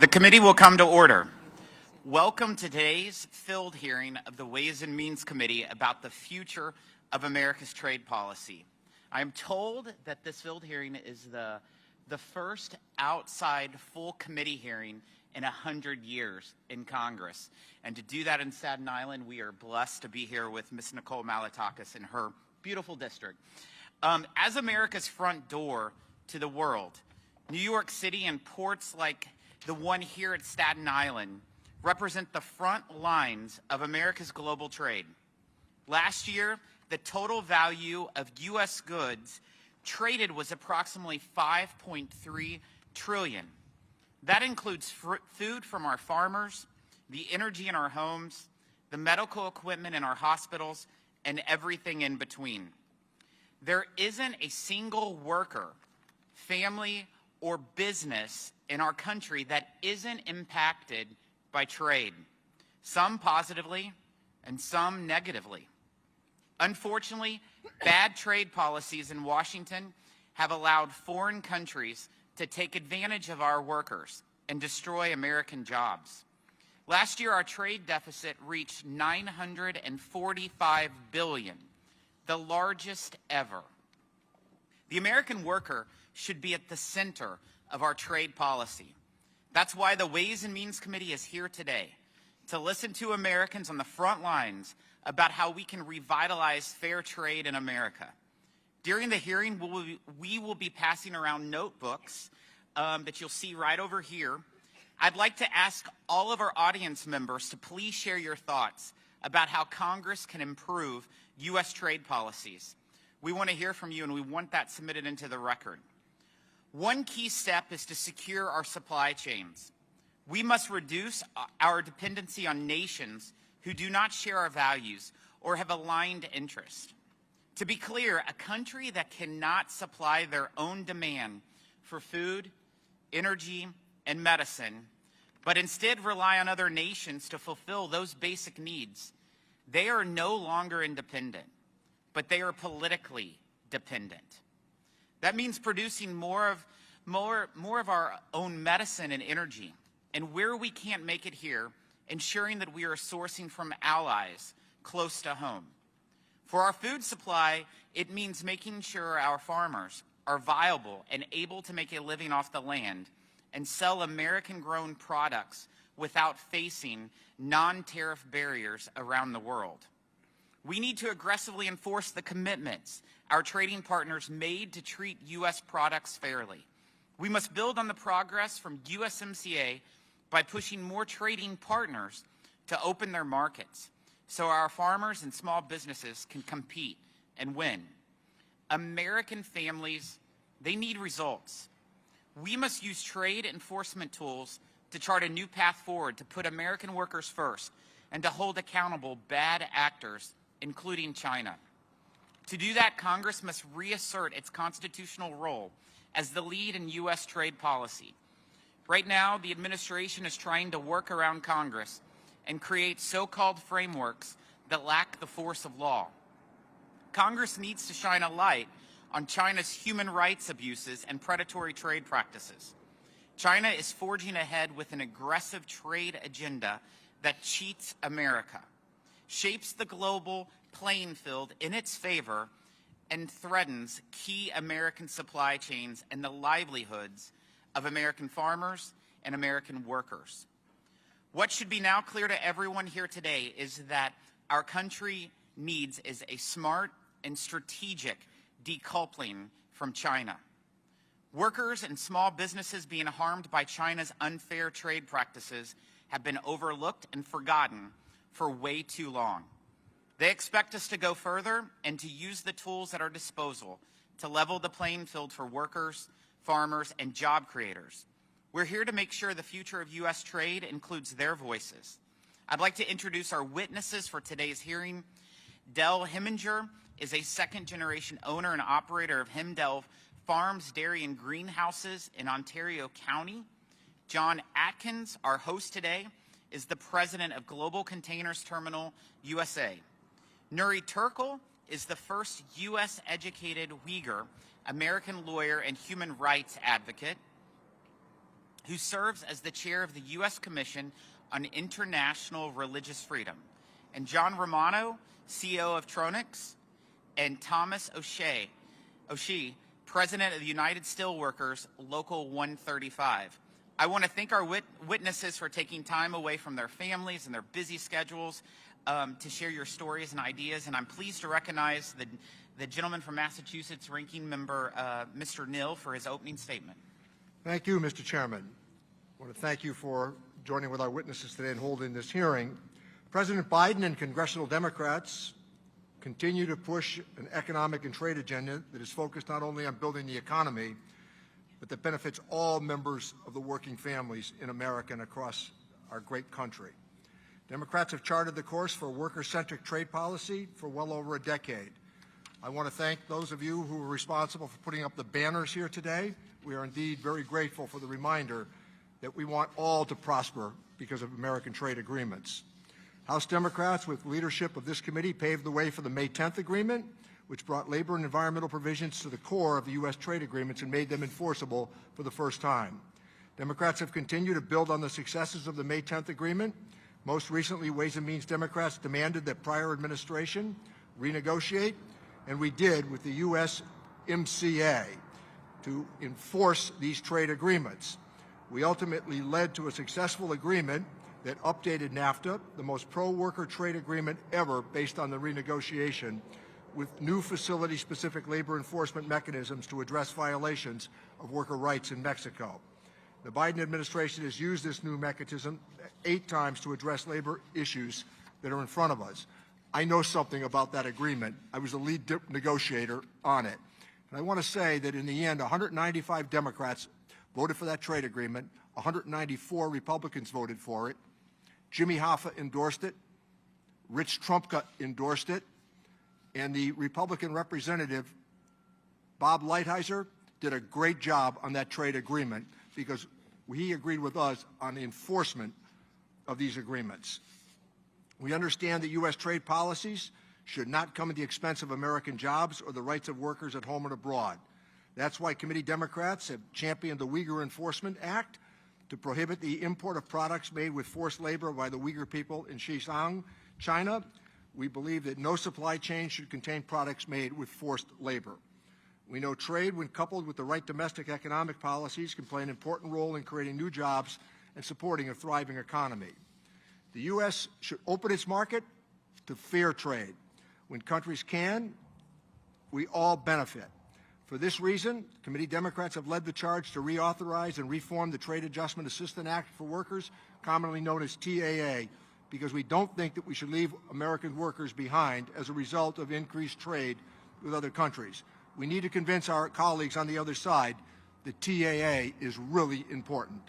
The committee will come to order. Welcome to today's filled hearing of the Ways and Means Committee about the future of America's trade policy. I am told that this filled hearing is the first outside full committee hearing in 100 years in Congress. And to do that in Staten Island, we are blessed to be here with Ms. Nicole Malatakis in her beautiful district. As America's front door to the world, New York City and ports like the one here at Staten Island represent the front lines of America's global trade. Last year, the total value of U.S. goods traded was approximately $5.3 trillion. That includes food from our farmers, the energy in our homes, the medical equipment in our hospitals, and everything in between. There isn't a single worker, family, or business in our country that isn't impacted by trade, some positively and some negatively. Unfortunately, bad trade policies in Washington have allowed foreign countries to take advantage of our workers and destroy American jobs. Last year, our trade deficit reached $945 billion, the largest ever. The American worker should be at the center of our trade policy. That's why the Ways and Means Committee is here today, to listen to Americans on the front lines about how we can revitalize fair trade in America. During the hearing, we will be passing around notebooks that you'll see right over here. I'd like to ask all of our audience members to please share your thoughts about how Congress can improve U.S. trade policies. We want to hear from you, and we want that submitted into the record. One key step is to secure our supply chains. We must reduce our dependency on nations who do not share our values or have aligned interests. To be clear, a country that cannot supply their own demand for food, energy, and medicine, but instead rely on other nations to fulfill those basic needs, they are no longer independent, but they are politically dependent. That means producing more of our own medicine and energy, and where we can't make it here, ensuring that we are sourcing from allies close to home. For our food supply, it means making sure our farmers are viable and able to make a living off the land and sell American-grown products without facing non-tariff barriers around the world. We need to aggressively enforce the commitments our trading partners made to treat U.S. products fairly. We must build on the progress from USMCA by pushing more trading partners to open their markets so our farmers and small businesses can compete and win. American families, they need results. We must use trade enforcement tools to chart a new path forward to put American workers first and to hold accountable bad actors, including China. To do that, Congress must reassert its constitutional role as the lead in U.S. trade policy. Right now, the administration is trying to work around Congress and create so-called frameworks that lack the force of law. Congress needs to shine a light on China's human rights abuses and predatory trade practices. China is forging ahead with an aggressive trade agenda that cheats America, shapes the global playing field in its favor, and threatens key American supply chains and the livelihoods of American farmers and American workers. What should be now clear to everyone here today is that our country needs is a smart and strategic decoupling from China. Workers and small businesses being harmed by China's unfair trade practices have been overlooked and forgotten for way too long. They expect us to go further and to use the tools at our disposal to level the playing field for workers, farmers, and job creators. We're here to make sure the future of U.S. trade includes their voices. I'd like to introduce our witnesses for today's hearing. Del Heminger is a second-generation owner and operator of Hemdell Farms, Dairy, and Greenhouses in Ontario County. John Atkins, our host today, is the president of Global Containers Terminal USA. Nuri Turkle is the first U.S.-educated Uyghur American lawyer and human rights advocate. who serves as the chair of the U.S. Commission on International Religious Freedom, and John Romano, CEO of Tronix, and Thomas O'Shea, President of the United Steelworkers, Local 135. I want to thank our witnesses for taking time away from their families and their busy schedules to share your stories and ideas, and I'm pleased to recognize the gentleman from Massachusetts, Ranking Member Mr. Neal, for his opening statement. Thank you, Mr. Chairman. I want to thank you for joining with our witnesses today and holding this hearing. President Biden and congressional Democrats continue to push an economic and trade agenda that is focused not only on building the economy, but that benefits all members of the working families in America and across our great country. Democrats have charted the course for worker-centric trade policy for well over a decade. I want to thank those of you who were responsible for putting up the banners here today. We are indeed very grateful for the reminder that we want all to prosper because of American trade agreements. House Democrats, with leadership of this committee, paved the way for the May 10th agreement, which brought labor and environmental provisions to the core of the U.S. trade agreements and made them enforceable for the first time. Democrats have continued to build on the successes of the May 10th agreement. Most recently, Ways and Means Democrats demanded that prior administration renegotiate, and we did with the U.S. Cmte to enforce these trade agreements. We ultimately led to a successful agreement that updated NAFTA, the most pro-worker trade agreement ever based on the renegotiation, with new facility-specific labor enforcement mechanisms to address violations of worker rights in Mexico. The Biden administration has used this new mechanism 8 times to address labor issues that are in front of us. I know something about that agreement. I was the lead negotiator on it. And I want to say that in the end, 195 Democrats voted for that trade agreement, 194 Republicans voted for it, Jimmy Hoffa endorsed it, Rich Trumka endorsed it, and the Republican representative, Bob Lighthizer, did a great job on that trade agreement because he agreed with us on the enforcement of these agreements. We understand that U.S. trade policies should not come at the expense of American jobs or the rights of workers at home and abroad. That's why committee Democrats have championed the Uyghur Enforcement Act to prohibit the import of products made with forced labor by the Uyghur people in Xinjiang, China. We believe that no supply chain should contain products made with forced labor. We know trade, when coupled with the right domestic economic policies, can play an important role in creating new jobs and supporting a thriving economy. The U.S. should open its market to fair trade. When countries can, we all benefit. For this reason, committee Democrats have led the charge to reauthorize and reform the Trade Adjustment Assistance Act for Workers, commonly known as TAA, because we don't think that we should leave American workers behind as a result of increased trade with other countries. We need to convince our colleagues on the other side that TAA is really important.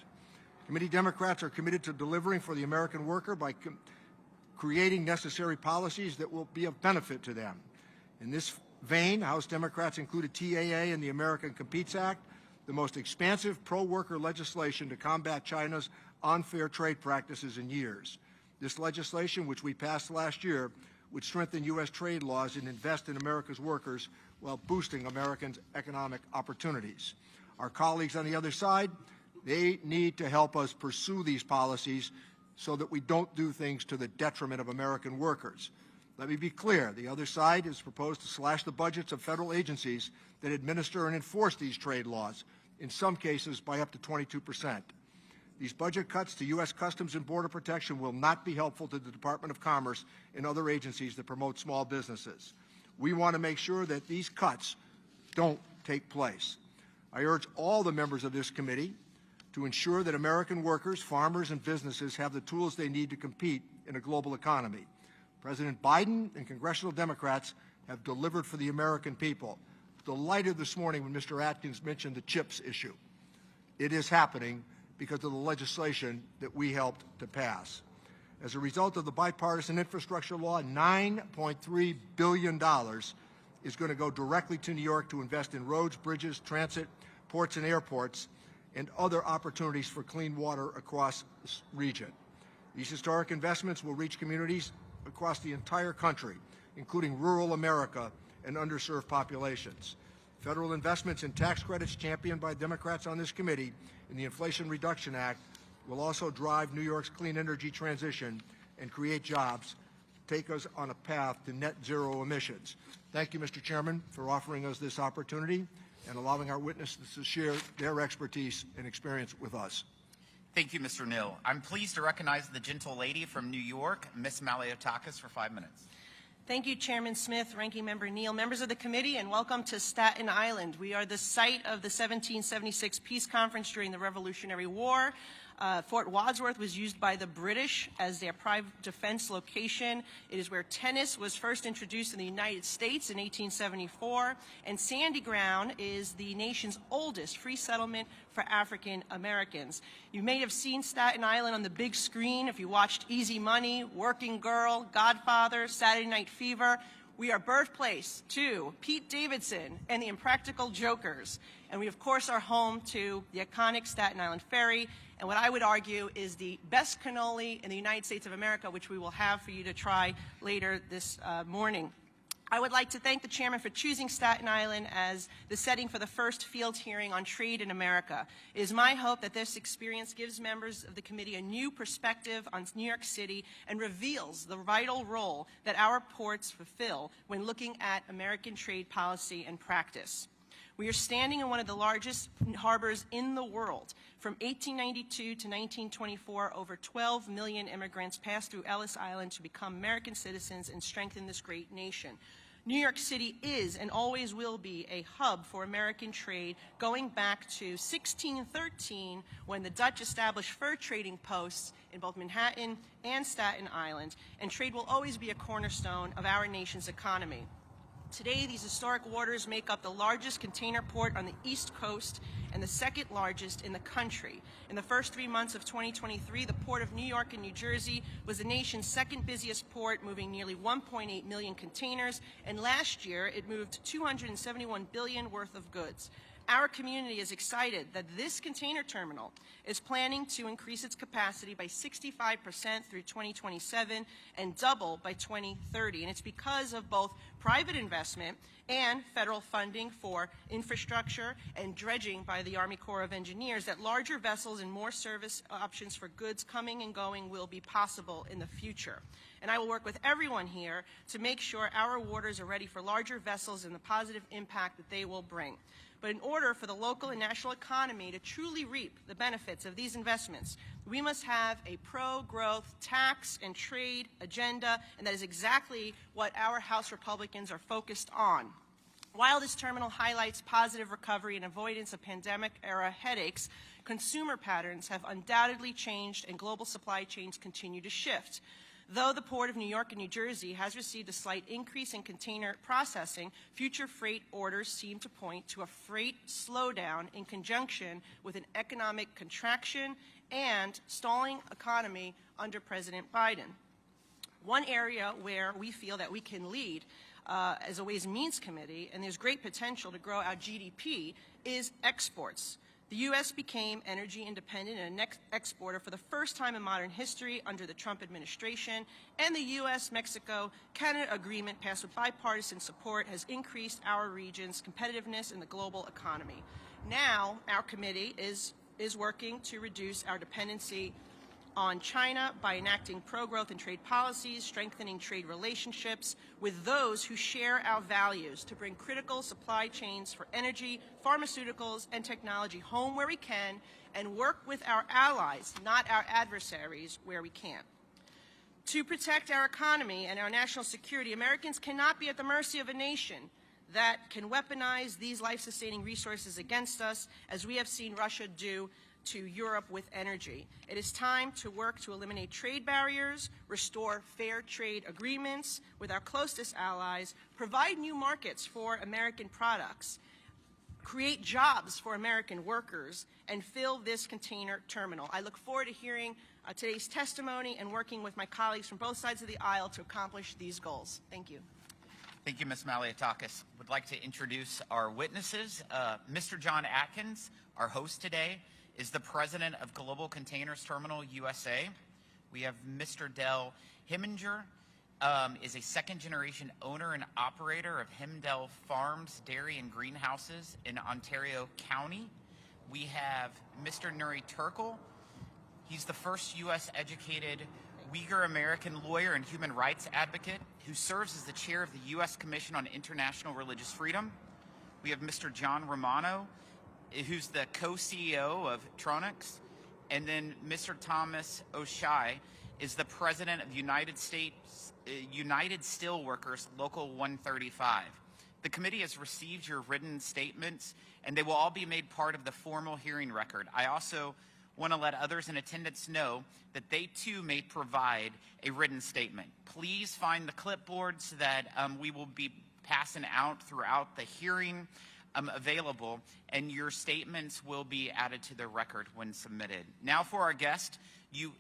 Committee Democrats are committed to delivering for the American worker by creating necessary policies that will be of benefit to them. In this vein, House Democrats included TAA in the American Competes Act, the most expansive pro-worker legislation to combat China's unfair trade practices in years. This legislation, which we passed last year, would strengthen U.S. trade laws and invest in America's workers while boosting Americans' economic opportunities. Our colleagues on the other side, they need to help us pursue these policies so that we don't do things to the detriment of American workers. Let me be clear, the other side has proposed to slash the budgets of federal agencies that administer and enforce these trade laws, in some cases by up to 22%. These budget cuts to U.S. Customs and Border Protection will not be helpful to the Department of Commerce and other agencies that promote small businesses. We want to make sure that these cuts don't take place. I urge all the members of this committee to ensure that American workers, farmers, and businesses have the tools they need to compete in a global economy. President Biden and congressional Democrats have delivered for the American people. Delighted this morning when Mr. Atkins mentioned the CHIPS issue. It is happening because of the legislation that we helped to pass. As a result of the bipartisan infrastructure law, $9.3 billion is going to go directly to New York to invest in roads, bridges, transit, ports and airports, and other opportunities for clean water across this region. These historic investments will reach communities across the entire country, including rural America and underserved populations. Federal investments in tax credits championed by Democrats on this committee in the Inflation Reduction Act will also drive New York's clean energy transition and create jobs, take us on a path to net zero emissions. Thank you, Mr. Chairman, for offering us this opportunity and allowing our witnesses to share their expertise and experience with us. Thank you, Mr. Nill. I'm pleased to recognize the gentle lady from New York, Ms. Maliotakis, for 5 minutes. Thank you, Chairman Smith, Ranking Member Neal, members of the committee, and welcome to Staten Island. We are the site of the 1776 Peace Conference during the Revolutionary War. Fort Wadsworth was used by the British as their private defense location. It is where tennis was first introduced in the United States in 1874, and Sandy Ground is the nation's oldest free settlement for African Americans. You may have seen Staten Island on the big screen if you watched Easy Money, Working Girl, Godfather, Saturday Night Fever. We are birthplace to Pete Davidson and the Impractical Jokers. And we, of course, are home to the iconic Staten Island Ferry, and what I would argue is the best cannoli in the United States of America, which we will have for you to try later this morning. I would like to thank the Chairman for choosing Staten Island as the setting for the first field hearing on trade in America. It is my hope that this experience gives members of the committee a new perspective on New York City and reveals the vital role that our ports fulfill when looking at American trade policy and practice. We are standing in one of the largest harbors in the world. From 1892 to 1924, over 12 million immigrants passed through Ellis Island to become American citizens and strengthen this great nation. New York City is and always will be a hub for American trade, going back to 1613 when the Dutch established fur trading posts in both Manhattan and Staten Island, and trade will always be a cornerstone of our nation's economy. Today, these historic waters make up the largest container port on the East Coast and the second largest in the country. In the first 3 months of 2023, the Port of New York and New Jersey was the nation's second busiest port, moving nearly 1.8 million containers, and last year it moved $271 billion worth of goods. Our community is excited that this container terminal is planning to increase its capacity by 65% through 2027 and double by 2030. And it's because of both private investment and federal funding for infrastructure and dredging by the Army Corps of Engineers that larger vessels and more service options for goods coming and going will be possible in the future. And I will work with everyone here to make sure our waters are ready for larger vessels and the positive impact that they will bring. But in order for the local and national economy to truly reap the benefits of these investments, we must have a pro-growth tax and trade agenda, and that is exactly what our House Republicans are focused on. While this terminal highlights positive recovery and avoidance of pandemic-era headaches, consumer patterns have undoubtedly changed and global supply chains continue to shift. Though the Port of New York and New Jersey has received a slight increase in container processing, future freight orders seem to point to a freight slowdown in conjunction with an economic contraction and stalling economy under President Biden. One area where we feel that we can lead as a Ways and Means Committee, and there's great potential to grow our GDP, is exports. The U.S. became energy independent and a net exporter for the first time in modern history under the Trump administration, and the U.S.-Mexico-Canada agreement passed with bipartisan support has increased our region's competitiveness in the global economy. Now, our committee is working to reduce our dependency on China by enacting pro-growth and trade policies, strengthening trade relationships with those who share our values to bring critical supply chains for energy, pharmaceuticals, and technology home where we can, and work with our allies, not our adversaries, where we can't. To protect our economy and our national security, Americans cannot be at the mercy of a nation that can weaponize these life-sustaining resources against us, as we have seen Russia do to Europe with energy. It is time to work to eliminate trade barriers, restore fair trade agreements with our closest allies, provide new markets for American products, create jobs for American workers, and fill this container terminal. I look forward to hearing today's testimony and working with my colleagues from both sides of the aisle to accomplish these goals. Thank you. Thank you, Ms. Maliotakis. Would like to introduce our witnesses. Mr. John Atkins, our host today, is the president of Global Containers Terminal USA. We have Mr. Del Heminger, is a second-generation owner and operator of Hemdell Farms, Dairy and Greenhouses in Ontario County. We have Mr. Nuri Turkle. He's the first U.S.-educated Uyghur American lawyer and human rights advocate who serves as the chair of the U.S. Commission on International Religious Freedom. We have Mr. John Romano, who's the co-CEO of Tronix. And then Mr. Thomas Oshai is the president of United Steelworkers Local 135. The committee has received your written statements, and they will all be made part of the formal hearing record. I also want to let others in attendance know that they too may provide a written statement. Please find the clipboards that we will be passing out throughout the hearing available, and your statements will be added to the record when submitted. Now for our guest, you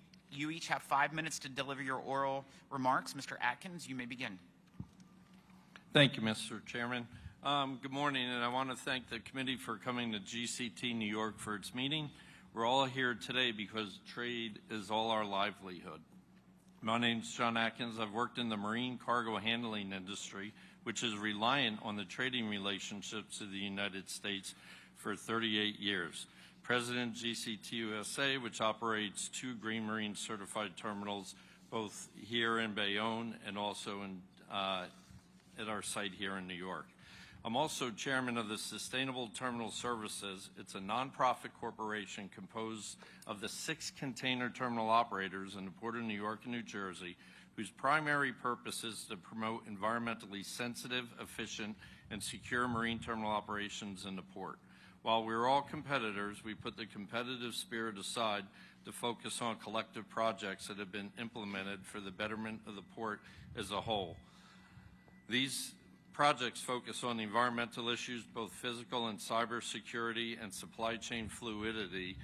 each have 5 minutes to deliver your oral remarks. Mr. Atkins, you may begin. Thank you, Mr. Chairman. Good morning, and I want to thank the committee for coming to GCT New York for its meeting. We're all here today because trade is all our livelihood. My name's John Atkins. I've worked in the marine cargo handling industry, which is reliant on the trading relationships of the United States, for 38 years. President GCT USA, which operates 2 Green Marine certified terminals, both here in Bayonne and also at our site here in New York. I'm also chairman of the Sustainable Terminal Services. It's a nonprofit corporation composed of the 6 container terminal operators in the Port of New York and New Jersey, whose primary purpose is to promote environmentally sensitive, efficient, and secure marine terminal operations in the port. While we're all competitors, we put the competitive spirit aside to focus on collective projects that have been implemented for the betterment of the port as a whole. These projects focus on the environmental issues, both physical and cyber security, and supply chain fluidity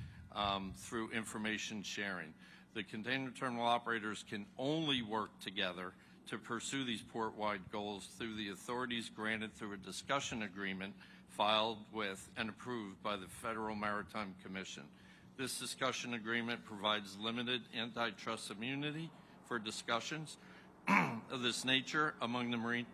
through information sharing. The container terminal operators can only work together to pursue these port-wide goals through the authorities granted through a discussion agreement filed with and approved by the Federal Maritime Commission. This discussion agreement provides limited antitrust immunity for discussions of this nature among the marine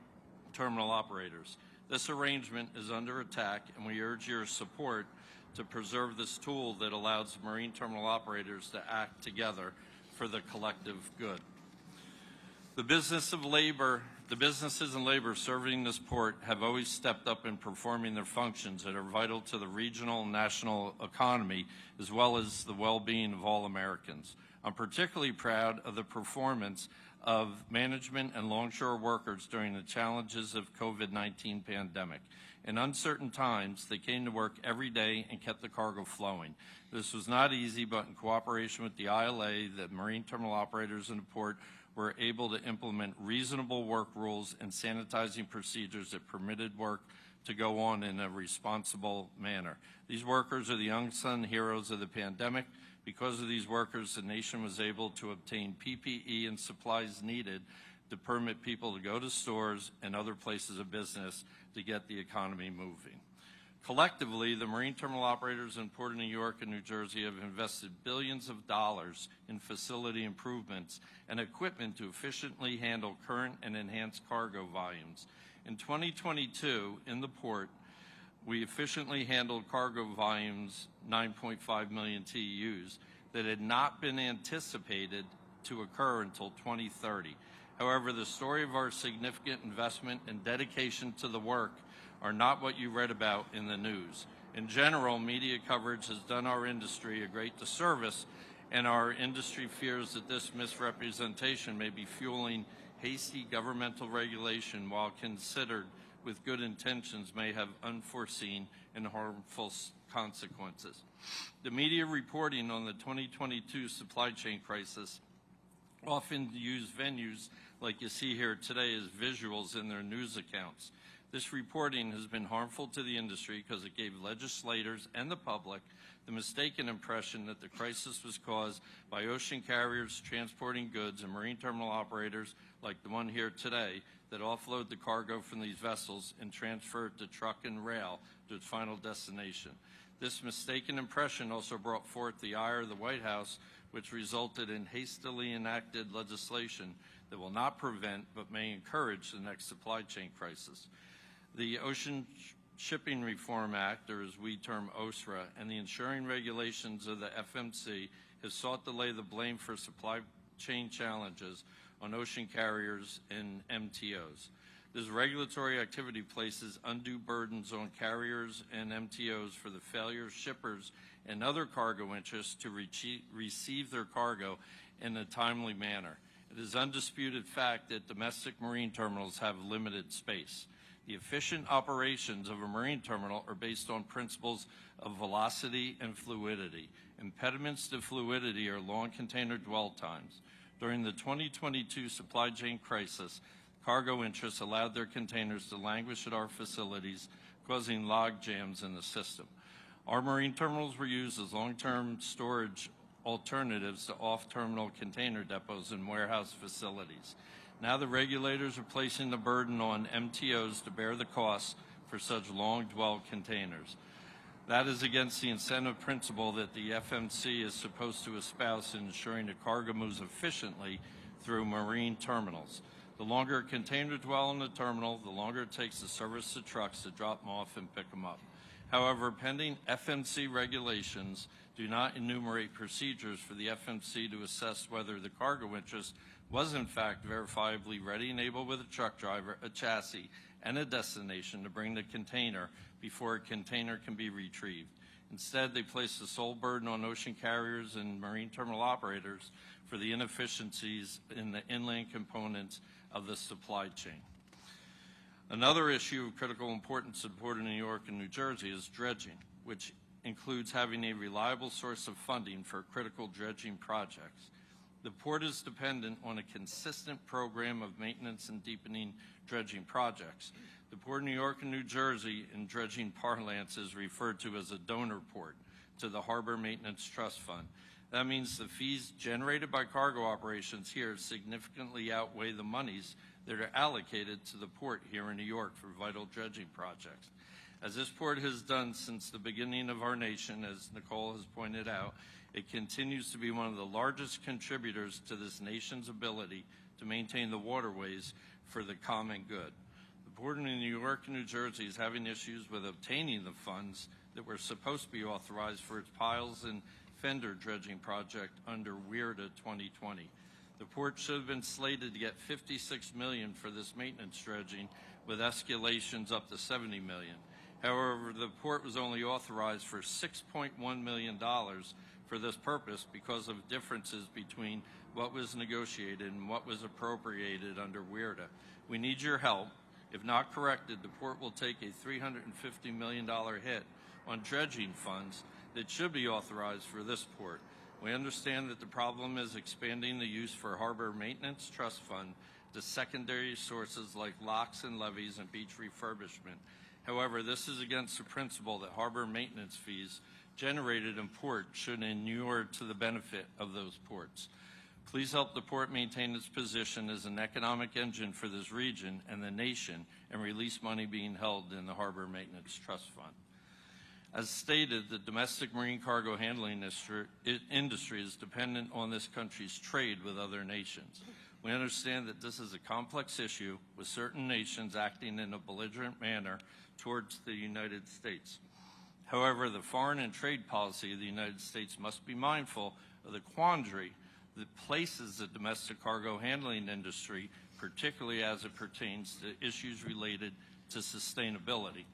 terminal operators. This arrangement is under attack, and we urge your support to preserve this tool that allows marine terminal operators to act together for the collective good. The businesses and labor serving this port have always stepped up in performing their functions that are vital to the regional and national economy, as well as the well-being of all Americans. I'm particularly proud of the performance of management and longshore workers during the challenges of COVID-19 pandemic. In uncertain times, they came to work every day and kept the cargo flowing. This was not easy, but in cooperation with the ILA, the marine terminal operators in the port were able to implement reasonable work rules and sanitizing procedures that permitted work to go on in a responsible manner. These workers are the unsung heroes of the pandemic. Because of these workers, the nation was able to obtain PPE and supplies needed to permit people to go to stores and other places of business to get the economy moving. Collectively, the marine terminal operators in Port of New York and New Jersey have invested billions of dollars in facility improvements and equipment to efficiently handle current and enhanced cargo volumes. In 2022, in the port, we efficiently handled cargo volumes 9.5 million TEUs that had not been anticipated to occur until 2030. However, the story of our significant investment and dedication to the work are not what you read about in the news. In general, media coverage has done our industry a great disservice, and our industry fears that this misrepresentation may be fueling hasty governmental regulation, while considered with good intentions, may have unforeseen and harmful consequences. The media reporting on the 2022 supply chain crisis often use venues like you see here today as visuals in their news accounts. This reporting has been harmful to the industry because it gave legislators and the public the mistaken impression that the crisis was caused by ocean carriers transporting goods and marine terminal operators like the one here today that offload the cargo from these vessels and transfer it to truck and rail to its final destination. This mistaken impression also brought forth the ire of the White House, which resulted in hastily enacted legislation that will not prevent but may encourage the next supply chain crisis. The Ocean Shipping Reform Act, or as we term OSRA, and the ensuring regulations of the FMC have sought to lay the blame for supply chain challenges on ocean carriers and MTOs. This regulatory activity places undue burdens on carriers and MTOs for the failure of shippers and other cargo interests to receive their cargo in a timely manner. It is undisputed fact that domestic marine terminals have limited space. The efficient operations of a marine terminal are based on principles of velocity and fluidity. Impediments to fluidity are long container dwell times. During the 2022 supply chain crisis, cargo interests allowed their containers to languish at our facilities, causing log jams in the system. Our marine terminals were used as long-term storage alternatives to off-terminal container depots and warehouse facilities. Now the regulators are placing the burden on MTOs to bear the costs for such long-dwell containers. That is against the incentive principle that the FMC is supposed to espouse in ensuring that cargo moves efficiently through marine terminals. The longer a container dwell in the terminal, the longer it takes to service the trucks to drop them off and pick them up. However, pending FMC regulations do not enumerate procedures for the FMC to assess whether the cargo interest was in fact verifiably ready and able with a truck driver, a chassis, and a destination to bring the container before a container can be retrieved. Instead, they place the sole burden on ocean carriers and marine terminal operators for the inefficiencies in the inland components of the supply chain. Another issue of critical importance to the Port of New York and New Jersey is dredging, which includes having a reliable source of funding for critical dredging projects. The Port is dependent on a consistent program of maintenance and deepening dredging projects. The Port of New York and New Jersey, in dredging parlance, is referred to as a donor port to the Harbor Maintenance Trust Fund. That means the fees generated by cargo operations here significantly outweigh the monies that are allocated to the port here in New York for vital dredging projects. As this port has done since the beginning of our nation, as Nicole has pointed out, it continues to be one of the largest contributors to this nation's ability to maintain the waterways for the common good. The Port of New York and New Jersey is having issues with obtaining the funds that were supposed to be authorized for its piles and fender dredging project under WEIRDA 2020. The port should have been slated to get $56 million for this maintenance dredging, with escalations up to $70 million. However, the port was only authorized for $6.1 million for this purpose because of differences between what was negotiated and what was appropriated under WEIRDA. We need your help. If not corrected, the port will take a $350 million hit on dredging funds that should be authorized for this port. We understand that the problem is expanding the use for Harbor Maintenance Trust Fund to secondary sources like locks and levees and beach refurbishment. However, this is against the principle that harbor maintenance fees generated in port should inure to the benefit of those ports. Please help the port maintain its position as an economic engine for this region and the nation and release money being held in the Harbor Maintenance Trust Fund. As stated, the domestic marine cargo handling industry is dependent on this country's trade with other nations. We understand that this is a complex issue with certain nations acting in a belligerent manner towards the United States. However, the foreign and trade policy of the United States must be mindful of the quandary that places the domestic cargo handling industry, particularly as it pertains to issues related to sustainability.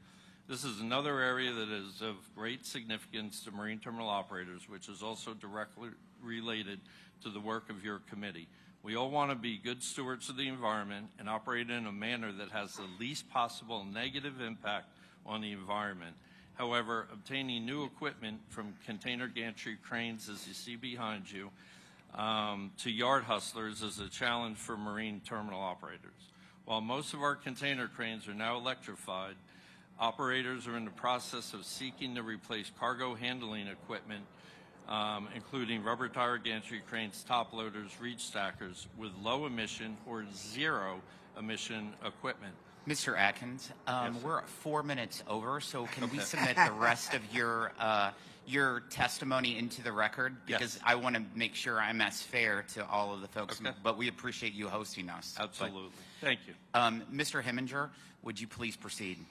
This is another area that is of great significance to marine terminal operators, which is also directly related to the work of your committee. We all want to be good stewards of the environment and operate in a manner that has the least possible negative impact on the environment. However, obtaining new equipment from container gantry cranes, as you see behind you, to yard hustlers is a challenge for marine terminal operators. While most of our container cranes are now electrified, operators are in the process of seeking to replace cargo handling equipment, including rubber tire gantry cranes, top loaders, reach stackers, with low emission or zero emission equipment. Mr. Atkins, Yes, sir. we're 4 minutes over, so can we submit the rest of your testimony into the record? Because Yes. I want to make sure I'm as fair to all of the folks, Okay. but we appreciate you hosting us. Absolutely. Thank you. Mr. Heminger, would you please proceed?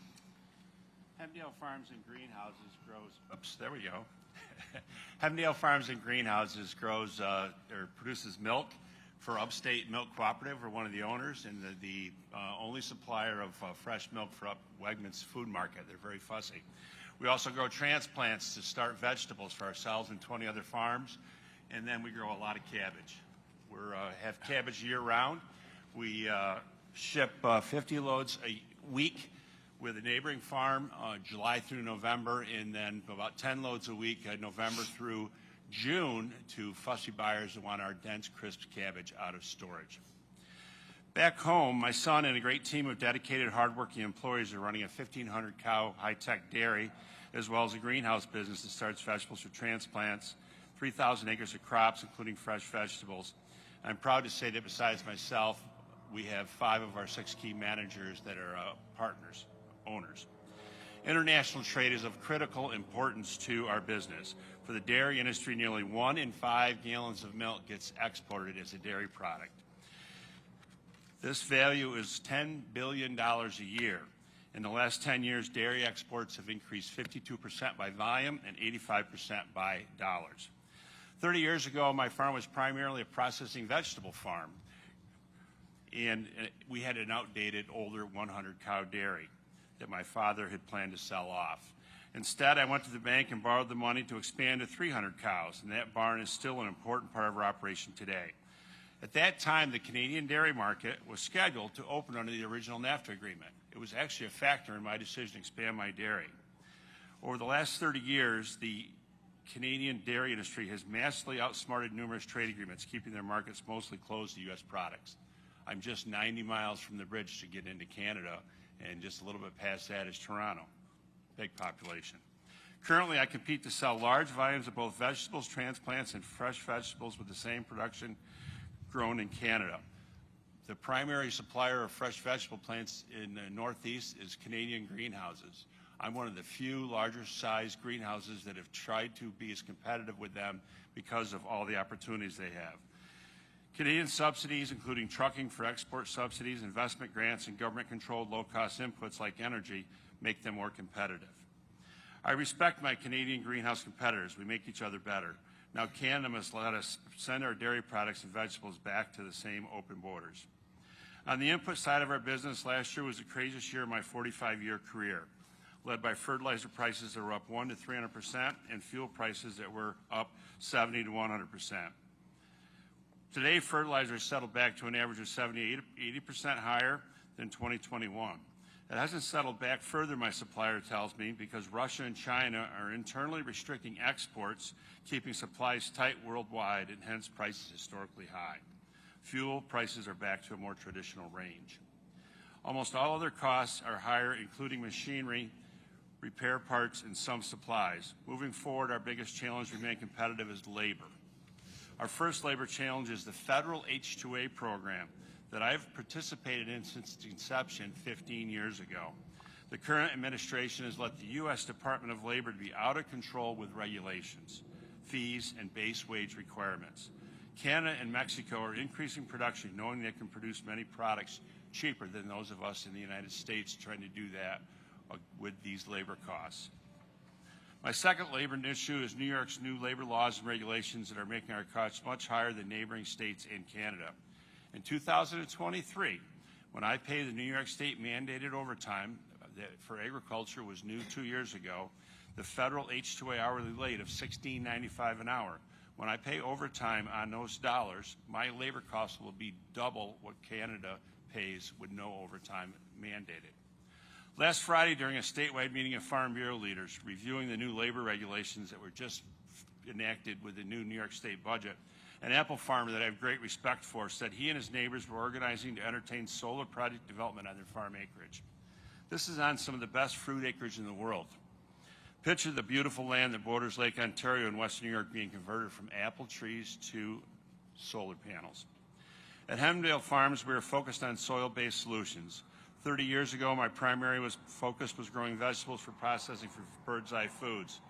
Hemdale Farms and Greenhouses grows. Oops, there we go. Hemdale Farms and Greenhouses grows or produces milk for Upstate Milk Cooperative. We're one of the owners and the only supplier of fresh milk for Wegmans Food Market. They're very fussy. We also grow transplants to start vegetables for ourselves and 20 other farms, and then we grow a lot of cabbage. We have cabbage year-round. We ship 50 loads a week with a neighboring farm, July through November, and then about 10 loads a week, November through June, to fussy buyers who want our dense, crisp cabbage out of storage. Back home, my son and a great team of dedicated, hardworking employees are running a 1,500-cow high-tech dairy, as well as a greenhouse business that starts vegetables for transplants, 3,000 acres of crops, including fresh vegetables. I'm proud to say that besides myself, we have 5 of our 6 key managers that are partners, owners. International trade is of critical importance to our business. For the dairy industry, nearly 1 in 5 gallons of milk gets exported as a dairy product. This value is $10 billion a year. In the last 10 years, dairy exports have increased 52% by volume and 85% by dollars. 30 years ago, my farm was primarily a processing vegetable farm, and we had an outdated, older 100-cow dairy that my father had planned to sell off. Instead, I went to the bank and borrowed the money to expand to 300 cows, and that barn is still an important part of our operation today. At that time, the Canadian dairy market was scheduled to open under the original NAFTA agreement. It was actually a factor in my decision to expand my dairy. Over the last 30 years, the Canadian dairy industry has massively outsmarted numerous trade agreements, keeping their markets mostly closed to U.S. products. I'm just 90 miles from the bridge to get into Canada, and just a little bit past that is Toronto. Big population. Currently, I compete to sell large volumes of both vegetables, transplants, and fresh vegetables with the same production grown in Canada. The primary supplier of fresh vegetable plants in the Northeast is Canadian Greenhouses. I'm one of the few larger size greenhouses that have tried to be as competitive with them because of all the opportunities they have. Canadian subsidies, including trucking for export subsidies, investment grants, and government-controlled low-cost inputs like energy, make them more competitive. I respect my Canadian greenhouse competitors. We make each other better. Now Canada must let us send our dairy products and vegetables back to the same open borders. On the input side of our business, last year was the craziest year of my 45-year career, led by fertilizer prices that were up 100% to 300% and fuel prices that were up 70 to 100%. Today, fertilizer settled back to an average of 70 to 80% higher than 2021. It hasn't settled back further, my supplier tells me, because Russia and China are internally restricting exports, keeping supplies tight worldwide, and hence prices historically high. Fuel prices are back to a more traditional range. Almost all other costs are higher, including machinery, repair parts, and some supplies. Moving forward, our biggest challenge to remain competitive is labor. Our first labor challenge is the federal H-2A program that I've participated in since its inception 15 years ago. The current administration has let the U.S. Department of Labor be out of control with regulations, fees, and base wage requirements. Canada and Mexico are increasing production, knowing they can produce many products cheaper than those of us in the United States trying to do that with these labor costs. My second labor issue is New York's new labor laws and regulations that are making our costs much higher than neighboring states and Canada. In 2023, when I paid the New York State mandated overtime that for agriculture was new 2 years ago, the federal H-2A hourly rate of $16.95 an hour. When I pay overtime on those dollars, my labor costs will be double what Canada pays with no overtime mandated. Last Friday, during a statewide meeting of Farm Bureau leaders reviewing the new labor regulations that were just enacted with the new New York State budget, an apple farmer that I have great respect for said he and his neighbors were organizing to entertain solar project development on their farm acreage. This is on some of the best fruit acreage in the world. Picture the beautiful land that borders Lake Ontario in western New York being converted from apple trees to solar panels. At Hemdale Farms, we are focused on soil-based solutions. 30 years ago, my primary focus was growing vegetables for processing for Bird's Eye Foods.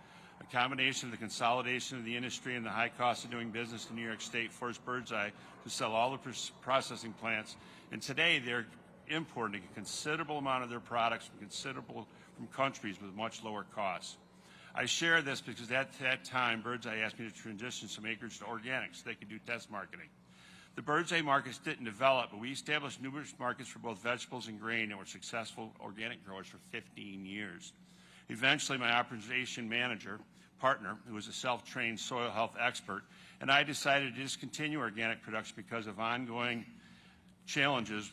A combination of the consolidation of the industry and the high cost of doing business in New York State forced Bird's Eye to sell all the processing plants, and today they're importing a considerable amount of their products from countries with much lower costs. I share this because at that time, Bird's Eye asked me to transition some acreage to organic so they could do test marketing. The Bird's Eye markets didn't develop, but we established numerous markets for both vegetables and grain and were successful organic growers for 15 years. Eventually, my operation partner, who was a self-trained soil health expert, and I decided to discontinue organic production because of ongoing challenges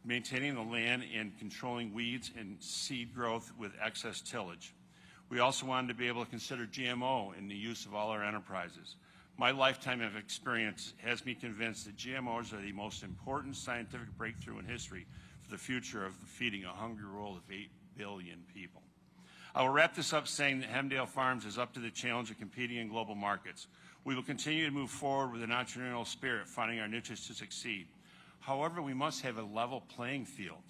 maintaining the land and controlling weeds and seed growth with excess tillage. We also wanted to be able to consider GMO in the use of all our enterprises. My lifetime of experience has me convinced that GMOs are the most important scientific breakthrough in history for the future of feeding a hungry world of 8 billion people. I will wrap this up saying that Hemdale Farms is up to the challenge of competing in global markets. We will continue to move forward with an entrepreneurial spirit, finding our niches to succeed. However, we must have a level playing field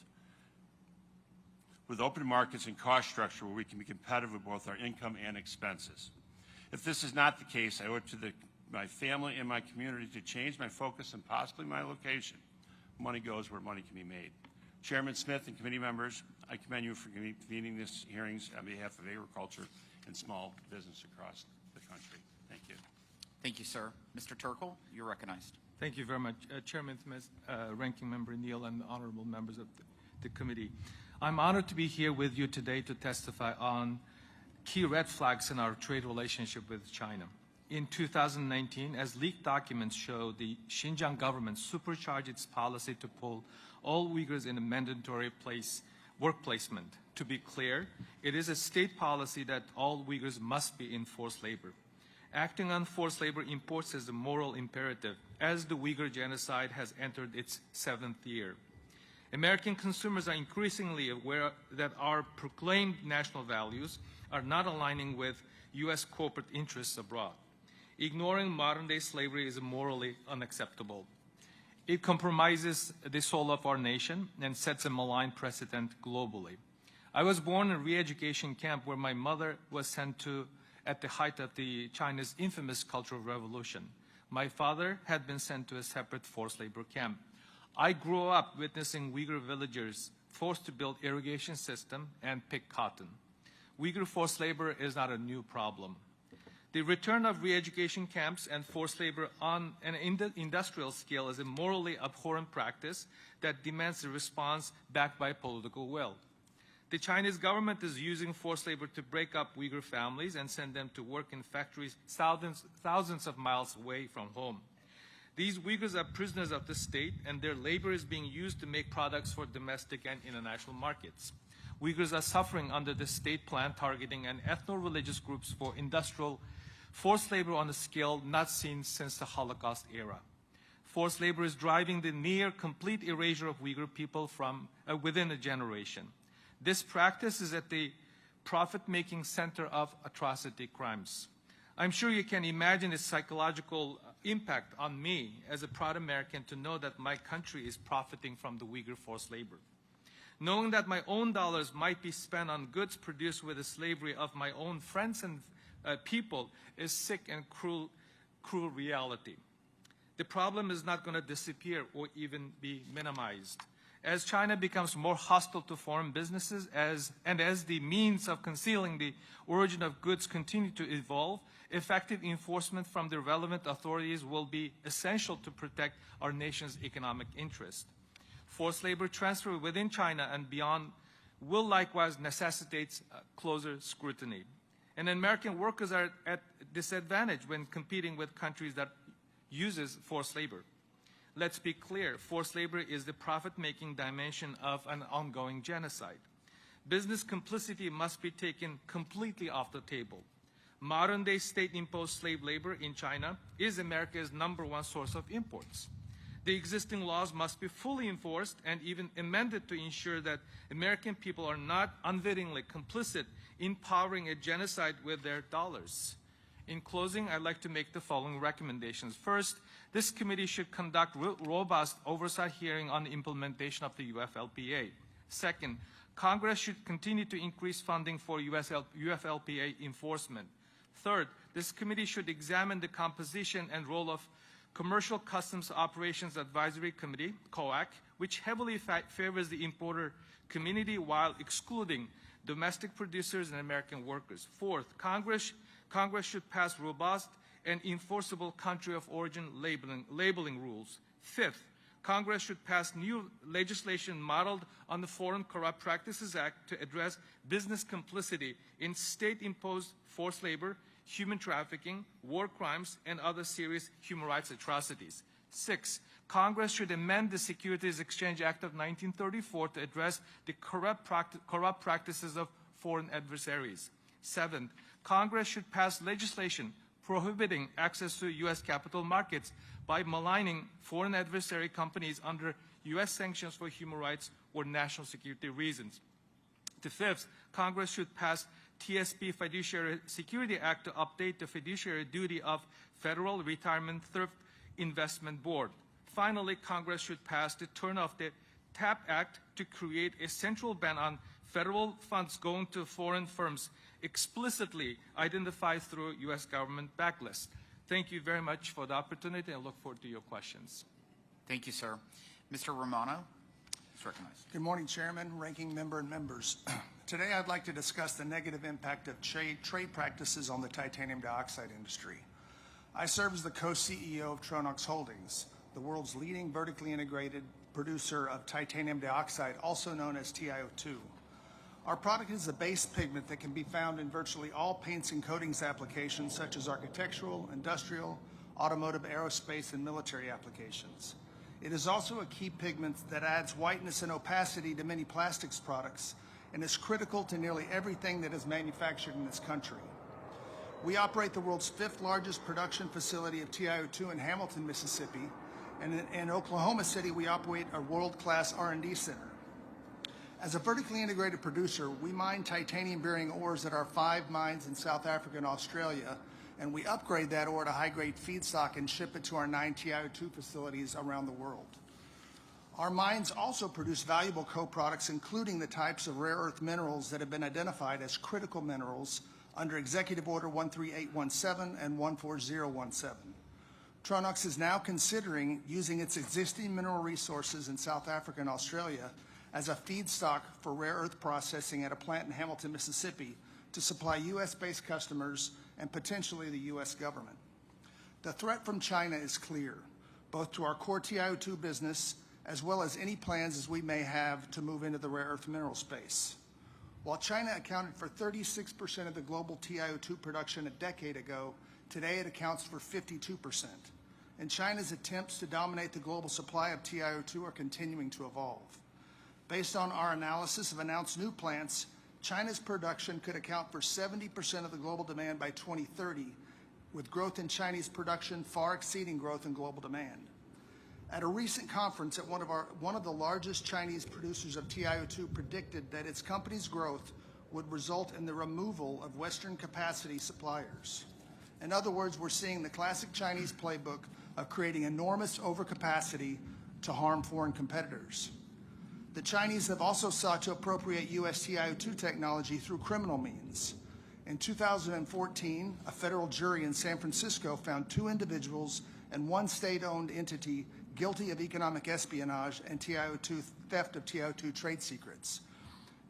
with open markets and cost structure where we can be competitive with both our income and expenses. If this is not the case, I owe it to my family and my community to change my focus and possibly my location. Money goes where money can be made. Chairman Smith and committee members, I commend you for convening these hearings on behalf of agriculture and small business across the country. Thank you. Thank you, sir. Mr. Turkle, you're recognized. Thank you very much, Chairman Smith, Ranking Member Neal, and honorable members of the committee. I'm honored to be here with you today to testify on key red flags in our trade relationship with China. In 2019, as leaked documents show, the Xinjiang government supercharged its policy to pull all Uyghurs in a mandatory work placement. To be clear, it is a state policy that all Uyghurs must be in forced labor. Acting on forced labor imports is a moral imperative, as the Uyghur genocide has entered its 7th year. American consumers are increasingly aware that our proclaimed national values are not aligning with U.S. corporate interests abroad. Ignoring modern-day slavery is morally unacceptable. It compromises the soul of our nation and sets a malign precedent globally. I was born in a re-education camp where my mother was sent to at the height of the China's infamous Cultural Revolution. My father had been sent to a separate forced labor camp. I grew up witnessing Uyghur villagers forced to build irrigation system and pick cotton. Uyghur forced labor is not a new problem. The return of re-education camps and forced labor on an industrial scale is a morally abhorrent practice that demands a response backed by political will. The Chinese government is using forced labor to break up Uyghur families and send them to work in factories thousands of miles away from home. These Uyghurs are prisoners of the state, and their labor is being used to make products for domestic and international markets. Uyghurs are suffering under the state plan targeting an ethno-religious groups for industrial forced labor on a scale not seen since the Holocaust era. Forced labor is driving the near complete erasure of Uyghur people from within a generation. This practice is at the profit-making center of atrocity crimes. I'm sure you can imagine its psychological impact on me as a proud American to know that my country is profiting from the Uyghur forced labor. Knowing that my own dollars might be spent on goods produced with the slavery of my own friends and people is sick and cruel reality. The problem is not going to disappear or even be minimized. As China becomes more hostile to foreign businesses and as the means of concealing the origin of goods continue to evolve, effective enforcement from the relevant authorities will be essential to protect our nation's economic interest. Forced labor transfer within China and beyond will likewise necessitate closer scrutiny. And American workers are at disadvantage when competing with countries that uses forced labor. Let's be clear, forced labor is the profit-making dimension of an ongoing genocide. Business complicity must be taken completely off the table. Modern-day state-imposed slave labor in China is America's #1 source of imports. The existing laws must be fully enforced and even amended to ensure that American people are not unwittingly complicit in powering a genocide with their dollars. In closing, I'd like to make the following recommendations. First, this committee should conduct robust oversight hearing on the implementation of the UFLPA. Second, Congress should continue to increase funding for UFLPA enforcement. Third, this committee should examine the composition and role of Commercial Customs Operations Advisory Committee, COAC, which heavily favors the importer community while excluding domestic producers and American workers. Fourth, Congress should pass robust and enforceable country of origin labeling rules. Fifth, Congress should pass new legislation modeled on the Foreign Corrupt Practices Act to address business complicity in state-imposed forced labor, human trafficking, war crimes, and other serious human rights atrocities. Six, Congress should amend the Securities Exchange Act of 1934 to address the corrupt practices of foreign adversaries. Seventh, Congress should pass legislation prohibiting access to U.S. capital markets by maligning foreign adversary companies under U.S. sanctions for human rights or national security reasons. The fifth, Congress should pass TSP Fiduciary Security Act to update the fiduciary duty of Federal Retirement Thrift Investment Board. Finally, Congress should pass the Turn Off the Tap Act to create a central ban on federal funds going to foreign firms explicitly identified through U.S. government backlist. Thank you very much for the opportunity, and I look forward to your questions. Thank you, sir. Mr. Romano is recognized. Good morning, Chairman, Ranking Member, and members. Today I'd like to discuss the negative impact of trade practices on the titanium dioxide industry. I serve as the co-CEO of Tronox Holdings, the world's leading vertically integrated producer of titanium dioxide, also known as TiO2. Our product is a base pigment that can be found in virtually all paints and coatings applications such as architectural, industrial, automotive, aerospace, and military applications. It is also a key pigment that adds whiteness and opacity to many plastics products and is critical to nearly everything that is manufactured in this country. We operate the world's 5th largest production facility of TiO2 in Hamilton, Mississippi, and in Oklahoma City we operate a world-class R&D center. As a vertically integrated producer, we mine titanium-bearing ores at our 5 mines in South Africa and Australia, and we upgrade that ore to high-grade feedstock and ship it to our 9 TiO2 facilities around the world. Our mines also produce valuable co-products, including the types of rare earth minerals that have been identified as critical minerals under Executive Order 13817 and 14017. Tronox is now considering using its existing mineral resources in South Africa and Australia as a feedstock for rare earth processing at a plant in Hamilton, Mississippi, to supply U.S.-based customers and potentially the U.S. government. The threat from China is clear, both to our core TiO2 business as well as any plans as we may have to move into the rare earth mineral space. While China accounted for 36% of the global TiO2 production a decade ago, today it accounts for 52%. And China's attempts to dominate the global supply of TiO2 are continuing to evolve. Based on our analysis of announced new plants, China's production could account for 70% of the global demand by 2030, with growth in Chinese production far exceeding growth in global demand. At a recent conference at one of the largest Chinese producers of TiO2 predicted that its company's growth would result in the removal of Western capacity suppliers. In other words, we're seeing the classic Chinese playbook of creating enormous overcapacity to harm foreign competitors. The Chinese have also sought to appropriate U.S. TiO2 technology through criminal means. In 2014, a federal jury in San Francisco found 2 individuals and 1 state-owned entity guilty of economic espionage and theft of TiO2 trade secrets.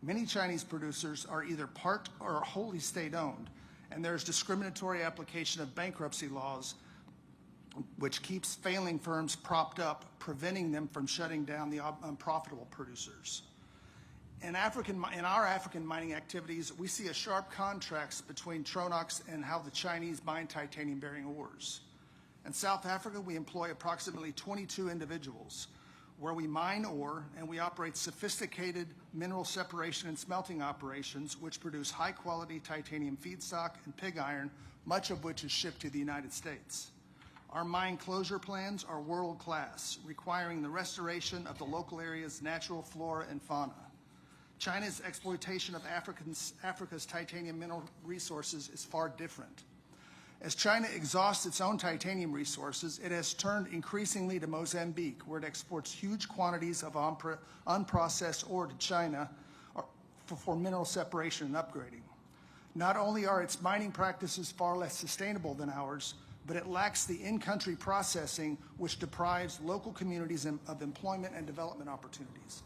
Many Chinese producers are either part or wholly state-owned, and there is discriminatory application of bankruptcy laws which keeps failing firms propped up, preventing them from shutting down the unprofitable producers. In our African mining activities, we see a sharp contrast between Tronox and how the Chinese mine titanium-bearing ores. In South Africa, we employ approximately 22 individuals, where we mine ore and we operate sophisticated mineral separation and smelting operations which produce high-quality titanium feedstock and pig iron, much of which is shipped to the United States. Our mine closure plans are world-class, requiring the restoration of the local area's natural flora and fauna. China's exploitation of Africa's titanium mineral resources is far different. As China exhausts its own titanium resources, it has turned increasingly to Mozambique, where it exports huge quantities of unprocessed ore to China for mineral separation and upgrading. Not only are its mining practices far less sustainable than ours, but it lacks the in-country processing, which deprives local communities of employment and development opportunities.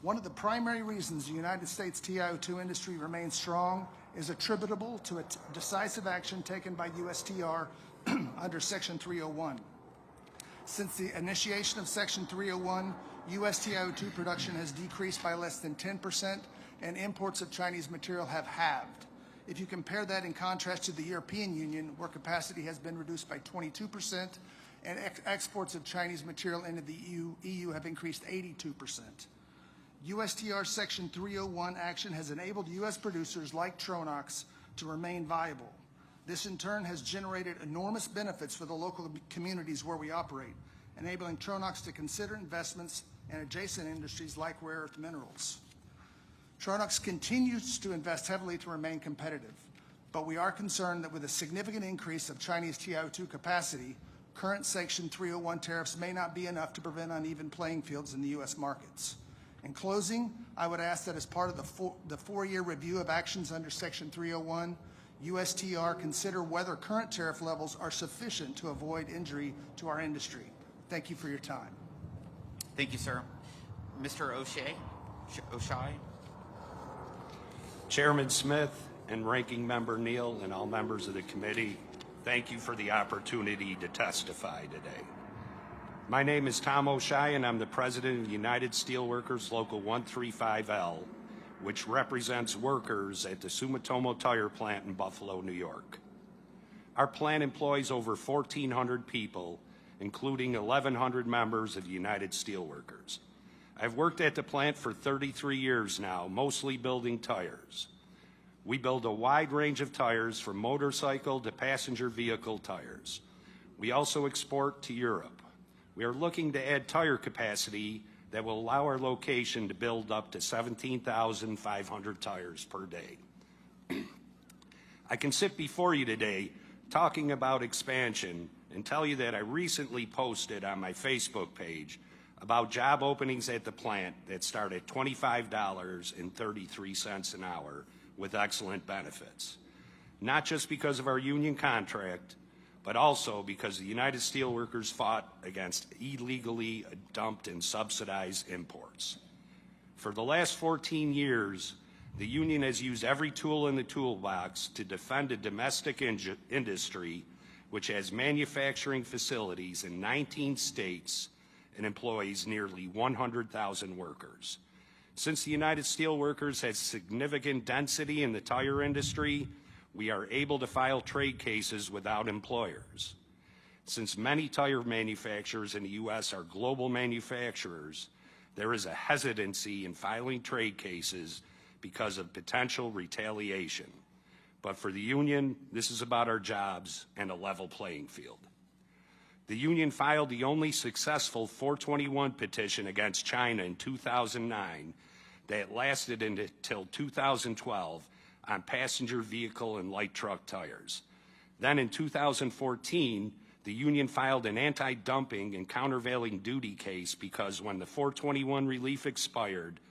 One of the primary reasons the United States TiO2 industry remains strong is attributable to a decisive action taken by USTR under Section 301. Since the initiation of Section 301, U.S. TiO2 production has decreased by less than 10%, and imports of Chinese material have halved. If you compare that in contrast to the European Union, where capacity has been reduced by 22%, and exports of Chinese material into the EU have increased 82%. USTR Section 301 action has enabled U.S. producers like Tronox to remain viable. This in turn has generated enormous benefits for the local communities where we operate, enabling Tronox to consider investments in adjacent industries like rare earth minerals. Tronox continues to invest heavily to remain competitive, but we are concerned that with a significant increase of Chinese TiO2 capacity, current Section 301 tariffs may not be enough to prevent uneven playing fields in the U.S. markets. In closing, I would ask that as part of the four-year review of actions under Section 301, USTR consider whether current tariff levels are sufficient to avoid injury to our industry. Thank you for your time. Thank you, sir. Mr. O'Shea? Chairman Smith and Ranking Member Neal and all members of the committee, thank you for the opportunity to testify today. My name is Tom O'Shea, and I'm the president of the United Steelworkers Local 135L, which represents workers at the Sumitomo Tire Plant in Buffalo, New York. Our plant employs over 1,400 people, including 1,100 members of the United Steelworkers. I've worked at the plant for 33 years now, mostly building tires. We build a wide range of tires from motorcycle to passenger vehicle tires. We also export to Europe. We are looking to add tire capacity that will allow our location to build up to 17,500 tires per day. I can sit before you today talking about expansion and tell you that I recently posted on my Facebook page about job openings at the plant that start at $25.33 an hour with excellent benefits. Not just because of our union contract, but also because the United Steelworkers fought against illegally dumped and subsidized imports. For the last 14 years, the union has used every tool in the toolbox to defend a domestic industry which has manufacturing facilities in 19 states and employs nearly 100,000 workers. Since the United Steelworkers has significant density in the tire industry, we are able to file trade cases without employers. Since many tire manufacturers in the U.S. are global manufacturers, there is a hesitancy in filing trade cases because of potential retaliation. But for the union, this is about our jobs and a level playing field. The union filed the only successful 421 petition against China in 2009 that lasted until 2012 on passenger vehicle and light truck tires. Then in 2014, the union filed an anti-dumping and countervailing duty case because when the 421 relief expired,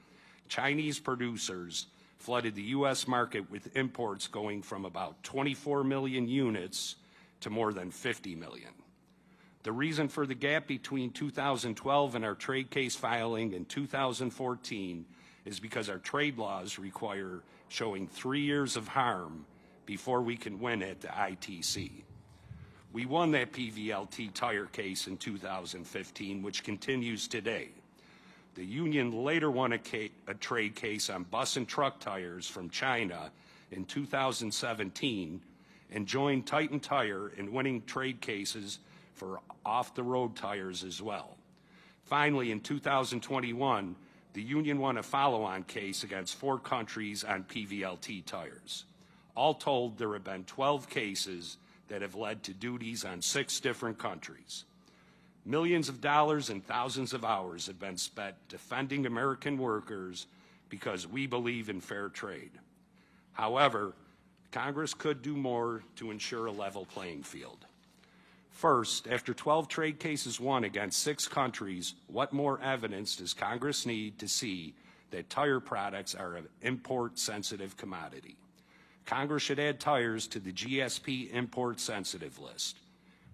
Chinese producers flooded the U.S. market with imports going from about 24 million units to more than 50 million. The reason for the gap between 2012 and our trade case filing in 2014 is because our trade laws require showing 3 years of harm before we can win at the ITC. We won that PVLT tire case in 2015, which continues today. The union later won a trade case on bus and truck tires from China in 2017 and joined Titan Tire in winning trade cases for off-the-road tires as well. Finally, in 2021, the union won a follow-on case against 4 countries on PVLT tires. All told, there have been 12 cases that have led to duties on 6 different countries. Millions of dollars and thousands of hours have been spent defending American workers because we believe in fair trade. However, Congress could do more to ensure a level playing field. First, after 12 trade cases won against 6 countries, what more evidence does Congress need to see that tire products are an import-sensitive commodity? Congress should add tires to the GSP import-sensitive list.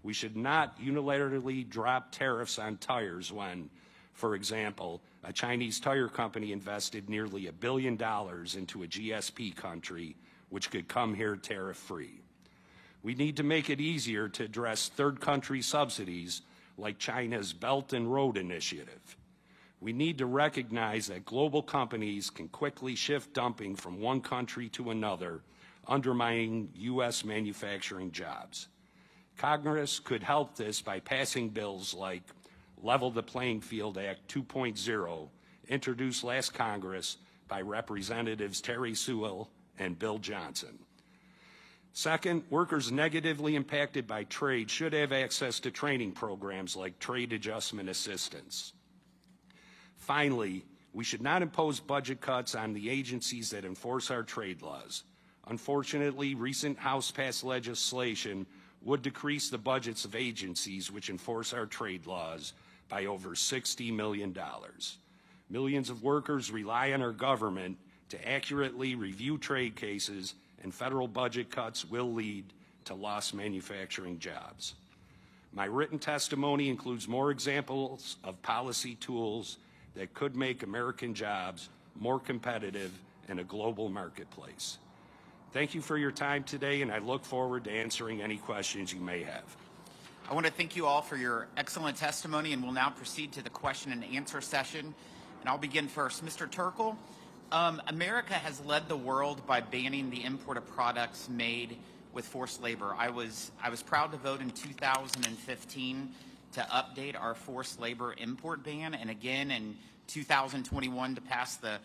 We should not unilaterally drop tariffs on tires when, for example, a Chinese tire company invested nearly $1 billion into a GSP country, which could come here tariff-free. We need to make it easier to address third country subsidies like China's Belt and Road Initiative. We need to recognize that global companies can quickly shift dumping from one country to another, undermining U.S. manufacturing jobs. Congress could help this by passing bills like Level the Playing Field Act 2.0, introduced last Congress by Representatives Terry Sewell and Bill Johnson. Second, workers negatively impacted by trade should have access to training programs like trade adjustment assistance. Finally, we should not impose budget cuts on the agencies that enforce our trade laws. Unfortunately, recent House-passed legislation would decrease the budgets of agencies which enforce our trade laws by over $60 million. Millions of workers rely on our government to accurately review trade cases, and federal budget cuts will lead to lost manufacturing jobs. My written testimony includes more examples of policy tools that could make American jobs more competitive in a global marketplace. Thank you for your time today, and I look forward to answering any questions you may have. I want to thank you all for your excellent testimony, and we'll now proceed to the question and answer session. And I'll begin first. Mr. Turkle, America has led the world by banning the import of products made with forced labor. I was proud to vote in 2015 to update our forced labor import ban, and again in 2021 to pass the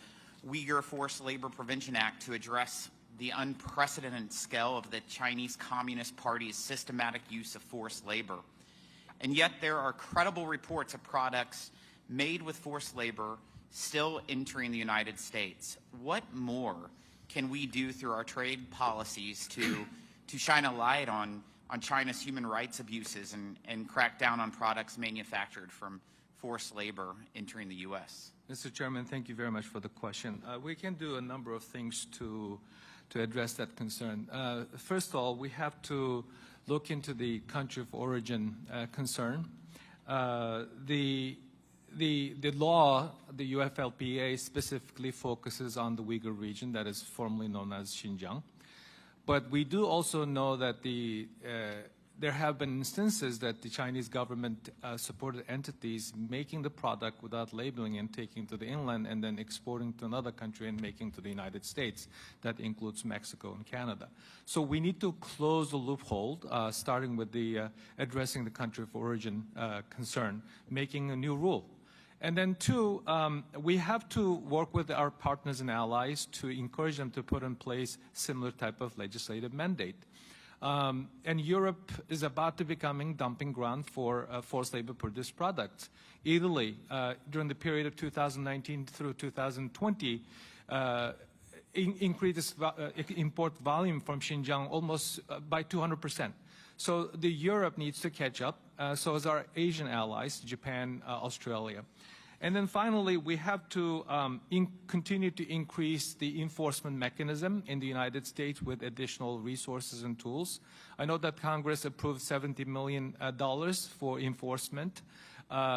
Uyghur Forced Labor Prevention Act to address the unprecedented scale of the Chinese Communist Party's systematic use of forced labor. And yet there are credible reports of products made with forced labor still entering the United States. What more can we do through our trade policies to shine a light on China's human rights abuses and crack down on products manufactured from forced labor entering the U.S.? Mr. Chairman, thank you very much for the question. We can do a number of things to address that concern. First of all, we have to look into the country of origin concern. The law, the UFLPA, specifically focuses on the Uyghur region that is formerly known as Xinjiang. But we do also know that there have been instances that the Chinese government supported entities making the product without labeling and taking to the inland and then exporting to another country and making to the United States. That includes Mexico and Canada. So we need to close the loophole, starting with the addressing the country of origin concern, making a new rule. And then two, we have to work with our partners and allies to encourage them to put in place similar type of legislative mandate. And Europe is about to becoming dumping ground for forced labor produced products. Italy, during the period of 2019 through 2020, increased import volume from Xinjiang almost by 200%. So Europe needs to catch up, so as our Asian allies, Japan, Australia. And then finally, we have to continue to increase the enforcement mechanism in the United States with additional resources and tools. I know that Congress approved $70 million for enforcement.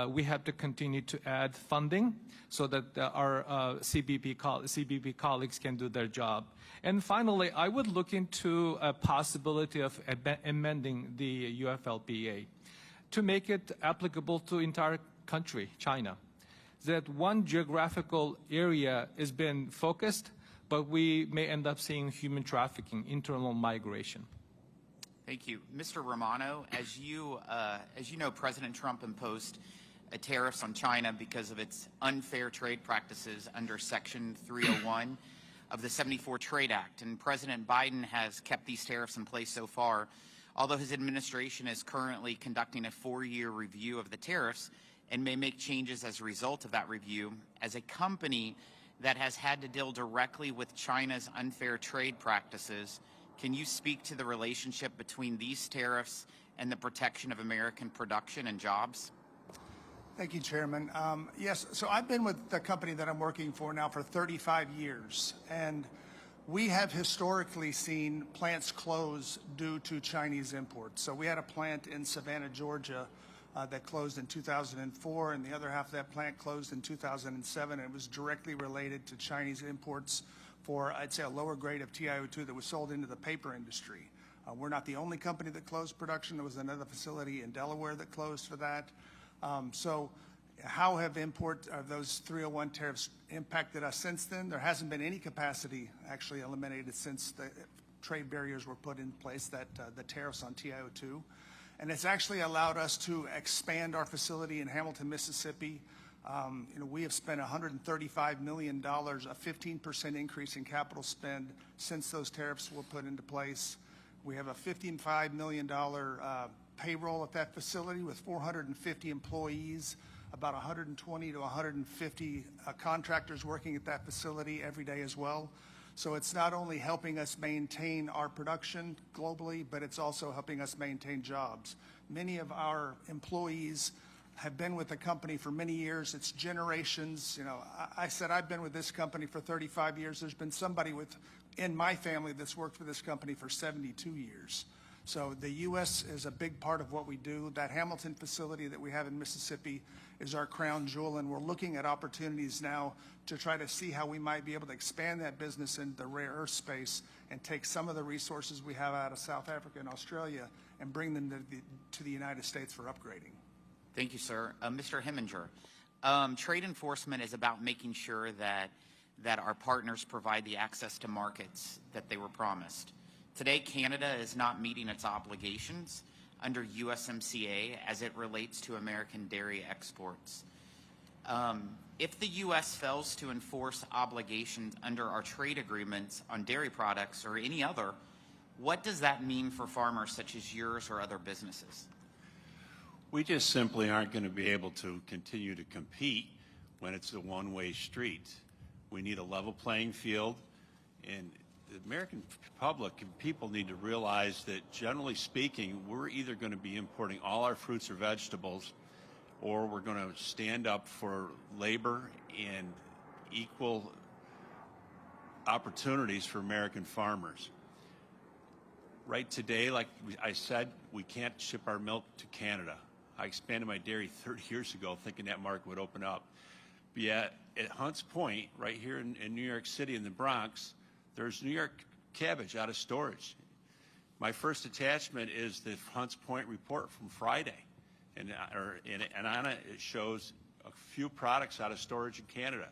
We have to continue to add funding so that our CBP colleagues can do their job. And finally, I would look into a possibility of amending the UFLPA to make it applicable to entire country, China. That one geographical area has been focused, but we may end up seeing human trafficking, internal migration. Thank you. Mr. Romano, as you know, President Trump imposed tariffs on China because of its unfair trade practices under Section 301 of the 74 Trade Act. And President Biden has kept these tariffs in place so far, although his administration is currently conducting a 4-year review of the tariffs and may make changes as a result of that review. As a company that has had to deal directly with China's unfair trade practices, Can you speak to the relationship between these tariffs and the protection of American production and jobs? Thank you, Chairman. Yes, so I've been with the company that I'm working for now for 35 years, and we have historically seen plants close due to Chinese imports. So we had a plant in Savannah, Georgia, that closed in 2004, and the other half of that plant closed in 2007. It was directly related to Chinese imports for, I'd say, a lower grade of TiO2 that was sold into the paper industry. We're not the only company that closed production. There was another facility in Delaware that closed for that. So how have those 301 tariffs impacted us since then? There hasn't been any capacity actually eliminated since the trade barriers were put in place, the tariffs on TiO2. And it's actually allowed us to expand our facility in Hamilton, Mississippi. We have spent $135 million, a 15% increase in capital spend since those tariffs were put into place. We have a $55 million payroll at that facility with 450 employees, about 120 to 150 contractors working at that facility every day as well. So it's not only helping us maintain our production globally, but it's also helping us maintain jobs. Many of our employees have been with the company for many years. It's generations. I said I've been with this company for 35 years. There's been somebody in my family that's worked for this company for 72 years. So the U.S. is a big part of what we do. That Hamilton facility that we have in Mississippi is our crown jewel, and we're looking at opportunities now to try to see how we might be able to expand that business into the rare earth space and take some of the resources we have out of South Africa and Australia and bring them to the United States for upgrading. Thank you, sir. Mr. Heminger, trade enforcement is about making sure that our partners provide the access to markets that they were promised. Today, Canada is not meeting its obligations under USMCA as it relates to American dairy exports. If the U.S. fails to enforce obligations under our trade agreements on dairy products or any other, what does that mean for farmers such as yours or other businesses? We just simply aren't going to be able to continue to compete when it's a one-way street. We need a level playing field, and the American public and people need to realize that, generally speaking, we're either going to be importing all our fruits or vegetables, or we're going to stand up for labor and equal opportunities for American farmers. Right today, like I said, we can't ship our milk to Canada. I expanded my dairy 30 years ago thinking that market would open up. But yet, at Hunts Point, right here in New York City in the Bronx, there's New York cabbage out of storage. My first attachment is the Hunts Point report from Friday. And on it, it shows a few products out of storage in Canada.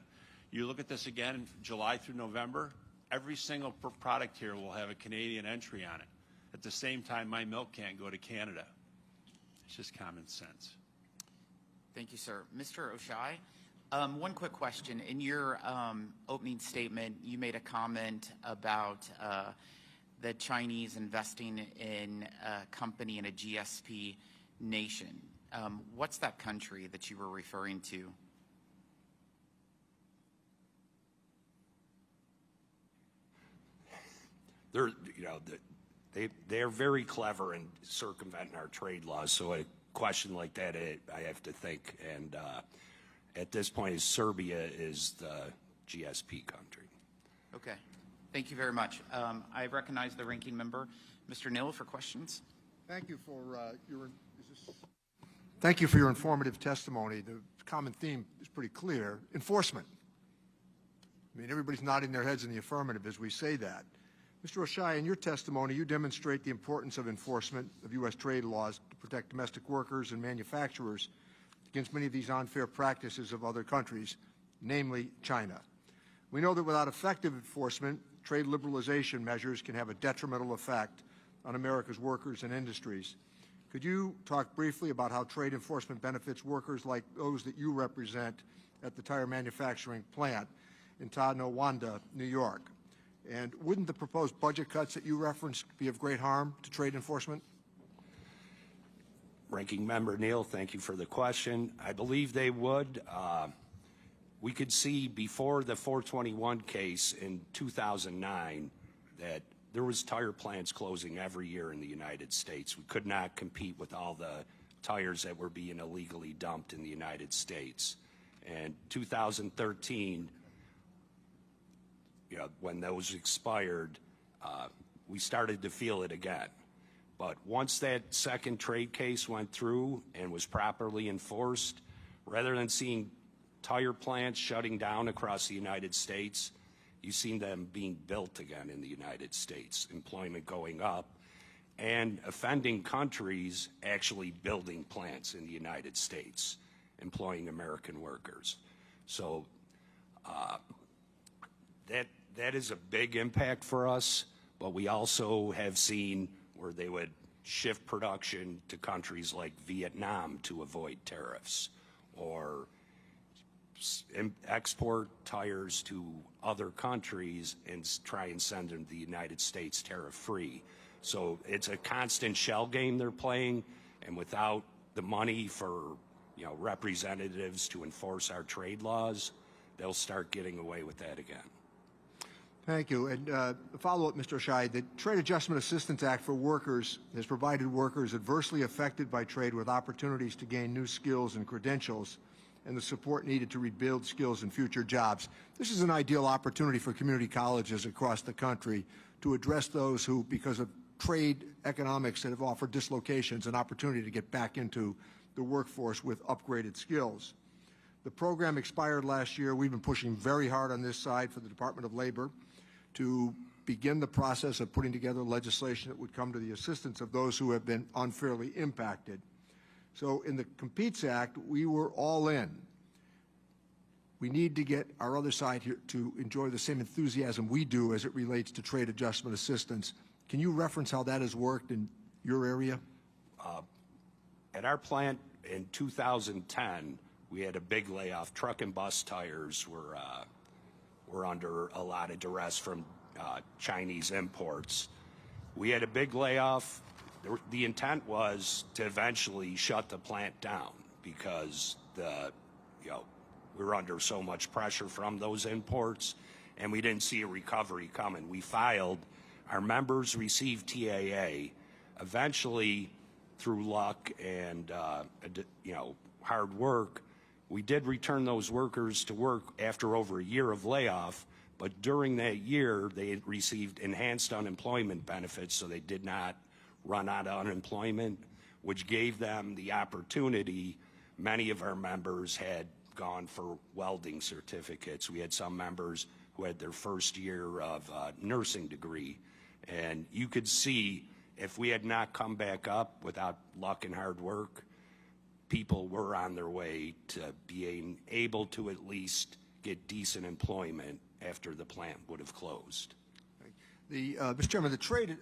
You look at this again in July through November, every single product here will have a Canadian entry on it. At the same time, my milk can't go to Canada. It's just common sense. Thank you, sir. Mr. Oshai, one quick question. In your opening statement, you made a comment about the Chinese investing in a company in a GSP nation. What's that country that you were referring to? They're very clever in circumventing our trade laws. So a question like that, I have to think. And at this point, Serbia is the GSP country. Okay. Thank you very much. I recognize the ranking member, Mr. Nill, for questions. Thank you for Thank you for your informative testimony. The common theme is pretty clear: enforcement. I mean, everybody's nodding their heads in the affirmative as we say that. Mr. Oshai, in your testimony, you demonstrate the importance of enforcement of U.S. trade laws to protect domestic workers and manufacturers against many of these unfair practices of other countries, namely China. We know that without effective enforcement, trade liberalization measures can have a detrimental effect on America's workers and industries. Could you talk briefly about how trade enforcement benefits workers like those that you represent at the tire manufacturing plant in Tonawanda, New York? And wouldn't the proposed budget cuts that you referenced be of great harm to trade enforcement? Ranking Member Neal, thank you for the question. I believe they would. We could see before the 421 case in 2009 that there was tire plants closing every year in the United States. We could not compete with all the tires that were being illegally dumped in the United States. And 2013, when those expired, we started to feel it again. But once that second trade case went through and was properly enforced, rather than seeing tire plants shutting down across the United States, you've seen them being built again in the United States, employment going up, and offending countries actually building plants in the United States, employing American workers. So that is a big impact for us, but we also have seen where they would shift production to countries like Vietnam to avoid tariffs, or export tires to other countries and try and send them to the United States tariff-free. So it's a constant shell game they're playing, and without the money for representatives to enforce our trade laws, they'll start getting away with that again. Thank you. And follow-up, Mr. Scheid, the Trade Adjustment Assistance Act for workers has provided workers adversely affected by trade with opportunities to gain new skills and credentials and the support needed to rebuild skills in future jobs. This is an ideal opportunity for community colleges across the country to address those who, because of trade economics, that have offered dislocations, an opportunity to get back into the workforce with upgraded skills. The program expired last year. We've been pushing very hard on this side for the Department of Labor to begin the process of putting together legislation that would come to the assistance of those who have been unfairly impacted. So in the Competes Act, we were all in. We need to get our other side here to enjoy the same enthusiasm we do as it relates to trade adjustment assistance. Can you reference how that has worked in your area? At our plant in 2010, we had a big layoff. Truck and bus tires were under a lot of duress from Chinese imports. We had a big layoff. The intent was to eventually shut the plant down because we were under so much pressure from those imports, and we didn't see a recovery coming. We filed. Our members received TAA. Eventually, through luck and hard work, we did return those workers to work after over a year of layoff, but during that year, they had received enhanced unemployment benefits, so they did not run out of unemployment, which gave them the opportunity. Many of our members had gone for welding certificates. We had some members who had their first year of nursing degree. And you could see if we had not come back up without luck and hard work, people were on their way to being able to at get decent employment after the plant would have closed. Mr. Chairman, the trade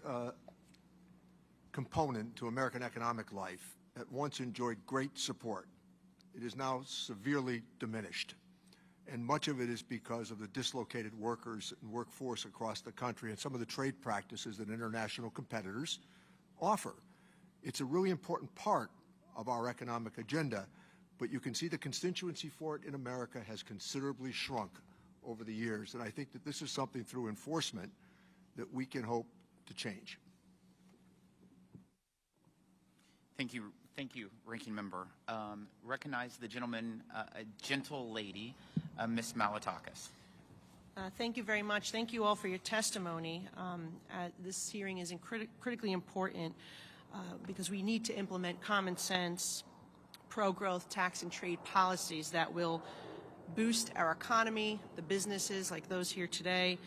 component to American economic life at once enjoyed great support. It is now severely diminished, and much of it is because of the dislocated workers and workforce across the country and some of the trade practices that international competitors offer. It's a really important part of our economic agenda, but you can see the constituency for it in America has considerably shrunk over the years, and I think that this is something through enforcement that we can hope to change. Thank you, Ranking Member. Recognize the gentleman, a gentle lady, Ms. Malatakis. Thank you very much. Thank you all for your testimony. This hearing is critically important because we need to implement common sense, pro-growth tax and trade policies that will boost our economy, the businesses like those here today,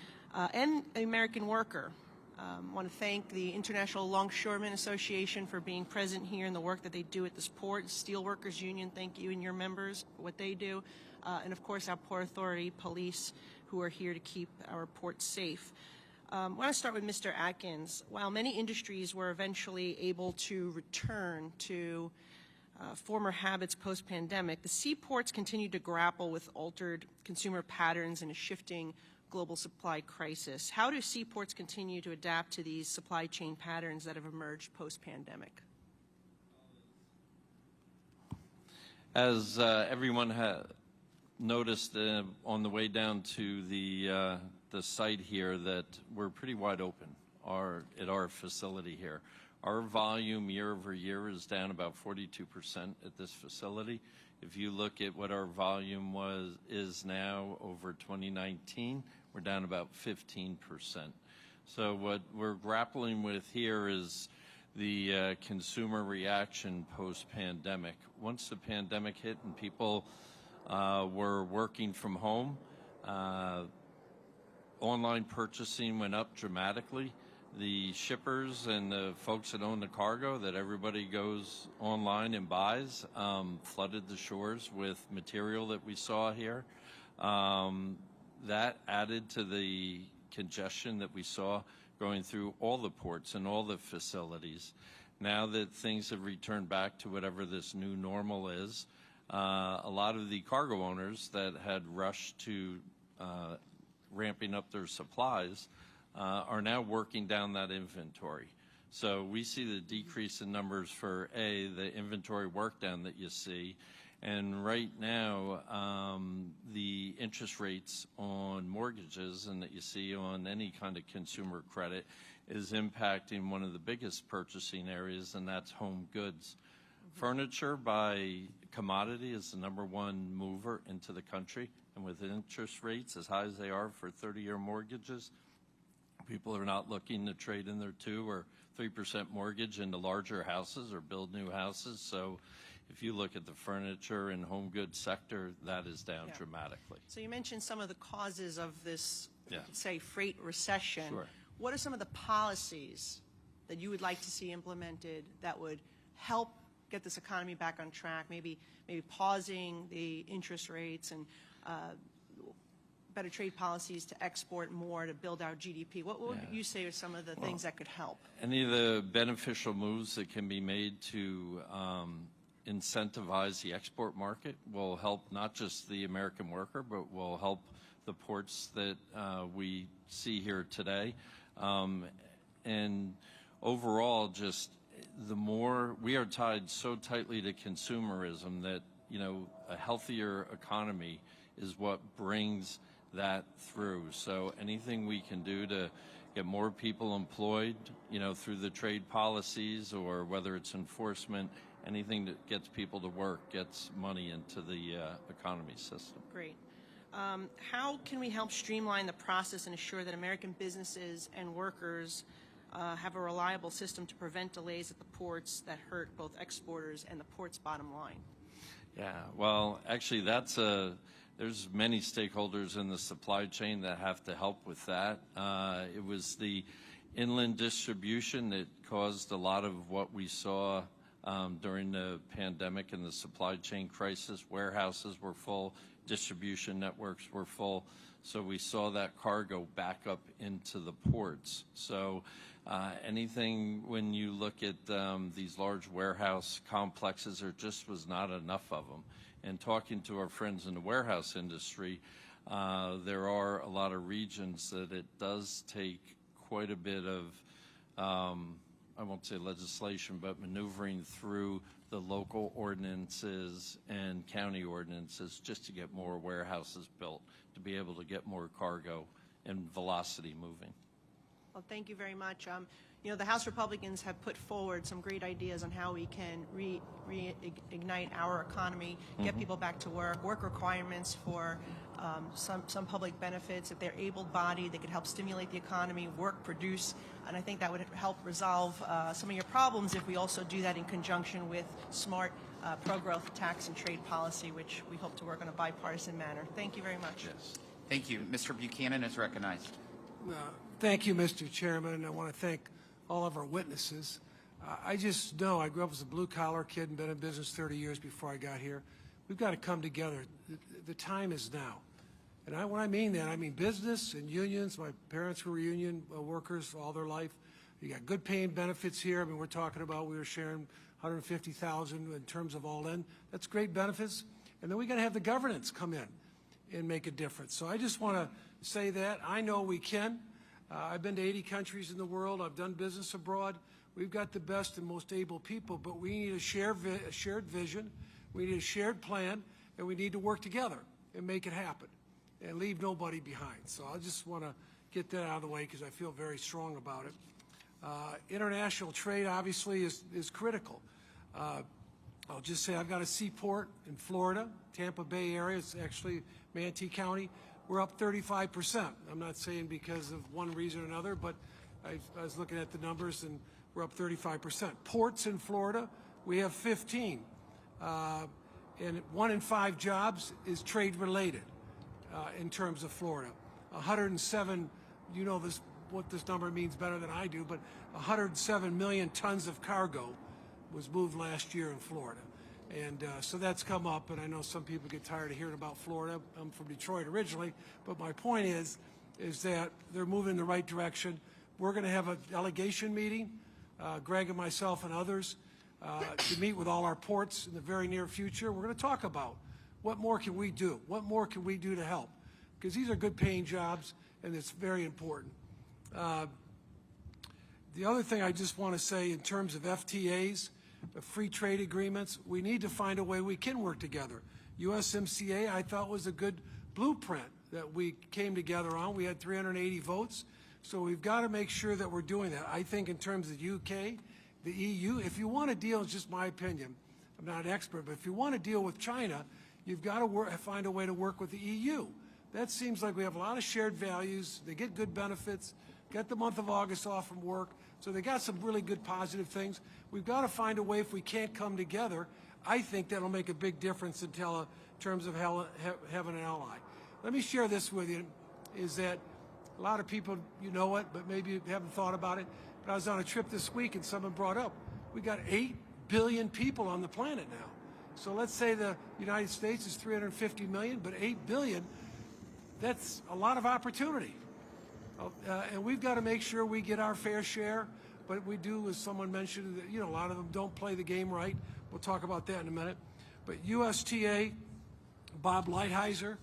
and the American worker. I want to thank the International Longshoremen Association for being present here and the work that they do at this port. Steelworkers Union, thank you and your members for what they do. And of course our Port Authority police who are here to keep our port safe. I want to start with Mr. Atkins. While many industries were eventually able to return to former habits post-pandemic, the seaports continued to grapple with altered consumer patterns and a shifting global supply crisis. How do seaports continue to adapt to these supply chain patterns that have emerged post-pandemic? As everyone has noticed on the way down to the site here, that we're pretty wide open at our facility here. Our volume year over year is down about 42% at this facility. If you look at what our volume is now over 2019, we're down about 15%. So what we're grappling with here is the consumer reaction post-pandemic. Once the pandemic hit and people were working from home, online purchasing went up dramatically. The shippers and the folks that own the cargo that everybody goes online and buys flooded the shores with material that we saw here. That added to the congestion that we saw going through all the ports and all the facilities. Now that things have returned back to whatever this new normal is, a lot of the cargo owners that had rushed to ramping up their supplies are now working down that inventory. So we see the decrease in numbers for the inventory work down that you see. And right now, the interest rates on mortgages and that you see on any kind of consumer credit is impacting one of the biggest purchasing areas, and that's home goods. Furniture by commodity is the #1 mover into the country, and with interest rates as high as they are for 30-year mortgages, people are not looking to trade in their 2 or 3% mortgage into larger houses or build new houses. So if you look at the furniture and home goods sector, that is down dramatically. So you mentioned some of the causes of this, Yeah. say, freight recession. Sure. What are some of the policies that you would like to see implemented that would help get this economy back on track, maybe pausing the interest rates and better trade policies to export more to build our GDP? What would you say are some of the things that could help? Any of the beneficial moves that can be made to incentivize the export market will help not just the American worker, but will help the ports that we see here today. And overall, just the more we are tied so tightly to consumerism that, you know, a healthier economy is what brings that through. So anything we can do to get more people employed, you know, through the trade policies or whether it's enforcement, anything that gets people to work gets money into the economy system. Great. How can we help streamline the process and ensure that American businesses and workers have a reliable system to prevent delays at the ports that hurt both exporters and the port's bottom line? Yeah, well, actually, there's many stakeholders in the supply chain that have to help with that. It was the inland distribution that caused a lot of what we saw during the pandemic and the supply chain crisis. Warehouses were full, distribution networks were full, so we saw that cargo back up into the ports. So anything when you look at these large warehouse complexes, there just was not enough of them. And talking to our friends in the warehouse industry, there are a lot of regions that it does take quite a bit of, I won't say legislation, but maneuvering through the local ordinances and county ordinances just to get more warehouses built, to be able to get more cargo and velocity moving. Well, thank you very much. You know, the House Republicans have put forward some great ideas on how we can reignite our economy, get people back to work, work requirements for some public benefits. If they're able-bodied, they could help stimulate the economy, work, produce, and I think that would help resolve some of your problems if we also do that in conjunction with smart pro-growth tax and trade policy, which we hope to work on a bipartisan manner. Thank you very much. Yes. Thank you. Mr. Buchanan is recognized. Thank you, Mr. Chairman. I want to thank all of our witnesses. I just know I grew up as a blue-collar kid and been in business 30 years before I got here. We've got to come together. The time is now. And when I mean that, I mean business and unions. My parents were union workers all their life. You got good paying benefits here. I mean, we're talking about we were sharing $150,000 in terms of all in. That's great benefits. And then we got to have the governance come in and make a difference. So I just want to say that. I know we can. I've been to 80 countries in the world. I've done business abroad. We've got the best and most able people, but we need a shared vision. We need a shared plan, and we need to work together and make it happen and leave nobody behind. So I just want to get that out of the way because I feel very strong about it. International trade obviously is critical. I'll just say I've got a seaport in Florida, Tampa Bay area. It's actually Manatee County. We're up 35%. I'm not saying because of one reason or another, but I was looking at the numbers and we're up 35%. Ports in Florida, we have 15. And 1 in 5 jobs is trade related in terms of Florida. 107, you know this, what this number means better than I do, but 107 million tons of cargo was moved last year in Florida. And so that's come up, and I know some people get tired of hearing about Florida. I'm from Detroit originally, but my point is that they're moving in the right direction. We're going to have a delegation meeting, Greg and myself and others, to meet with all our ports in the very near future. We're going to talk about what more can we do? What more can we do to help? Because these are good paying jobs, and it's very important. The other thing I just want to say in terms of FTAs, free trade agreements, we need to find a way we can work together. USMCA, I thought, was a good blueprint that we came together on. We had 380 votes, so we've got to make sure that we're doing that. I think in terms of the UK, the EU, if you want to deal, it's just my opinion, I'm not an expert, but if you want to deal with China, you've got to find a way to work with the EU. That seems like we have a lot of shared values. They get good benefits, get the month of August off from work, so they got some really good positive things. We've got to find a way, if we can't come together, I think that'll make a big difference in terms of having an ally. Let me share this with you, is that a lot of people, you know it, but maybe you haven't thought about it. But I was on a trip this week and someone brought up, we got 8 billion people on the planet now. So let's say the United States is 350 million, but 8 billion, that's a lot of opportunity. And we've got to make sure we get our fair share, but we do, as someone mentioned, that, you know, a lot of them don't play the game right. We'll talk about that in a minute. But USTA, Bob Lighthizer,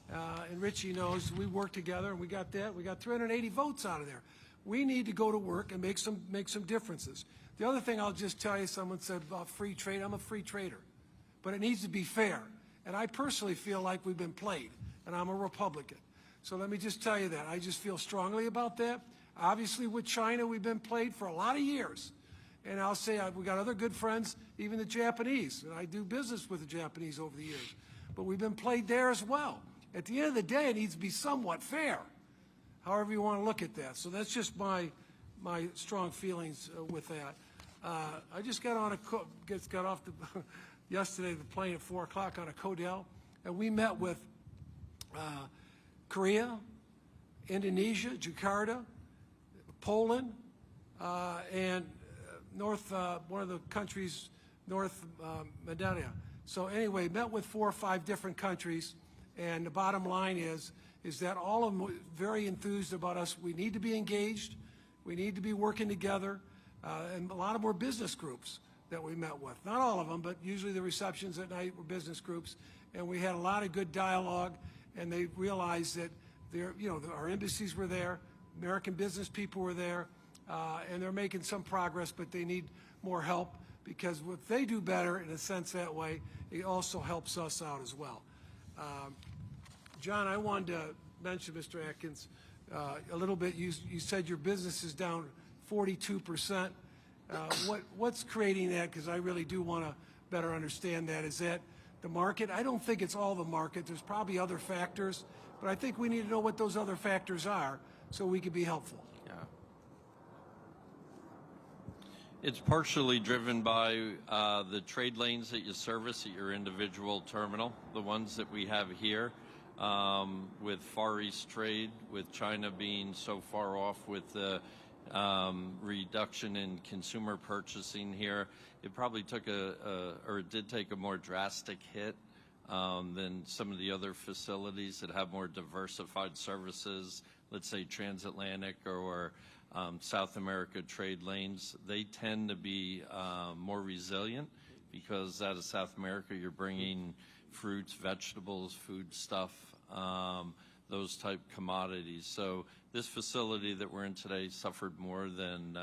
and Richie knows we worked together, and we got that. We got 380 votes out of there. We need to go to work and make some differences. The other thing I'll just tell you, someone said about free trade. I'm a free trader, but it needs to be fair. And I personally feel like we've been played, and I'm a Republican. So let me just tell you that. I just feel strongly about that. Obviously, with China, we've been played for a lot of years. And I'll say we got other good friends, even the Japanese. And I do business with the Japanese over the years. But we've been played there as well. At the end of the day, it needs to be somewhat fair, however you want to look at that. So that's just my strong feelings with that. I just got off yesterday the plane at 4 o'clock on a Codell, and we met with Korea, Indonesia, Jakarta, Poland, and one of the countries, North Macedonia. So anyway, met with 4 or 5 different countries, and the bottom line is that all of them were very enthused about us. We need to be engaged. We need to be working together, and a lot of more business groups that we met with. Not all of them, but usually the receptions at night were business groups, and we had a lot of good dialogue. And they realized that our embassies were there, American business people were there, and they're making some progress, but they need more help, because if they do better, in a sense that way, it also helps us out as well. John, I wanted to mention, Mr. Atkins, a little bit. You said your business is down 42%. What's creating that? Because I really do want to better understand that. Is that the market? I don't think it's all the market. There's probably other factors, but I think we need to know what those other factors are so we can be helpful. Yeah. It's partially driven by the trade lanes that you service at your individual terminal, the ones that we have here, with Far East trade, with China being so far off with the reduction in consumer purchasing here. It probably took it did take a more drastic hit than some of the other facilities that have more diversified services, let's say transatlantic or South America trade lanes. They tend to be more resilient because out of South America you're bringing fruits, vegetables, food stuff, those type commodities. So this facility that we're in today suffered more than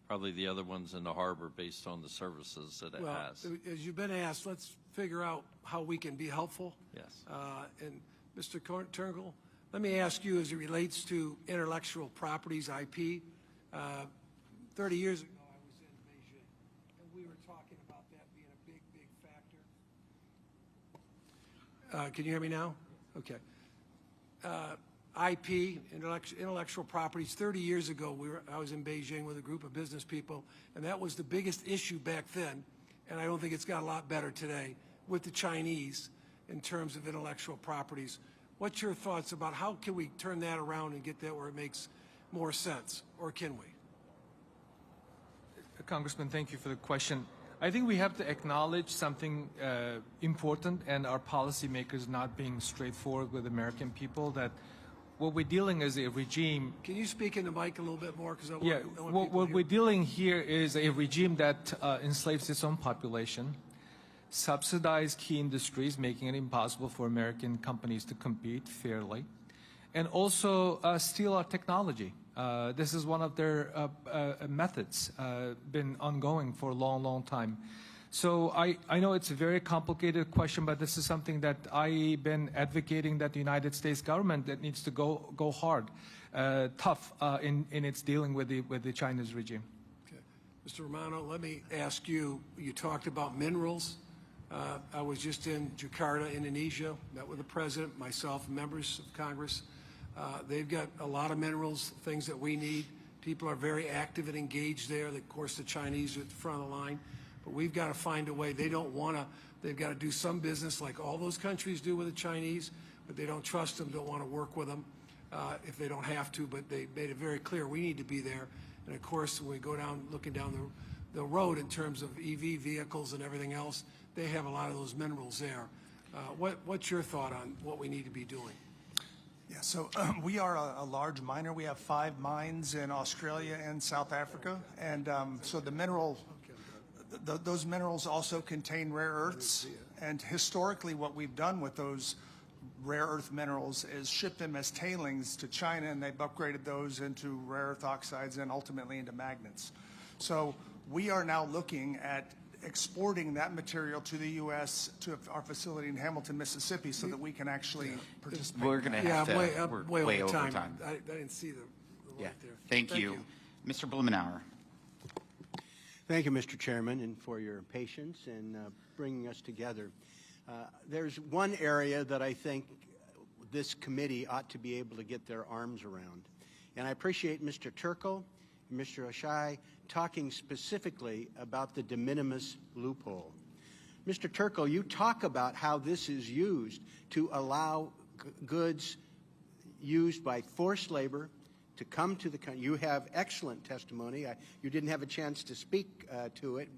probably the other ones in the harbor based on the services that it has. As you've been asked, let's figure out how we can be helpful. Yes. And Mr. Turnbull, let me ask you, as it relates to intellectual properties, IP, 30 years ago, I was in Beijing, and we were talking about that being a big, big factor. Can you hear me now? Okay. IP, intellectual properties. 30 years ago, I was in Beijing with a group of business people, and that was the biggest issue back then, and I don't think it's got a lot better today with the Chinese in terms of intellectual properties. What's your thoughts about how can we turn that around and get that where it makes more sense, or can we? Congressman, thank you for the question. I think we have to acknowledge something important, and our policymakers not being straightforward with American people, that what we're dealing is a regime. Can you speak in the mic a little bit more? Because What we're dealing here is a regime that enslaves its own population, subsidize key industries, making it impossible for American companies to compete fairly, and also steal our technology. This is one of their methods, been ongoing for a long, long time. So I know it's a very complicated question, but this is something that I've been advocating that the United States government that needs to go hard, tough in its dealing with the Chinese regime. Okay. Mr. Romano, let me ask you, you talked about minerals. I was just in Jakarta, Indonesia, met with the president, myself, members of Congress. They've got a lot of minerals, things that we need. People are very active and engaged there. Of course, the Chinese are at the front of the line. But we've got to find a way. They don't want to, they've got to do some business like all those countries do with the Chinese, but they don't trust them, don't want to work with them if they don't have to. But they made it very clear we need to be there. And of course, when we go down, looking down the road in terms of EV vehicles and everything else, they have a lot of those minerals there. What's your thought on what we need to be doing? Yeah, so we are a large miner. We have 5 mines in Australia and South Africa. And so the those minerals also contain rare earths. And historically, what we've done with those rare earth minerals is ship them as tailings to China, and they've upgraded those into rare earth oxides and ultimately into magnets. So we are now looking at exporting that material to the U.S. to our facility in Hamilton, Mississippi, so that we can actually participate. We're going to have to. We're way over time. I didn't see the light there. Thank you. Mr. Blumenauer. Thank you, Mr. Chairman, and for your patience in bringing us together. There's one area that I think this committee ought to be able to get their arms around. And I appreciate Mr. Turkle and Mr. Oshai talking specifically about the de minimis loophole. Mr. Turkle, you talk about how this is used to allow goods used by forced labor to come to the country. You have excellent testimony. You didn't have a chance to speak to it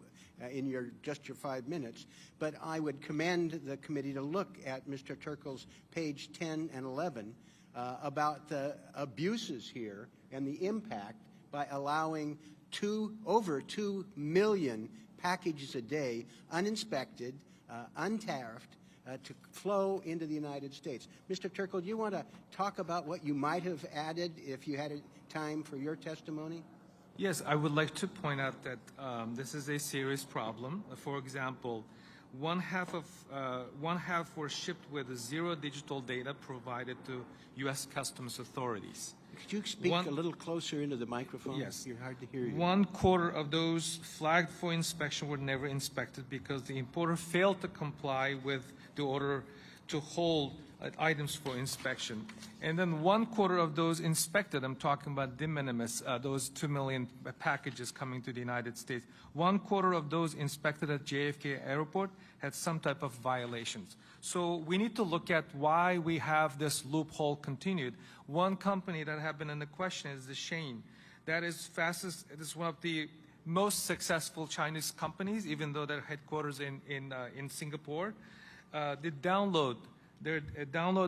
in just your 5 minutes, but I would commend the committee to look at Mr. Turkle's page 10 and 11 about the abuses here and the impact by allowing over 2 million packages a day, uninspected, untariffed, to flow into the United States. Mr. Turkle, do you want to talk about what you might have added if you had time for your testimony? Yes, I would like to point out that this is a serious problem. For example, one half were shipped with 0 digital data provided to U.S. Customs authorities. Could you speak a little closer into the microphone? Yes. You're hard to hear you. 1/4 of those flagged for inspection were never inspected because the importer failed to comply with the order to hold items for inspection. And then 1/4 of those inspected, I'm talking about de minimis, those 2 million packages coming to the United States, 1/4 of those inspected at JFK Airport had some type of violations. So we need to look at why we have this loophole continued. One company that have been in the question is the Shane. That is it is one of the most successful Chinese companies, even though their headquarters in Singapore. The download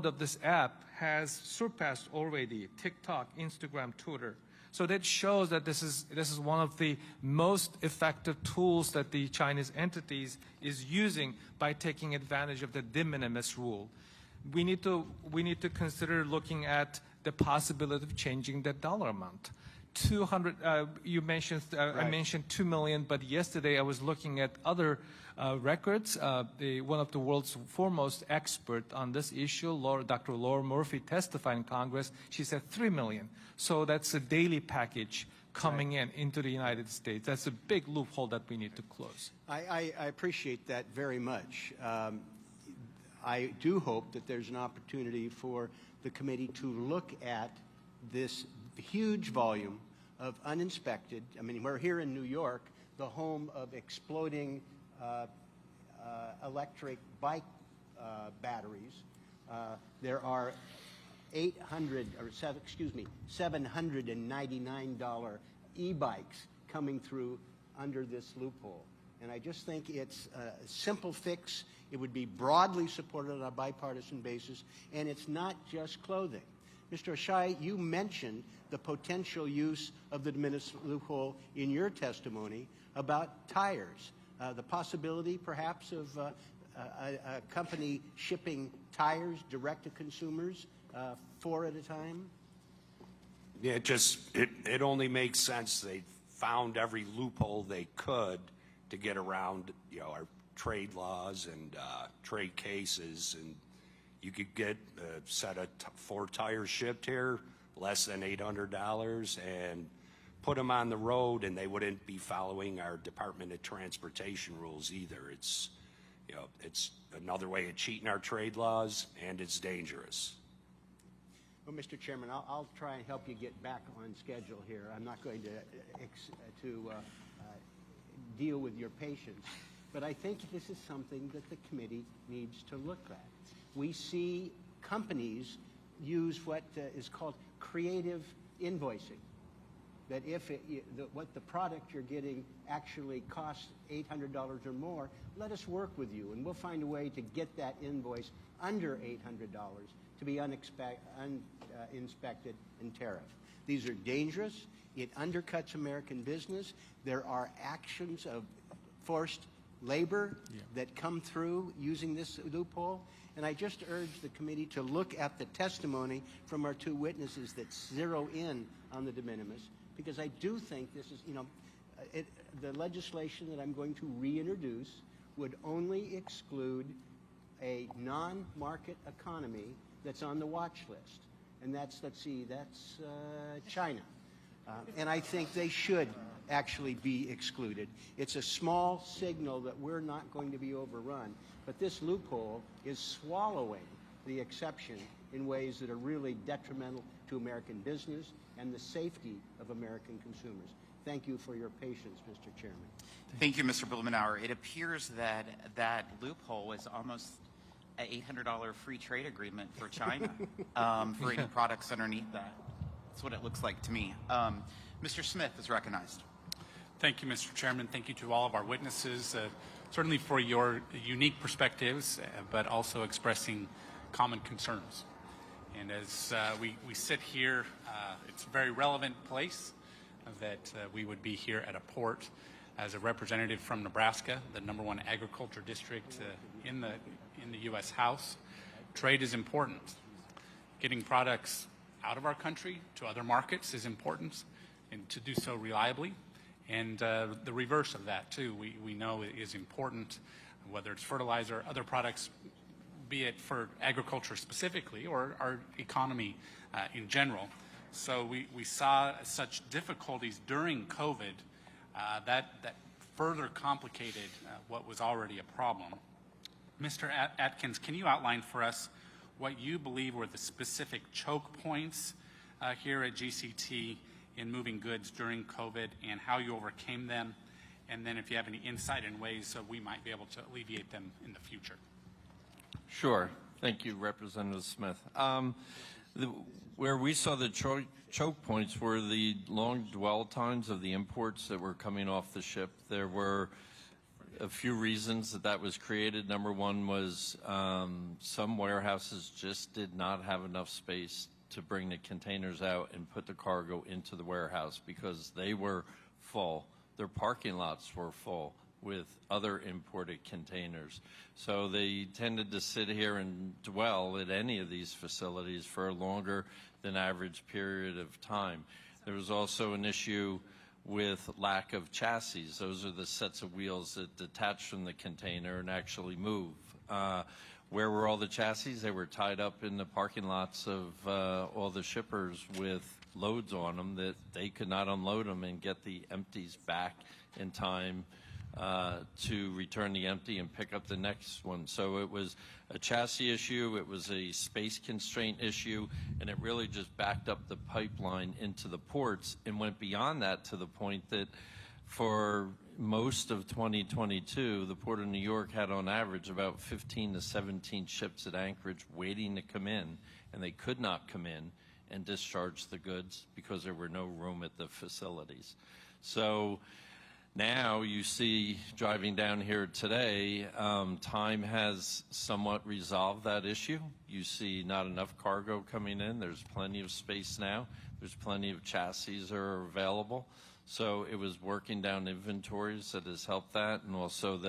of this app has surpassed already TikTok, Instagram, Twitter. So that shows that this is one of the most effective tools that the Chinese entities is using by taking advantage of the de minimis rule. We need to consider looking at the possibility of changing the dollar amount. 200. You mentioned Right. I mentioned 2 million, but yesterday I was looking at other records. One of the world's foremost expert on this issue, Dr. Laura Murphy, testified in Congress. She said 3 million. So that's a daily package coming into the United States. That's a big loophole that we need to close. I appreciate that very much. I do hope that there's an opportunity for the committee to look at this huge volume of uninspected, I mean, we're here in New York, the home of exploding electric bike batteries. There are $799 e-bikes coming through under this loophole. And I just think it's a simple fix. It would be broadly supported on a bipartisan basis, and it's not just clothing. Mr. Ashai, you mentioned the potential use of the de minimis loophole in your testimony about tires. The possibility, perhaps, of a company shipping tires direct to consumers 4 at a time? Yeah, it only makes sense. They found every loophole they could to get around, our trade laws and trade cases, and you could get a set of 4 tires shipped here, less than $800, and put them on the road, and they wouldn't be following our Department of Transportation rules either. It's, it's another way of cheating our trade laws, and it's dangerous. Well, Mr. Chairman, I'll try and help you get back on schedule here. I'm not going to deal with your patience, but I think this is something that the committee needs to look at. We see companies use what is called creative invoicing, that if what the product you're getting actually costs $800 or more, let us work with you, and we'll find a way to get that invoice under $800 to be inspected and tariffed. These are dangerous. It undercuts American business. There are actions of forced labor that come through using this loophole. And I just urge the committee to look at the testimony from our 2 witnesses that zero in on the de minimis, because I do think this is, the legislation that I'm going to reintroduce would only exclude a non-market economy that's on the watch list. And that's, that's China. And I think they should actually be excluded. It's a small signal that we're not going to be overrun. But this loophole is swallowing the exception in ways that are really detrimental to American business and the safety of American consumers. Thank you for your patience, Mr. Chairman. Thank you, Mr. Blumenauer. It appears that that loophole is almost an $800 free trade agreement for China for any products underneath that. That's what it looks like to me. Mr. Smith is recognized. Thank you, Mr. Chairman. Thank you to all of our witnesses, certainly for your unique perspectives, but also expressing common concerns. And as we sit here, it's a very relevant place that we would be here at a port as a representative from Nebraska, the #1 agriculture district in the U.S. House. Trade is important. Getting products out of our country to other markets is important, and to do so reliably. And the reverse of that, too, we know is important, whether it's fertilizer, other products, be it for agriculture specifically or our economy in general. So we saw such difficulties during COVID that further complicated what was already a problem. Mr. Atkins, can you outline for us what you believe were the specific choke points here at GCT in moving goods during COVID and how you overcame them? And then if you have any insight in ways we might be able to alleviate them in the future. Sure. Thank you, Representative Smith. Where we saw the choke points were the long dwell times of the imports that were coming off the ship. There were a few reasons that was created. Number one was some warehouses just did not have enough space to bring the containers out and put the cargo into the warehouse because they were full. Their parking lots were full with other imported containers. So they tended to sit here and dwell at any of these facilities for a longer than average period of time. There was also an issue with lack of chassis. Those are the sets of wheels that detach from the container and actually move. Where were all the chassis? They were tied up in the parking lots of all the shippers with loads on them that they could not unload them and get the empties back in time to return the empty and pick up the next one. So it was a chassis issue, it was a space constraint issue, and it really just backed up the pipeline into the ports and went beyond that to the point that for most of 2022, the Port of New York had on average about 15 to 17 ships at Anchorage waiting to come in, and they could not come in and discharge the goods because there were no room at the facilities. So now you see, driving down here today, time has somewhat resolved that issue. You see not enough cargo coming in. There's plenty of space now. There's plenty of chassis that are available. So it was working down inventories that has helped that, and also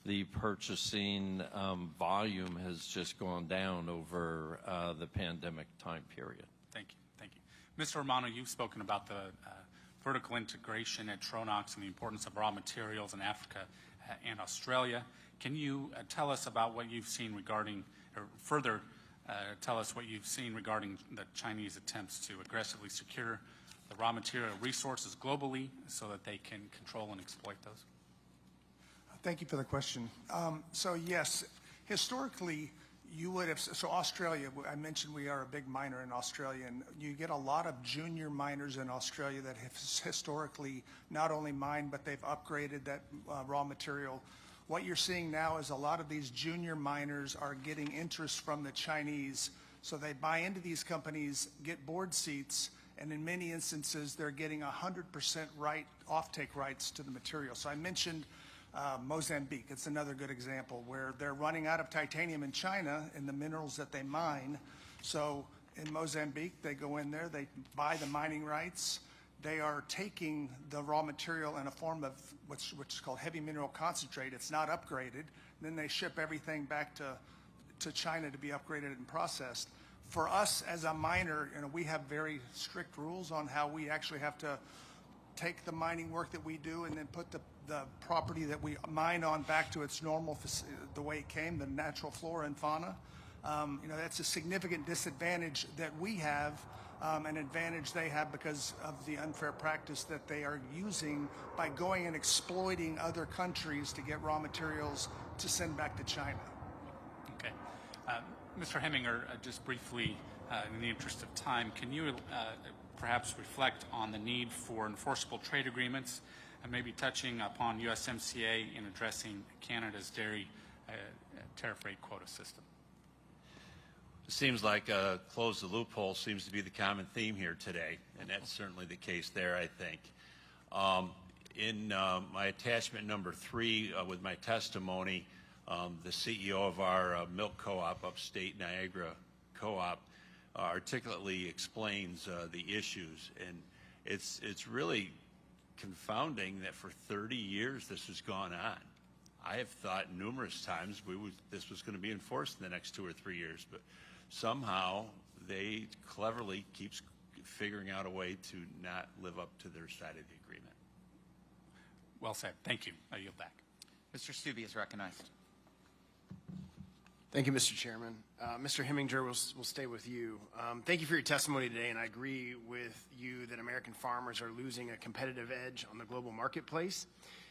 the purchasing volume has just gone down over the pandemic time period. Thank you. Thank you. Mr. Romano, you've spoken about the vertical integration at Tronox and the importance of raw materials in Africa and Australia. Can you tell us about what you've seen regarding, or further tell us what you've seen regarding the Chinese attempts to aggressively secure the raw material resources globally so that they can control and exploit those? Thank you for the question. So yes, historically, you would have, so Australia, I mentioned we are a big miner in Australia, and you get a lot of junior miners in Australia that have historically not only mined, but they've upgraded that raw material. What you're seeing now is a lot of these junior miners are getting interest from the Chinese, so they buy into these companies, get board seats, and in many instances, they're getting 100% offtake rights to the material. So I mentioned Mozambique. It's another good example where they're running out of titanium in China in the minerals that they mine. So in Mozambique, they go in there, they buy the mining rights. They are taking the raw material in a form of which is called heavy mineral concentrate. It's not upgraded. Then they ship everything back to China to be upgraded and processed. For us as a miner, we have very strict rules on how we actually have to take the mining work that we do and then put the property that we mine on back to its normal, the way it came, the natural flora and fauna. That's a significant disadvantage that we have, an advantage they have because of the unfair practice that they are using by going and exploiting other countries to get raw materials to send back to China. Okay. Mr. Heminger, just briefly, in the interest of time, can you perhaps reflect on the need for enforceable trade agreements and maybe touching upon USMCA in addressing Canada's dairy tariff rate quota system? It seems like close the loophole seems to be the common theme here today, and that's certainly the case there, I think. In my attachment number 3 with my testimony, the CEO of our milk co-op, Upstate Niagara Co-op, articulately explains the issues, and it's really confounding that for 30 years this has gone on. I have thought numerous times this was going to be enforced in the next 2 or 3 years, but somehow they cleverly keeps figuring out a way to not live up to their side of the agreement. Well said. Thank you. I yield back. Mr. Stubbe is recognized. Thank you, Mr. Chairman. Mr. Heminger, we'll stay with you. Thank you for your testimony today, and I agree with you that American farmers are losing a competitive edge on the global marketplace.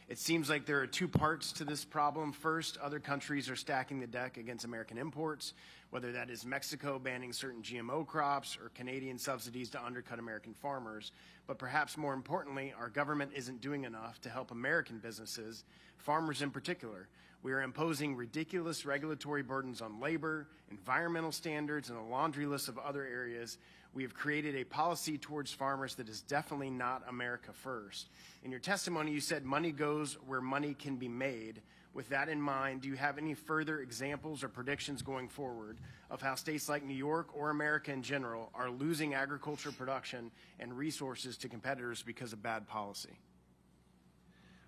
It seems like there are 2 parts to this problem. First, other countries are stacking the deck against American imports, whether that is Mexico banning certain GMO crops or Canadian subsidies to undercut American farmers. But perhaps more importantly, our government isn't doing enough to help American businesses, farmers in particular. We are imposing ridiculous regulatory burdens on labor, environmental standards, and a laundry list of other areas. We have created a policy towards farmers that is definitely not America first. In your testimony, you said money goes where money can be made. With that in mind, do you have any further examples or predictions going forward of how states like New York or America in general are losing agriculture production and resources to competitors because of bad policy?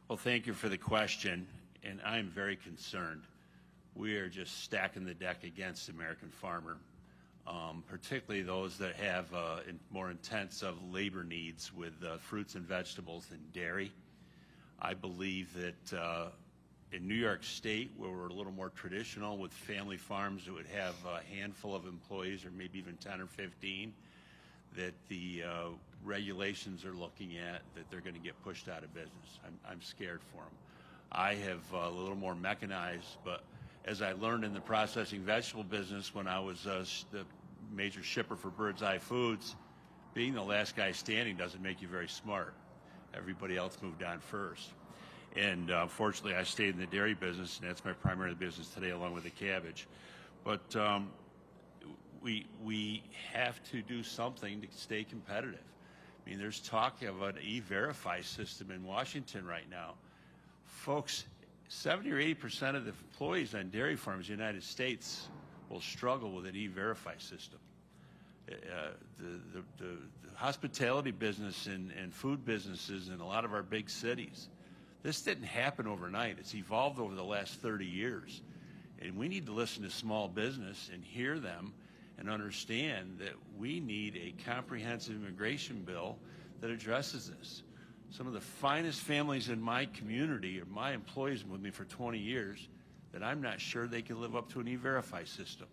Well, thank you for the question, and I'm very concerned. We are just stacking the deck against the American farmer, particularly those that have more intensive labor needs with fruits and vegetables and dairy. I believe that in New York State, where we're a little more traditional with family farms that would have a handful of employees or maybe even 10 or 15, that the regulations are looking at, that they're going to get pushed out of business. I'm scared for them. I have a little more mechanized, but as I learned in the processing vegetable business when I was the major shipper for Bird's Eye Foods, being the last guy standing doesn't make you very smart. Everybody else moved on first. And fortunately, I stayed in the dairy business, and that's my primary business today, along with the cabbage. But we have to do something to stay competitive. I mean, there's talk of an E-Verify system in Washington right now. Folks, 70 or 80% of the employees on dairy farms in the United States will struggle with an E-Verify system. The hospitality business and food businesses in a lot of our big cities, this didn't happen overnight. It's evolved over the last 30 years. And we need to listen to small business and hear them and understand that we need a comprehensive immigration bill that addresses this. Some of the finest families in my community are my employees with me for 20 years that I'm not sure they can live up to an E-Verify system.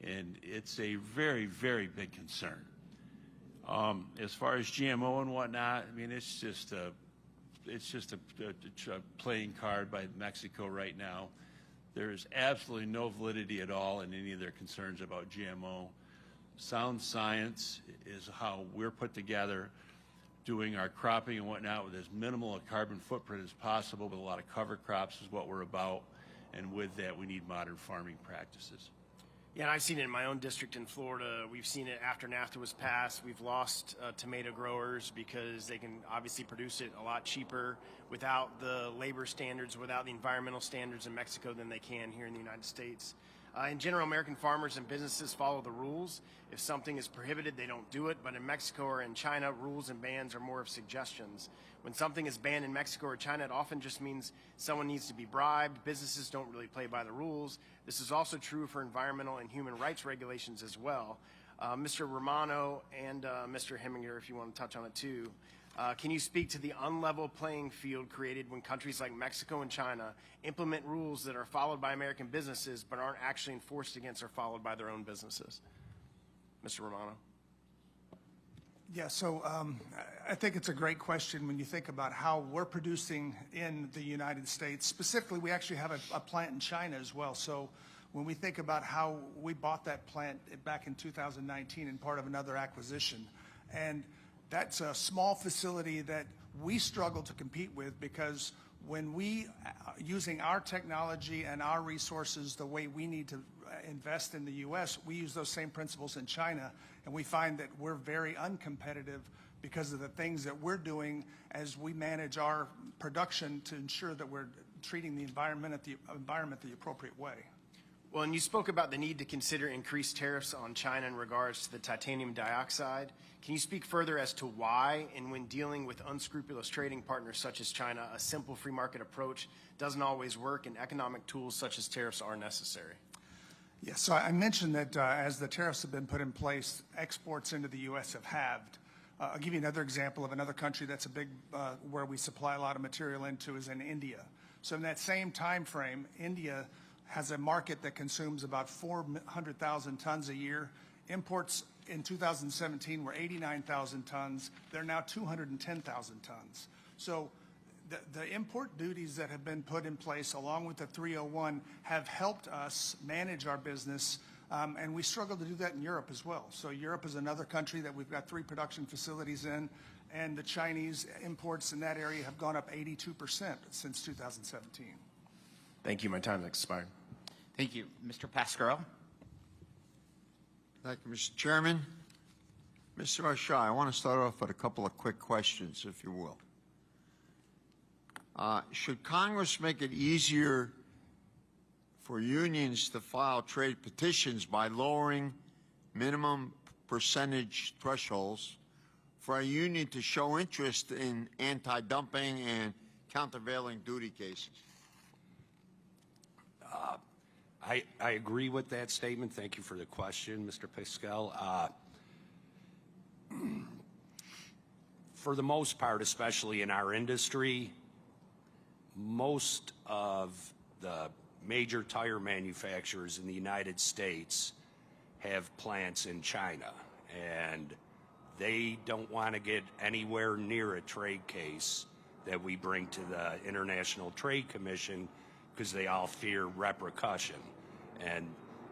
And it's a very, very big concern. As far as GMO and whatnot, I mean, it's just a playing card by Mexico right now. There is absolutely no validity at all in any of their concerns about GMO. Sound science is how we're put together, doing our cropping and whatnot with as minimal a carbon footprint as possible, with a lot of cover crops is what we're about. And with that, we need modern farming practices. Yeah, and I've seen it in my own district in Florida. We've seen it after NAFTA was passed. We've lost tomato growers because they can obviously produce it a lot cheaper without the labor standards, without the environmental standards in Mexico than they can here in the United States. In general, American farmers and businesses follow the rules. If something is prohibited, they don't do it. But in Mexico or in China, rules and bans are more of suggestions. When something is banned in Mexico or China, it often just means someone needs to be bribed. Businesses don't really play by the rules. This is also true for environmental and human rights regulations as well. Mr. Romano and Mr. Heminger, if you want to touch on it too, can you speak to the unlevel playing field created when countries like Mexico and China implement rules that are followed by American businesses but aren't actually enforced against or followed by their own businesses? Mr. Romano. Yeah, so I think it's a great question when you think about how we're producing in the United States. Specifically, we actually have a plant in China as well. So when we think about how we bought that plant back in 2019 and part of another acquisition, and that's a small facility that we struggle to compete with because when we, using our technology and our resources the way we need to invest in the U.S., we use those same principles in China, and we find that we're very uncompetitive because of the things that we're doing as we manage our production to ensure that we're treating the environment the appropriate way. Well, and you spoke about the need to consider increased tariffs on China in regards to the titanium dioxide. Can you speak further as to why, and when dealing with unscrupulous trading partners such as China, a simple free market approach doesn't always work and economic tools such as tariffs are necessary? Yes, so I mentioned that as the tariffs have been put in place, exports into the U.S. have halved. I'll give you another example of another country that's a big, where we supply a lot of material into is in India. So in that same time frame, India has a market that consumes about 400,000 tons a year. Imports in 2017 were 89,000 tons. They're now 210,000 tons. So the import duties that have been put in place along with the 301 have helped us manage our business, and we struggle to do that in Europe as well. So Europe is another country that we've got 3 production facilities in, and the Chinese imports in that area have gone up 82% since 2017. Thank you. My time has expired. Thank you. Mr. Pasquarello. Thank you, Mr. Chairman. Mr. Ashai, I want to start off with a couple of quick questions, if you will. Should Congress make it easier for unions to file trade petitions by lowering minimum percentage thresholds for a union to show interest in anti-dumping and countervailing duty cases? I agree with that statement. Thank you for the question, Mr. Pascal. For the most part, especially in our industry, most of the major tire manufacturers in the United States have plants in China. And they don't want to get anywhere near a trade case that we bring to the International Trade Commission because they all fear repercussion. And,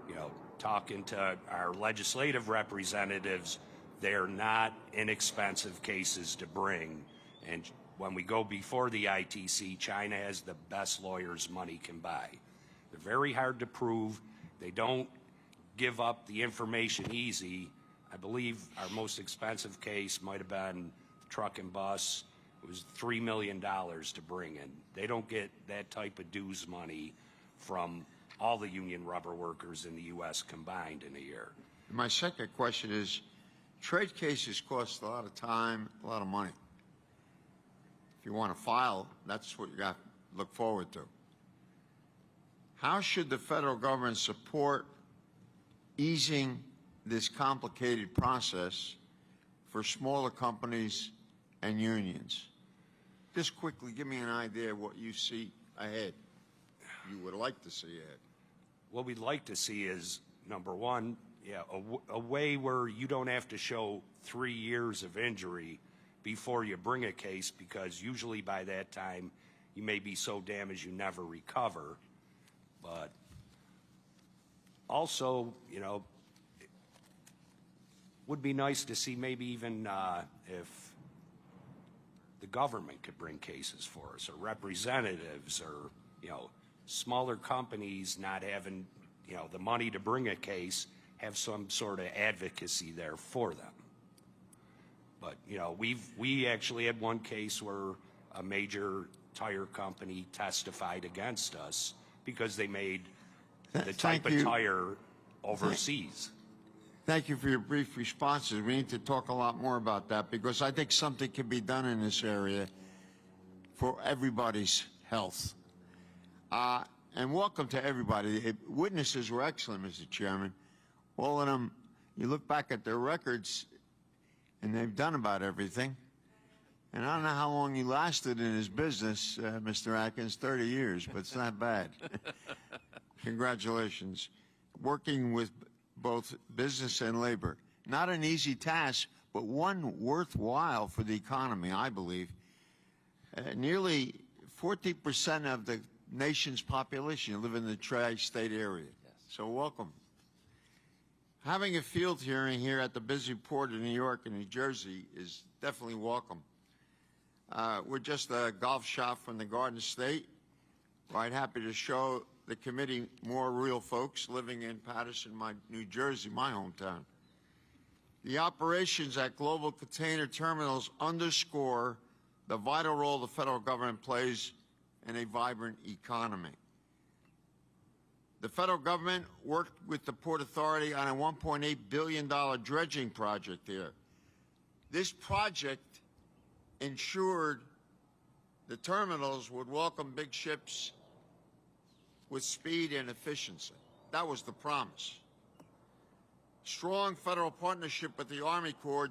you know, talking to our legislative representatives, they're not inexpensive cases to bring. And when we go before the ITC, China has the best lawyers money can buy. They're very hard to prove. They don't give up the information easy. I believe our most expensive case might have been truck and bus. It was $3 million to bring in. They don't get that type of dues money from all the union rubber workers in the U.S. combined in a year. My second question is, trade cases cost a lot of time, a lot of money. If you want to file, that's what you got to look forward to. How should the federal government support easing this complicated process for smaller companies and unions? Just quickly, give me an idea of what you see ahead, you would like to see ahead. What we'd like to see is, number one, a way where you don't have to show 3 years of injury before you bring a case, because usually by that time you may be so damaged you never recover. But also, you know, it would be nice to see maybe even if the government could bring cases for us, or representatives, or, you know, smaller companies not having, you know, the money to bring a case, have some sort of advocacy there for them. But, you know, we actually had one case where a major tire company testified against us because they made the type of tire overseas. Thank you for your brief responses. We need to talk a lot more about that, because I think something can be done in this area for everybody's health. And welcome to everybody. Witnesses were excellent, Mr. Chairman. All of them, you look back at their records, and they've done about everything. And I don't know how long you lasted in his business, Mr. Atkins, 30 years, but it's not bad. Congratulations. Working with both business and labor. Not an easy task, but one worthwhile for the economy, I believe. Nearly 40% of the nation's population live in the tri-state area. Yes. So welcome. Having a field hearing here at the busy port of New York and New Jersey is definitely welcome. We're just a golf shot from the Garden State. Quite happy to show the committee more real folks living in Paterson, New Jersey, my hometown. The operations at global container terminals underscore the vital role the federal government plays in a vibrant economy. The federal government worked with the Port Authority on a $1.8 billion dredging project there. This project ensured the terminals would welcome big ships with speed and efficiency. That was the promise. Strong federal partnership with the Army Corps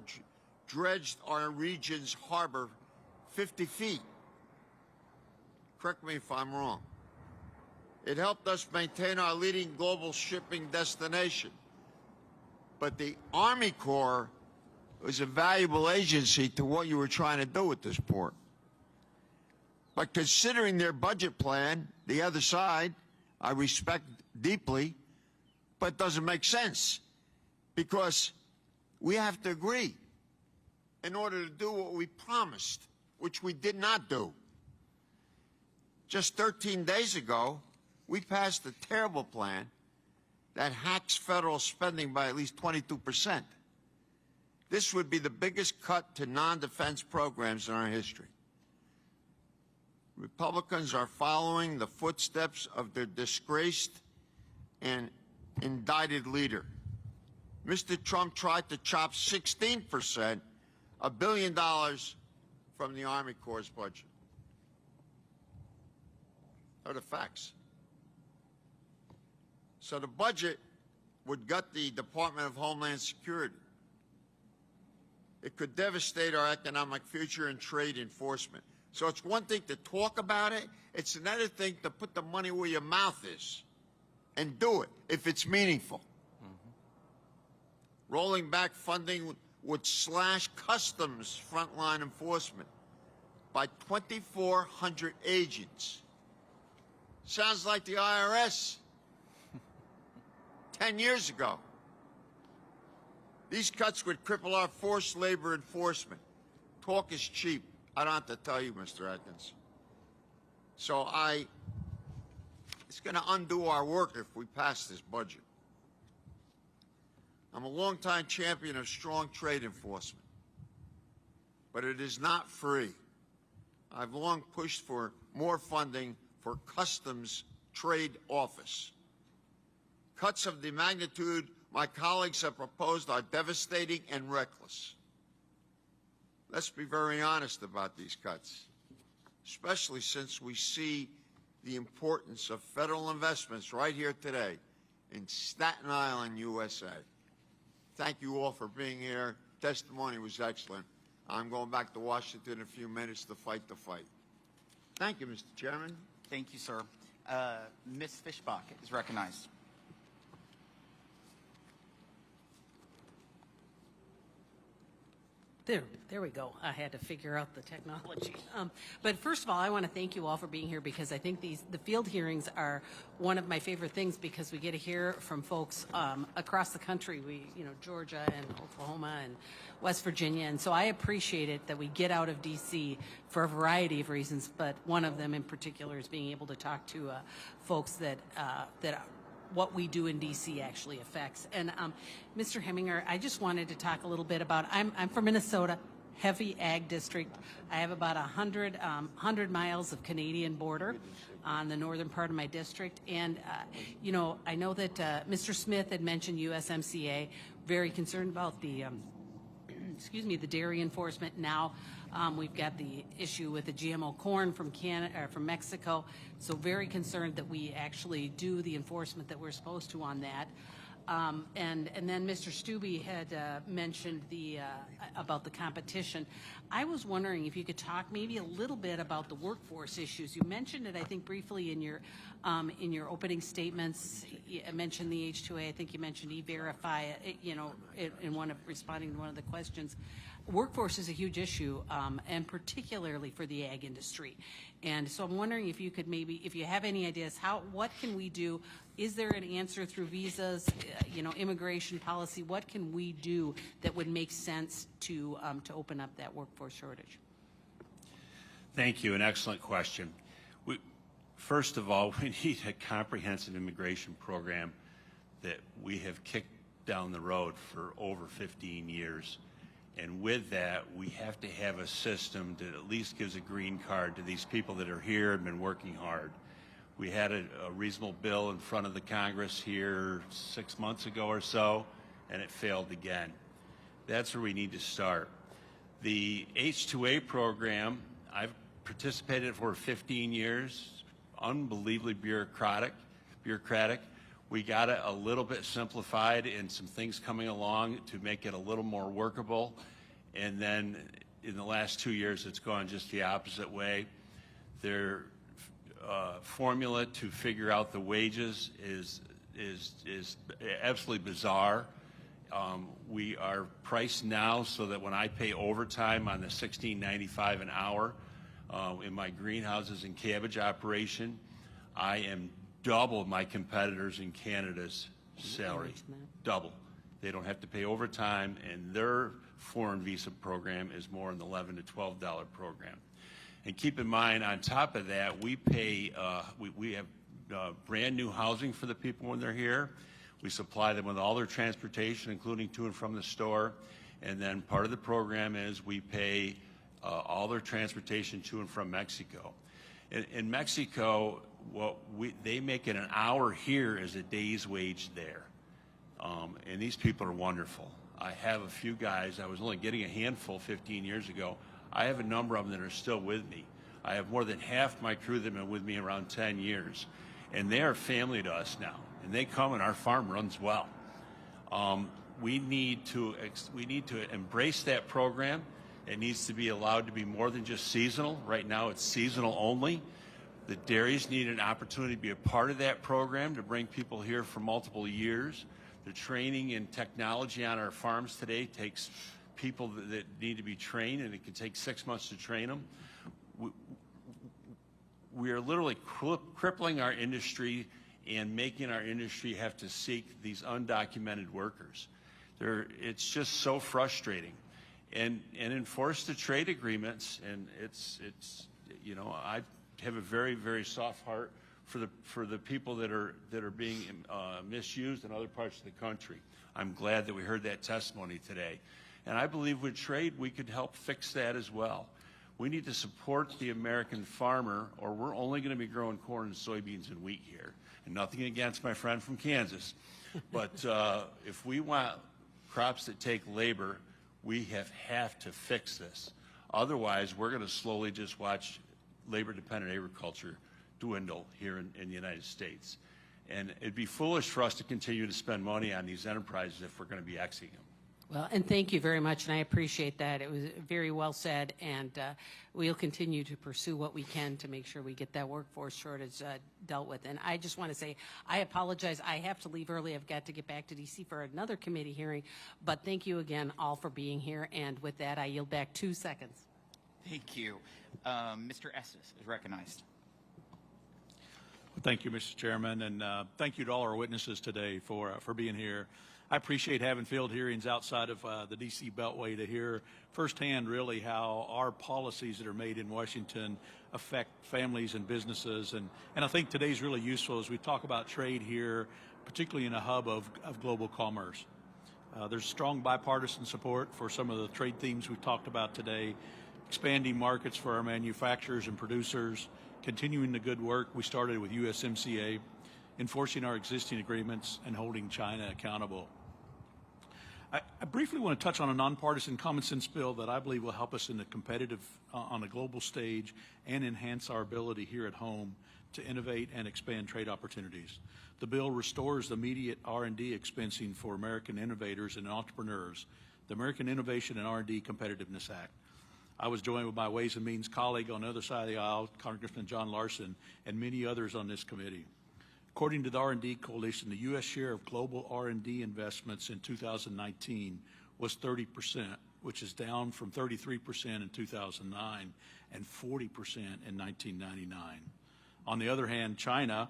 dredged our region's harbor 50 feet. Correct me if I'm wrong. It helped us maintain our leading global shipping destination. But the Army Corps was a valuable agency to what you were trying to do with this port. But considering their budget plan, the other side, I respect deeply, but doesn't make sense, because we have to agree in order to do what we promised, which we did not do. Just 13 days ago, we passed a terrible plan that hacks federal spending by at least 22%. This would be the biggest cut to non-defense programs in our history. Republicans are following the footsteps of their disgraced and indicted leader. Mr. Trump tried to chop 16%, $1 billion from the Army Corps' budget. Are the facts. So the budget would gut the Department of Homeland Security. It could devastate our economic future and trade enforcement. So it's one thing to talk about it. It's another thing to put the money where your mouth is and do it if it's meaningful. Rolling back funding would slash customs frontline enforcement by 2,400 agents. Sounds like the IRS 10 years ago. These cuts would cripple our forced labor enforcement. Talk is cheap. I don't have to tell you, Mr. Atkins. So it's going to undo our work if we pass this budget. I'm a longtime champion of strong trade enforcement, but it is not free. I've long pushed for more funding for Customs Trade Office. Cuts of the magnitude my colleagues have proposed are devastating and reckless. Let's be very honest about these cuts, especially since we see the importance of federal investments right here today in Staten Island, USA. Thank you all for being here. Testimony was excellent. I'm going back to Washington in a few minutes to fight the fight. Thank you, Mr. Chairman. Thank you, sir. Ms. Fishbach is recognized. There we go. I had to figure out the technology. But first of all, I want to thank you all for being here because I think the field hearings are one of my favorite things because we get to hear from folks across the country. Georgia and Oklahoma and West Virginia, and so I appreciate it that we get out of D.C. for a variety of reasons, but one of them in particular is being able to talk to folks that what we do in D.C. actually affects. And Mr. Heminger, I just wanted to talk a little bit about, I'm from Minnesota, heavy ag district. I have about 100 miles of Canadian border on the northern part of my district. And, I know that Mr. Smith had mentioned USMCA, very concerned about the, the dairy enforcement. Now we've got the issue with the GMO corn from Mexico. So very concerned that we actually do the enforcement that we're supposed to on that. And then Mr. Stubbe had mentioned about the competition. I was wondering if you could talk maybe a little bit about the workforce issues. You mentioned it, I think, briefly in your opening statements. You mentioned the H-2A. I think you mentioned E-Verify. Responding to one of the questions. Workforce is a huge issue, and particularly for the ag industry. And so I'm wondering if you could maybe, if you have any ideas, what can we do? Is there an answer through visas, immigration policy? What can we do that would make sense to open up that workforce shortage? Thank you. An excellent question. First of all, we need a comprehensive immigration program that we have kicked down the road for over 15 years. And with that, we have to have a system that at least gives a green card to these people that are here and been working hard. We had a reasonable bill in front of the Congress here 6 months ago or so, and it failed again. That's where we need to start. The H-2A program, I've participated for 15 years, unbelievably bureaucratic. We got it a little bit simplified and some things coming along to make it a little more workable. And then in the last 2 years, it's gone just the opposite way. Their formula to figure out the wages is absolutely bizarre. We are priced now so that when I pay overtime on the $16.95 an hour in my greenhouses and cabbage operation, I am double my competitors in Canada's salary. Double. They don't have to pay overtime, and their foreign visa program is more in the $11 to $12 program. And keep in mind, on top of that, we pay, we have brand new housing for the people when they're here. We supply them with all their transportation, including to and from the store. And then part of the program is we pay all their transportation to and from Mexico. In Mexico, they make it an hour here as a day's wage there. And these people are wonderful. I have a few guys, I was only getting a handful 15 years ago. I have a number of them that are still with me. I have more than half my crew that have been with me around 10 years. And they are family to us now. And they come and our farm runs well. We need to embrace that program. It needs to be allowed to be more than just seasonal. Right now it's seasonal only. The dairies need an opportunity to be a part of that program to bring people here for multiple years. The training and technology on our farms today takes people that need to be trained, and it can take 6 months to train them. We are literally crippling our industry and making our industry have to seek these undocumented workers. It's just so frustrating. And enforce the trade agreements, and it's you know, I have a very, very soft heart for the people that are being misused in other parts of the country. I'm glad that we heard that testimony today. And I believe with trade, we could help fix that as well. We need to support the American farmer, or we're only going to be growing corn and soybeans and wheat here. And nothing against my friend from Kansas. But if we want crops that take labor, we have to fix this. Otherwise, we're going to slowly just watch labor-dependent agriculture dwindle here in the United States. And it'd be foolish for us to continue to spend money on these enterprises if we're going to be exiting them. Well, and thank you very much, and I appreciate that. It was very well said, and we'll continue to pursue what we can to make sure we get that workforce shortage dealt with. And I just want to say, I apologize. I have to leave early. I've got to get back to D.C. for another committee hearing. But thank you again all for being here. And with that, I yield back 2 seconds. Thank you. Mr. Estes is recognized. Thank you, Mr. Chairman, and thank you to all our witnesses today for being here. I appreciate having field hearings outside of the D.C. Beltway to hear firsthand really how our policies that are made in Washington affect families and businesses. And I think today's really useful as we talk about trade here, particularly in a hub of global commerce. There's strong bipartisan support for some of the trade themes we've talked about today, expanding markets for our manufacturers and producers, continuing the good work we started with USMCA, enforcing our existing agreements, and holding China accountable. I briefly want to touch on a nonpartisan common sense bill that I believe will help us in the competitive on a global stage and enhance our ability here at home to innovate and expand trade opportunities. The bill restores immediate R&D expensing for American innovators and entrepreneurs, the American Innovation and R&D Competitiveness Act. I was joined with my Ways and Means colleague on the other side of the aisle, Congressman John Larson, and many others on this committee. According to the R&D Coalition, the U.S. share of global R&D investments in 2019 was 30%, which is down from 33% in 2009 and 40% in 1999. On the other hand, China,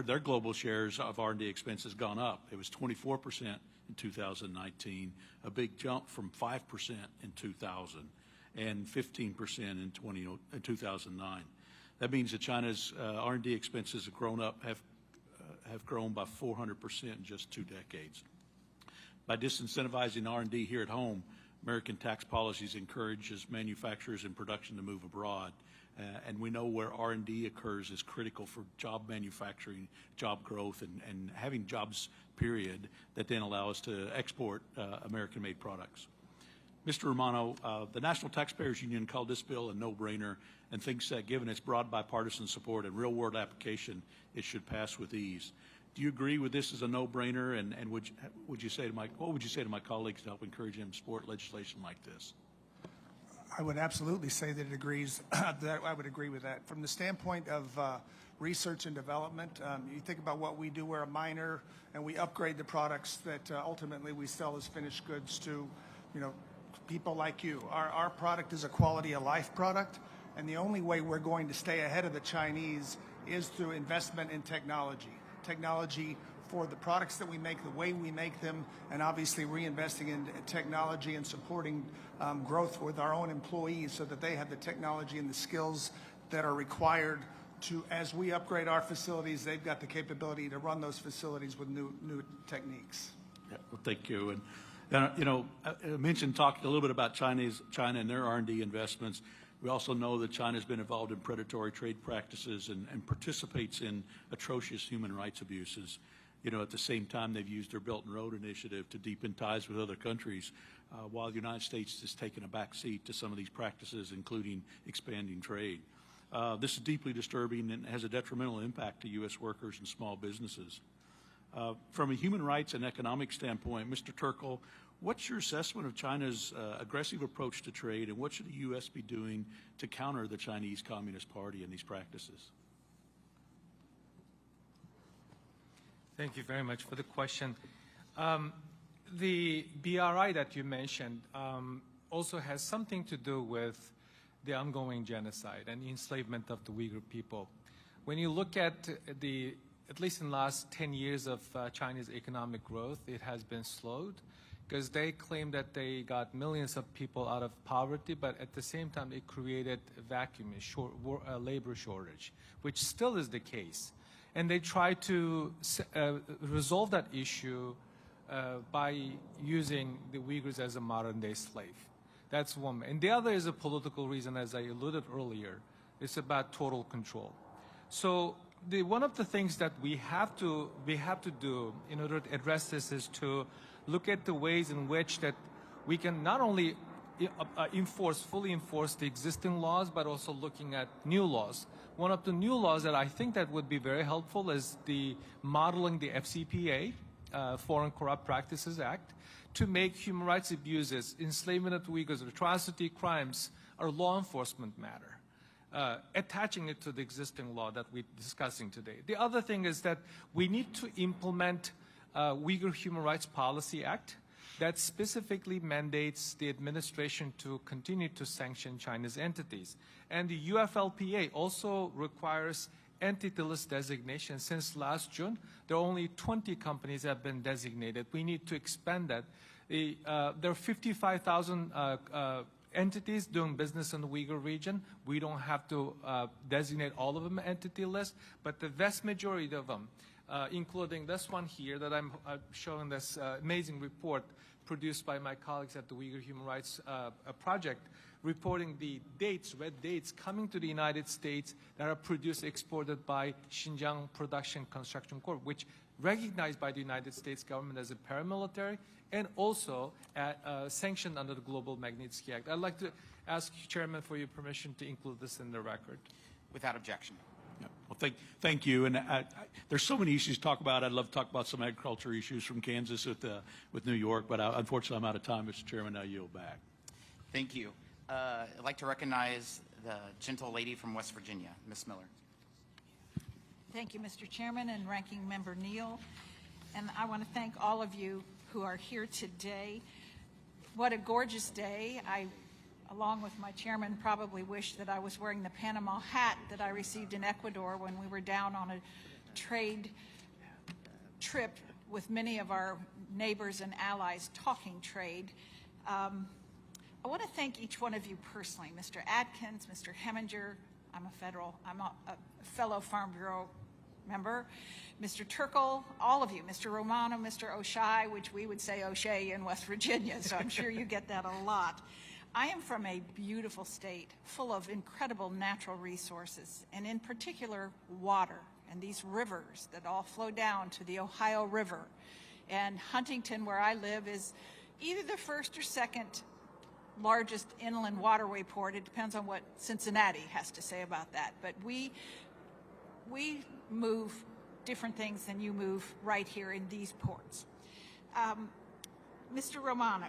their global shares of R&D expenses gone up. It was 24% in 2019, a big jump from 5% in 2000 and 15% in 2009. That means that China's R&D expenses have grown by 400% in just 2 decades. By disincentivizing R&D here at home, American tax policies encourages manufacturers and production to move abroad. And we know where R&D occurs is critical for job manufacturing, job growth, and having jobs, period, that then allow us to export American-made products. Mr. Romano, the National Taxpayers Union called this bill a no-brainer and thinks that given its broad bipartisan support and real-world application, it should pass with ease. Do you agree with this as a no-brainer? And what would you say to my colleagues to help encourage them to support legislation like this? I would absolutely say that it agrees. That I would agree with that. From the standpoint of research and development, you think about what we do. We're a miner, and we upgrade the products that ultimately we sell as finished goods to, people like you. Our product is a quality of life product, and the only way we're going to stay ahead of the Chinese is through investment in technology. Technology for the products that we make, the way we make them, and obviously reinvesting in technology and supporting growth with our own employees so that they have the technology and the skills that are required to, as we upgrade our facilities, they've got the capability to run those facilities with new techniques. Yeah, well, thank you. And I talked a little bit about China and their R&D investments. We also know that China's been involved in predatory trade practices and participates in atrocious human rights abuses. At the same time, they've used their Belt and Road Initiative to deepen ties with other countries, while the United States has taken a back seat to some of these practices, including expanding trade. This is deeply disturbing and has a detrimental impact to U.S. workers and small businesses. From a human rights and economic standpoint, Mr. Turkle, what's your assessment of China's aggressive approach to trade, and what should the U.S. be doing to counter the Chinese Communist Party and these practices? Thank you very much for the question. The BRI that you mentioned also has something to do with the ongoing genocide and enslavement of the Uyghur people. When you look at at least in the last 10 years of China's economic growth, it has been slowed because they claim that they got millions of people out of poverty, but at the same time it created a vacuum, a labor shortage, which still is the case. And they try to resolve that issue by using the Uyghurs as a modern-day slave. That's one. And the other is a political reason, as I alluded earlier. It's about total control. So one of the things that we have to do in order to address this is to look at the ways in which that we can not only fully enforce the existing laws, but also looking at new laws. One of the new laws that I think that would be very helpful is the modeling the FCPA, Foreign Corrupt Practices Act, to make human rights abuses, enslavement of Uyghurs, atrocity crimes, a law enforcement matter, attaching it to the existing law that we're discussing today. The other thing is that we need to implement Uyghur Human Rights Policy Act that specifically mandates the administration to continue to sanction China's entities. And the UFLPA also requires entity list designation. Since last June, there are only 20 companies that have been designated. We need to expand that. There are 55,000 entities doing business in the Uyghur region. We don't have to designate all of them entity list, but the vast majority of them, including this one here that I'm showing, this amazing report produced by my colleagues at the Uyghur Human Rights Project, reporting the dates, red dates, coming to the United States that are produced, exported by Xinjiang Production Construction Corp., which recognized by the United States government as a paramilitary and also sanctioned under the Global Magnitsky Act. I'd like to ask Chairman for your permission to include this in the record. Without objection. Yeah. Well, thank you. And there's so many issues to talk about. I'd love to talk about some agriculture issues from Kansas with New York, but unfortunately I'm out of time, Mr. Chairman. I yield back. Thank you. I'd like to recognize the gentle lady from West Virginia, Ms. Miller. Thank you, Mr. Chairman and Ranking Member Neal. And I want to thank all of you who are here today. What a gorgeous day. I, along with my chairman, probably wish that I was wearing the Panama hat that I received in Ecuador when we were down on a trade trip with many of our neighbors and allies talking trade. I want to thank each one of you personally, Mr. Atkins, Mr. Heminger, I'm a fellow Farm Bureau member, Mr. Turkle, all of you, Mr. Romano, Mr. O'Shea, which we would say O'Shea in West Virginia, so I'm sure you get that a lot. I am from a beautiful state full of incredible natural resources, and in particular water, and these rivers that all flow down to the Ohio River. And Huntington, where I live, is either the first or second largest inland waterway port. It depends on what Cincinnati has to say about that. But we move different things than you move right here in these ports. Mr. Romano,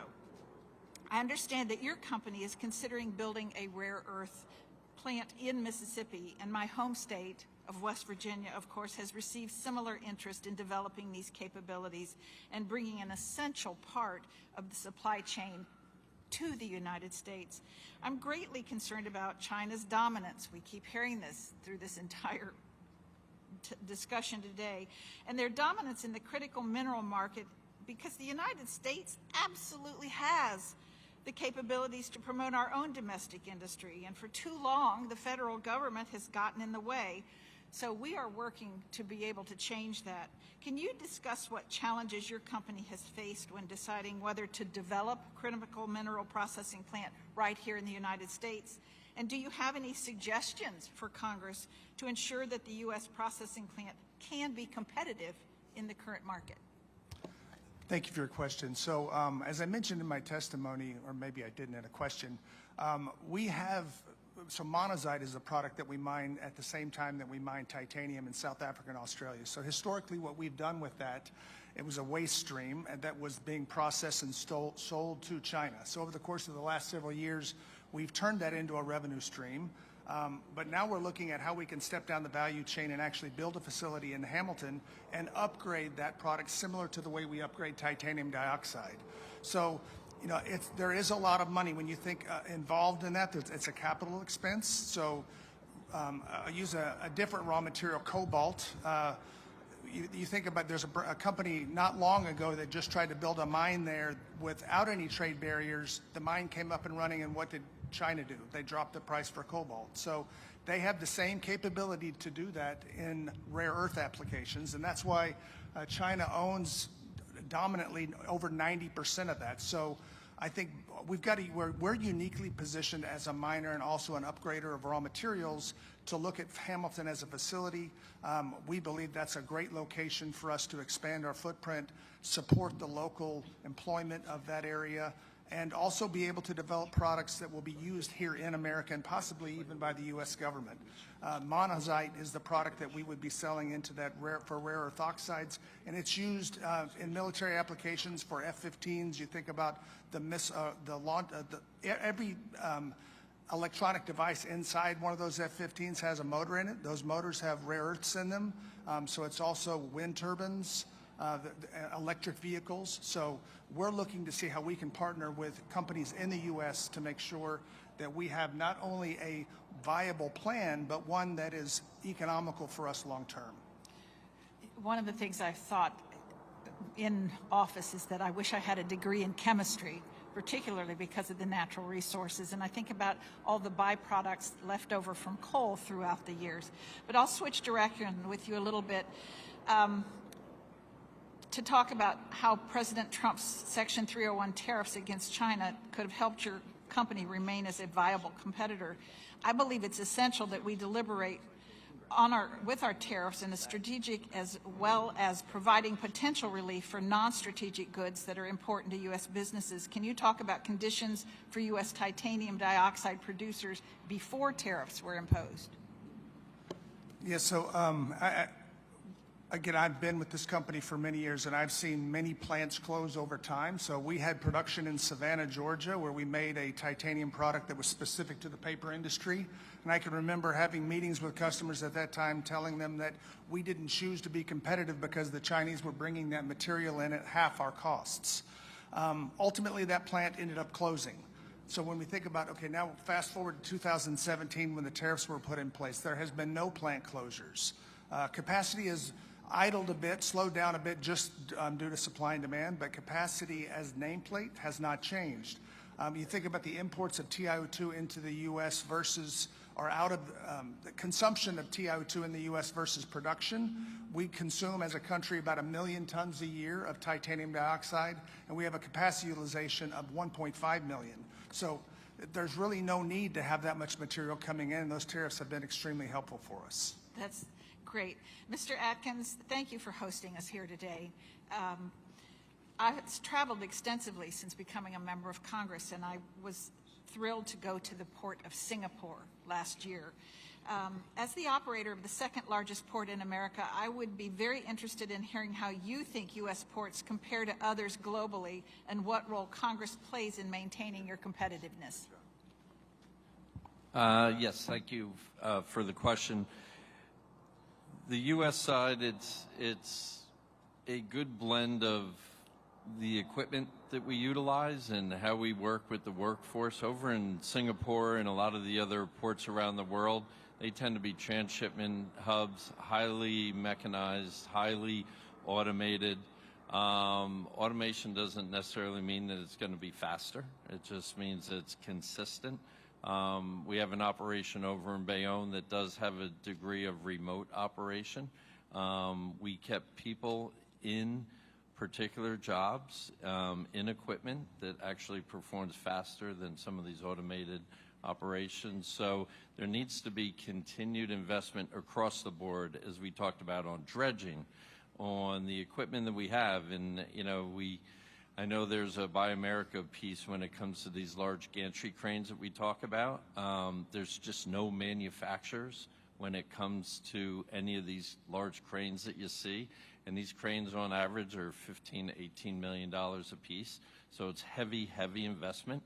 I understand that your company is considering building a rare earth plant in Mississippi, and my home state of West Virginia, of course, has received similar interest in developing these capabilities and bringing an essential part of the supply chain to the United States. I'm greatly concerned about China's dominance. We keep hearing this through this entire discussion today, and their dominance in the critical mineral market, because the United States absolutely has the capabilities to promote our own domestic industry, and for too long the federal government has gotten in the way. So we are working to be able to change that. Can you discuss what challenges your company has faced when deciding whether to develop a critical mineral processing plant right here in the United States? And do you have any suggestions for Congress to ensure that the U.S. processing plant can be competitive in the current market? Thank you for your question. So as I mentioned in my testimony, or maybe I didn't in a question, so monazite is a product that we mine at the same time that we mine titanium in South Africa and Australia. So historically what we've done with that, it was a waste stream and that was being processed and sold to China. So over the course of the last several years, we've turned that into a revenue stream. But now we're looking at how we can step down the value chain and actually build a facility in Hamilton and upgrade that product similar to the way we upgrade titanium dioxide. So, you know, there is a lot of money when you think involved in that. It's a capital expense. So I use a different raw material, cobalt. You think about, there's a company not long ago that just tried to build a mine there without any trade barriers. The mine came up and running, and what did China do? They dropped the price for cobalt. So they have the same capability to do that in rare earth applications, and that's why China owns dominantly over 90% of that. So I think we've got to, we're uniquely positioned as a miner and also an upgrader of raw materials to look at Hamilton as a facility. We believe that's a great location for us to expand our footprint, support the local employment of that area, and also be able to develop products that will be used here in America and possibly even by the U.S. government. Monazite is the product that we would be selling into that for rare earth oxides, and it's used in military applications for F-15s. You think about every electronic device inside one of those F-15s has a motor in it. Those motors have rare earths in them, so it's also wind turbines, electric vehicles. So we're looking to see how we can partner with companies in the U.S. to make sure that we have not only a viable plan, but one that is economical for us long term. One of the things I've thought in office is that I wish I had a degree in chemistry, particularly because of the natural resources. And I think about all the byproducts left over from coal throughout the years. But I'll switch direction with you a little bit to talk about how President Trump's Section 301 tariffs against China could have helped your company remain as a viable competitor. I believe it's essential that we deliberate with our tariffs in a strategic as well as providing potential relief for non-strategic goods that are important to U.S. businesses. Can you talk about conditions for U.S. titanium dioxide producers before tariffs were imposed? Yeah, so again, I've been with this company for many years, and I've seen many plants close over time. So we had production in Savannah, Georgia, where we made a titanium product that was specific to the paper industry. And I can remember having meetings with customers at that time telling them that we didn't choose to be competitive because the Chinese were bringing that material in at half our costs. Ultimately, that plant ended up closing. So when we think about, okay, now fast forward to 2017 when the tariffs were put in place, there has been no plant closures. Capacity is idled a bit, slowed down a bit just due to supply and demand, but capacity as nameplate has not changed. You think about the imports of TiO2 into the U.S. versus, or out of the consumption of TiO2 in the U.S. versus production. We consume as a country about 1 million tons a year of titanium dioxide, and we have a capacity utilization of 1.5 million. So there's really no need to have that much material coming in, and those tariffs have been extremely helpful for us. That's great. Mr. Atkins, thank you for hosting us here today. I've traveled extensively since becoming a member of Congress, and I was thrilled to go to the port of Singapore last year. As the operator of the second largest port in America, I would be very interested in hearing how you think U.S. ports compare to others globally and what role Congress plays in maintaining your competitiveness. Yes, thank you for the question. The U.S. side, it's a good blend of the equipment that we utilize and how we work with the workforce. Over in Singapore and a lot of the other ports around the world, they tend to be transshipment hubs, highly mechanized, highly automated. Automation doesn't necessarily mean that it's going to be faster. It just means it's consistent. We have an operation over in Bayonne that does have a degree of remote operation. We kept people in particular jobs, in equipment that actually performs faster than some of these automated operations. So there needs to be continued investment across the board, as we talked about, on dredging, on the equipment that we have. And, you know, I know there's a Buy America piece when it comes to these large gantry cranes that we talk about. There's just no manufacturers when it comes to any of these large cranes that you see. And these cranes on average are $15 to $18 million a piece. So it's heavy, heavy investment.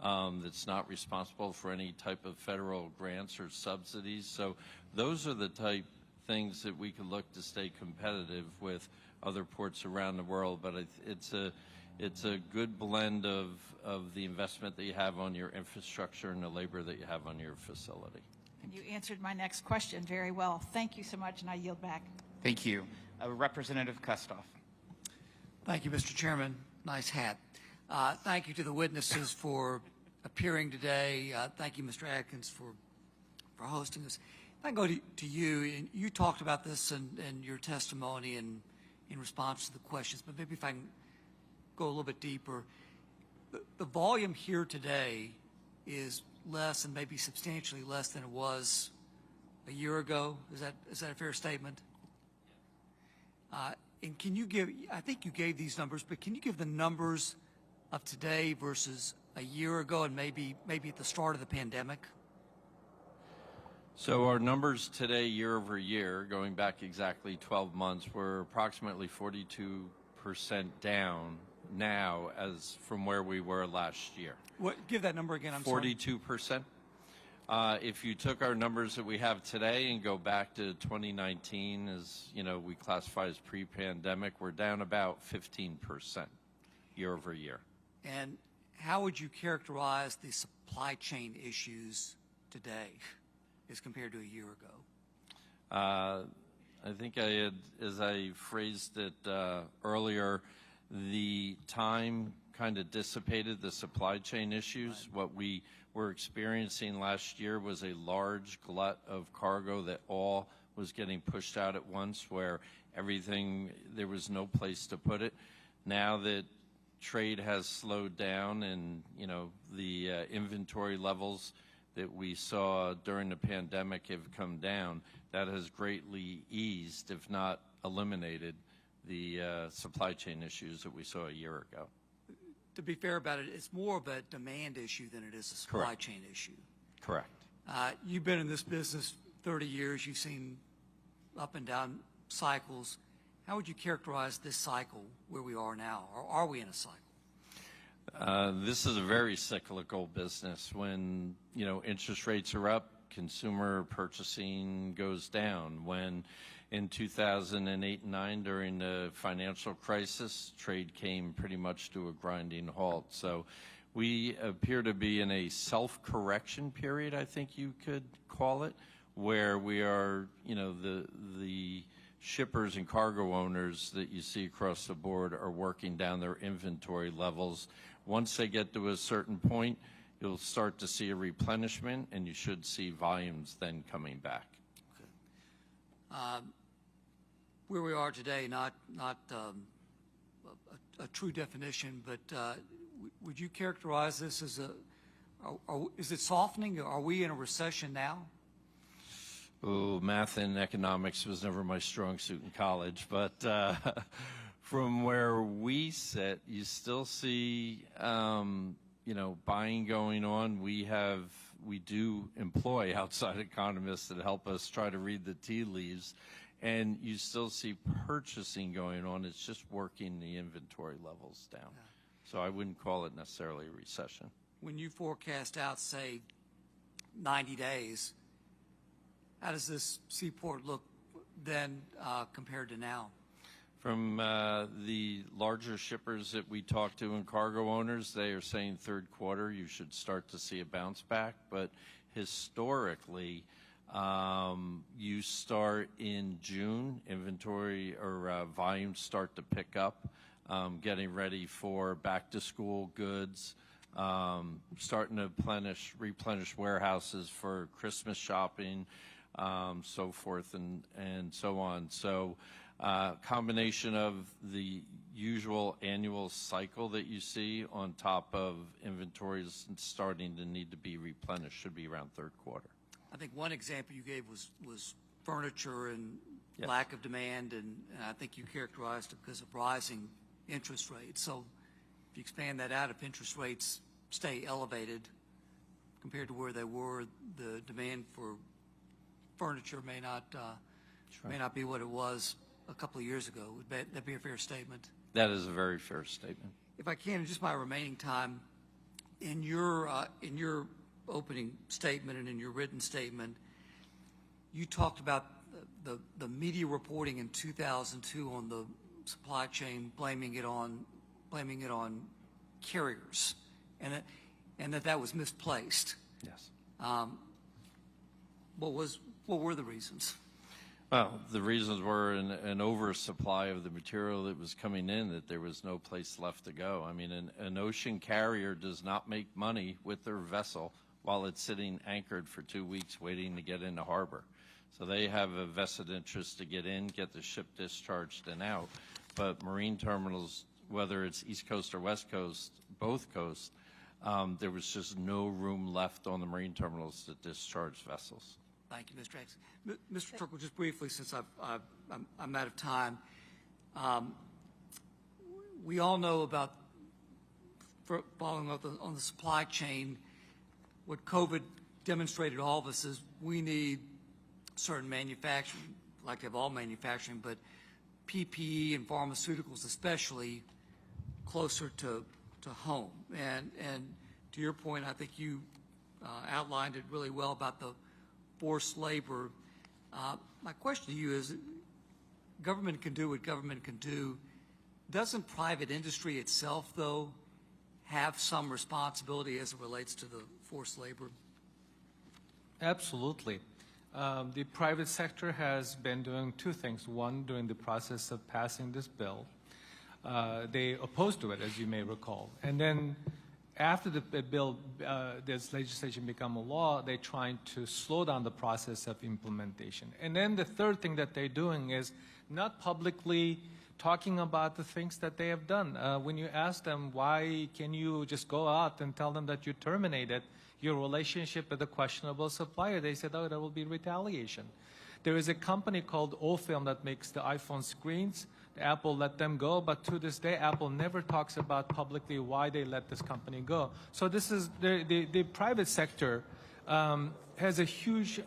that's not responsible for any type of federal grants or subsidies. So those are the type things that we could look to stay competitive with other ports around the world. But it's a good blend of the investment that you have on your infrastructure and the labor that you have on your facility. And you answered my next question very well. Thank you so much, and I yield back. Thank you. Representative Kustoff. Thank you, Mr. Chairman. Nice hat. Thank you to the witnesses for appearing today. Thank you, Mr. Atkins, for hosting us. If I go to you, and you talked about this in your testimony and in response to the questions, but maybe if I can go a little bit deeper. The volume here today is less and maybe substantially less than it was a year ago. Is that a fair statement? And can you give, I think you gave these numbers, but can you give the numbers of today versus a year ago and maybe at the start of the pandemic? So our numbers today, year over year, going back exactly 12 months, were approximately 42% down now as from where we were last year. What? Give that number again, I'm sorry. 42%. If you took our numbers that we have today and go back to 2019, as you know, we classify as pre-pandemic, we're down about 15% year over year. And how would you characterize the supply chain issues today as compared to a year ago? I think I had, as I phrased it earlier, the time kind of dissipated the supply chain issues. Right. What we were experiencing last year was a large glut of cargo that all was getting pushed out at once, where everything, there was no place to put it. Now that trade has slowed down and, you know, the inventory levels that we saw during the pandemic have come down, that has greatly eased, if not eliminated, the supply chain issues that we saw a year ago. To be fair about it, it's more of a demand issue than it is a supply Correct. chain issue. Correct. You've been in this business 30 years. You've seen up and down cycles. How would you characterize this cycle where we are now? Or are we in a cycle? This is a very cyclical business. When, you know, interest rates are up, consumer purchasing goes down. When in 2008 and 9, during the financial crisis, trade came pretty much to a grinding halt. So we appear to be in a self-correction period, I think you could call it, where we are, you know, the shippers and cargo owners that you see across the board are working down their inventory levels. Once they get to a certain point, you'll start to see a replenishment, and you should see volumes then coming back. Okay. Where we are today, not a true definition, but would you characterize this as is it softening? Are we in a recession now? Oh, math and economics was never my strong suit in college, but from where we sit, you still see, you know, buying going on. We do employ outside economists that help us try to read the tea leaves, and you still see purchasing going on. It's just working the inventory levels down. Yeah. So I wouldn't call it necessarily a recession. When you forecast out, say, 90 days, how does this seaport look then compared to now? From the larger shippers that we talk to and cargo owners, they are saying third quarter you should start to see a bounce back. But historically, you start in June, inventory or volumes start to pick up, getting ready for back-to-school goods, starting to replenish warehouses for Christmas shopping, so forth and so on. So combination of the usual annual cycle that you see on top of inventories starting to need to be replenished should be around third quarter. I think one example you gave was furniture and Yes. lack of demand, and I think you characterized it because of rising interest rates. So if you expand that out, if interest rates stay elevated compared to where they were, the demand for furniture may not be what it was a couple of years ago. Would that be a fair statement? That is a very fair statement. If I can, in just my remaining time, in your opening statement and in your written statement, you talked about the media reporting in 2002 on the supply chain, blaming it on carriers, and that was misplaced. Yes. What were the reasons? Well, the reasons were an oversupply of the material that was coming in, that there was no place left to go. I mean, an ocean carrier does not make money with their vessel while it's sitting anchored for 2 weeks waiting to get into harbor. So they have a vested interest to get in, get the ship discharged and out. But marine terminals, whether it's East Coast or West Coast, both coasts, there was just no room left on the marine terminals to discharge vessels. Thank you, Mr. X. Mr. Turkle, just briefly, since I'm out of time, we all know about, following up on the supply chain, what COVID demonstrated to all of us is we need certain manufacturing, like to have all manufacturing, but PPE and pharmaceuticals especially closer to home. And to your point, I think you outlined it really well about the forced labor. My question to you is, government can do what government can do. Doesn't private industry itself, though, have some responsibility as it relates to the forced labor? Absolutely. The private sector has been doing two things. One, during the process of passing this bill, they opposed to it, as you may recall. And then after the bill, this legislation become a law, they're trying to slow down the process of implementation. And then the third thing that they're doing is not publicly talking about the things that they have done. When you ask them, why can you just go out and tell them that you terminated your relationship with a questionable supplier, they said, oh, there will be retaliation. There is a company called O-Film that makes the iPhone screens. Apple let them go, but to this day, Apple never talks about publicly why they let this company go. So this is the private sector has a huge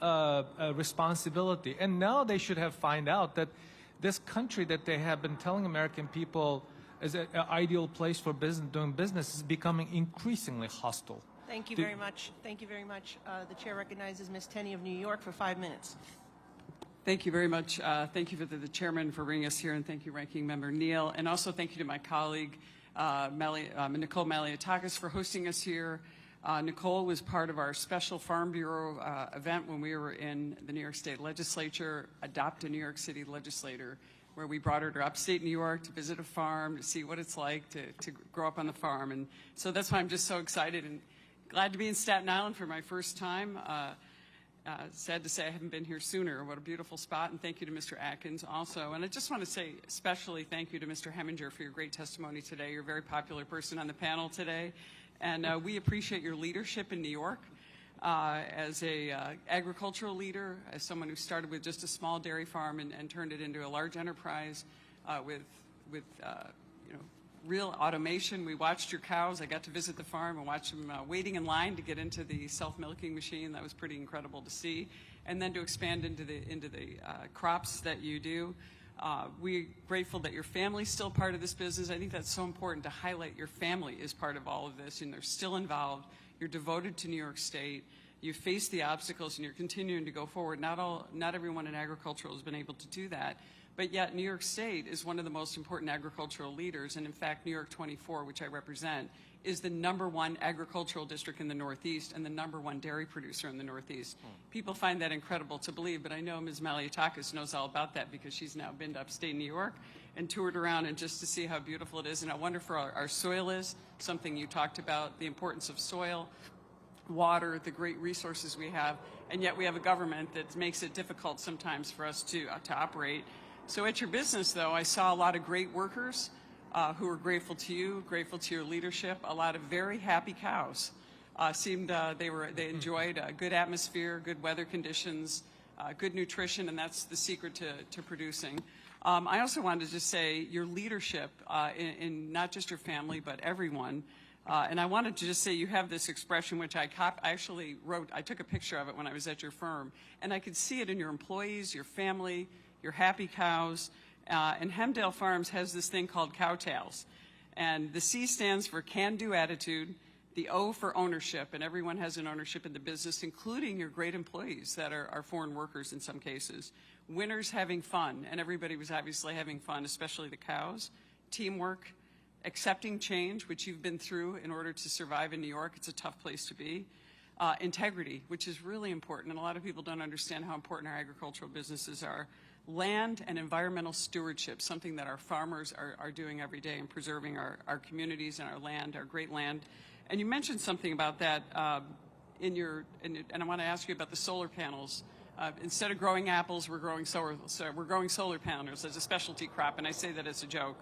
responsibility, and now they should have find out that this country that they have been telling American people is an ideal place for business, doing business, is becoming increasingly hostile. Thank you very much. Thank you very much. The chair recognizes Ms. Tenney of New York for 5 minutes. Thank you very much. Thank you for the chairman for bringing us here, and thank you, Ranking Member Neal, and also thank you to my colleague, Nicole Maliotakis, for hosting us here. Nicole was part of our special Farm Bureau event when we were in the New York State Legislature, Adopt a New York City Legislator, where we brought her to upstate New York to visit a farm, to see what it's like to grow up on the farm. And so that's why I'm just so excited and glad to be in Staten Island for my first time. Sad to say I haven't been here sooner. What a beautiful spot, and thank you to Mr. Atkins also. And I just want to say especially thank you to Mr. Heminger for your great testimony today. You're a very popular person on the panel today, and we appreciate your leadership in New York as a agricultural leader, as someone who started with just a small dairy farm and turned it into a large enterprise with real automation. We watched your cows. I got to visit the farm and watch them waiting in line to get into the self-milking machine. That was pretty incredible to see. And then to expand into the crops that you do. We're grateful that your family's still part of this business. I think that's so important to highlight your family is part of all of this, and they're still involved. You're devoted to New York State. You face the obstacles, and you're continuing to go forward. Not everyone in agriculture has been able to do that. But yet New York State is one of the most important agricultural leaders, and in fact New York 24, which I represent, is the #1 agricultural district in the Northeast and the #1 dairy producer in the Northeast. People find that incredible to believe, but I know Ms. Maliotakis knows all about that because she's now been to upstate New York and toured around and just to see how beautiful it is and how wonderful our soil is, something you talked about, the importance of soil, water, the great resources we have, and yet we have a government that makes it difficult sometimes for us to operate. So at your business, though, I saw a lot of great workers who were grateful to you, grateful to your leadership, a lot of very happy cows. Seemed they enjoyed a good atmosphere, good weather conditions, good nutrition, and that's the secret to producing. I also wanted to just say your leadership in not just your family, but everyone. And I wanted to just say you have this expression, which I actually wrote. I took a picture of it when I was at your firm, and I could see it in your employees, your family, your happy cows. And Hemdale Farms has this thing called Cowtails. And the C stands for can-do attitude, The O for ownership, and everyone has an ownership in the business, including your great employees that are foreign workers in some cases. Winners having fun, and everybody was obviously having fun, especially the cows. Teamwork, accepting change, which you've been through in order to survive in New York. It's a tough place to be. Integrity, which is really important, and a lot of people don't understand how important our agricultural businesses are. Land and environmental stewardship, something that our farmers are doing every day in preserving our communities and our land, our great land. And you mentioned something about that and I want to ask you about the solar panels. Instead of growing apples, we're growing solar panels as a specialty crop, and I say that as a joke.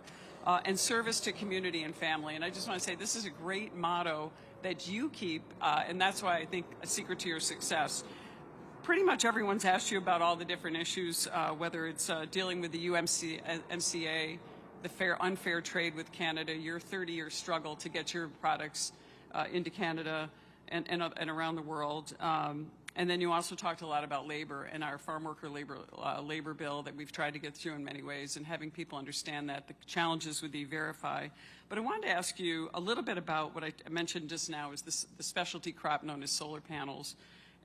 And service to community and family. And I just want to say this is a great motto that you keep, and that's why I think a secret to your success. Pretty much everyone's asked you about all the different issues, whether it's dealing with the USMCA, the unfair trade with Canada, your 30-year struggle to get your products into Canada and around the world. And then you also talked a lot about labor and our farm worker labor bill that we've tried to get through in many ways, and having people understand that, the challenges with E-Verify. But I wanted to ask you a little bit about what I mentioned just now, is the specialty crop known as solar panels,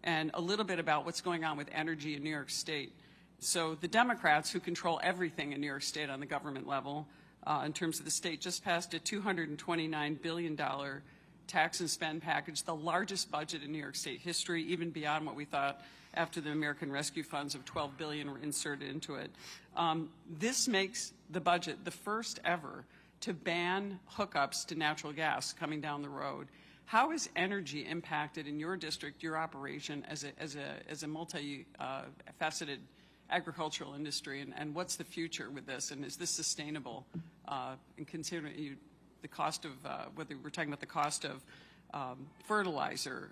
and a little bit about what's going on with energy in New York State. So the Democrats, who control everything in New York State on the government level, in terms of the state, just passed a $229 billion tax and spend package, the largest budget in New York State history, even beyond what we thought after the American Rescue Funds of $12 billion were inserted into it. This makes the budget the first ever to ban hookups to natural gas coming down the road. How is energy impacted in your district, your operation, as a multi-faceted agricultural industry, and what's the future with this, and is this sustainable? And considering the cost of, whether we're talking about the cost of fertilizer,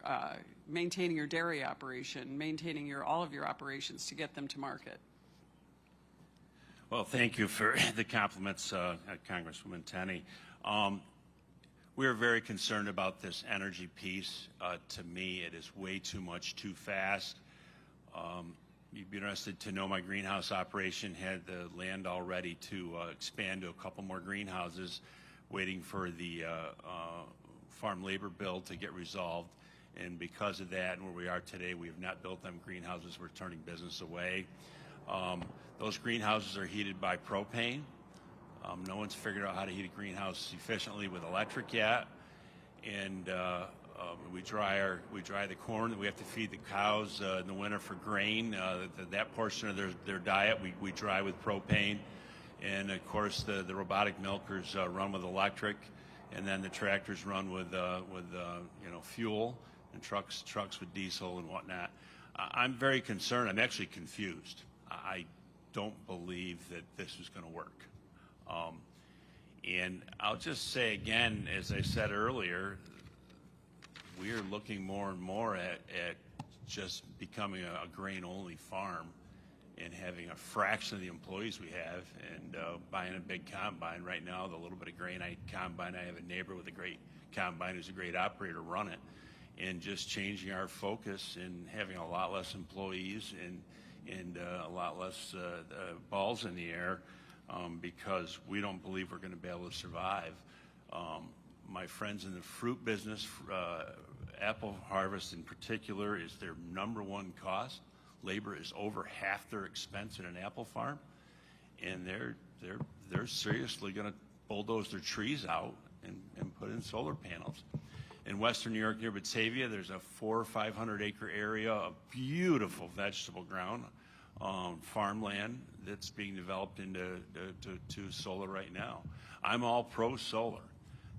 maintaining your dairy operation, maintaining all of your operations to get them to market. Well, thank you for the compliments, Congresswoman Tenney. We are very concerned about this energy piece. To me, it is way too much, too fast. You'd be interested to know my greenhouse operation had the land already to expand to a couple more greenhouses, waiting for the farm labor bill to get resolved. And because of that and where we are today, we have not built them greenhouses. We're turning business away. Those greenhouses are heated by propane. No one's figured out how to heat a greenhouse efficiently with electric yet. And we dry the corn that we have to feed the cows in the winter for grain. That portion of their diet we dry with propane. And of course, the robotic milkers run with electric, and then the tractors run with fuel, and trucks with diesel and whatnot. I'm very concerned. I'm actually confused. I don't believe that this is going to work. And I'll just say again, as I said earlier, we are looking more and more at just becoming a grain-only farm and having a fraction of the employees we have, and buying a big combine. Right now, the little bit of grain combine, I have a neighbor with a great combine who's a great operator run it, and just changing our focus and having a lot less employees and a lot less balls in the air, because we don't believe we're going to be able to survive. My friends in the fruit business, apple harvest in particular, is their #1 cost. Labor is over half their expense in an apple farm, and they're seriously going to bulldoze their trees out and put in solar panels. In western New York near Batavia, there's a 400 or 500 acre area of beautiful vegetable ground, farmland that's being developed into solar right now. I'm all pro solar,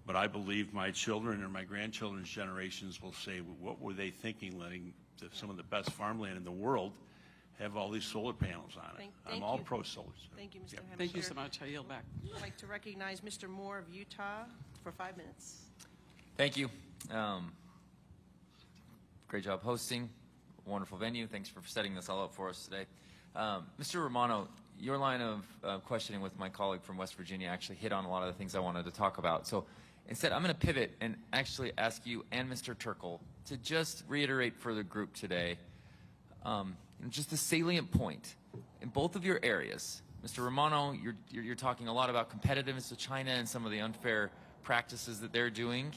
but I believe my children or my grandchildren's generations will say, what were they thinking letting some of the best farmland in the world have all these solar panels on it? I'm all pro solar. Thank you, Mr. Heminger. Thank you so much. I yield back. I'd like to recognize Mr. Moore of Utah for 5 minutes. Thank you. Great job hosting. Wonderful venue. Thanks for setting this all up for us today. Mr. Romano, your line of questioning with my colleague from West Virginia actually hit on a lot of the things I wanted to talk about. So instead, I'm going to pivot and actually ask you and Mr. Turkle to just reiterate for the group today just the salient point in both of your areas. Mr. Romano, you're talking a lot about competitiveness with China and some of the unfair practices that they're doing.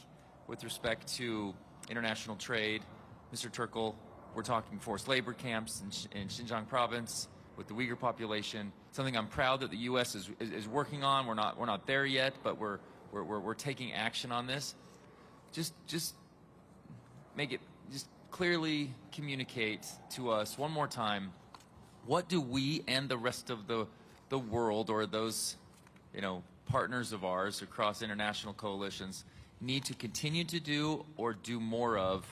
with respect to international trade. Mr. Turkle, we're talking forced labor camps in Xinjiang province with the Uyghur population, something I'm proud that the U.S. is working on. We're not there yet, but we're taking action on this. Just clearly communicate to us one more time, what do we and the rest of the world, or those, partners of ours across international coalitions, need to continue to do or do more of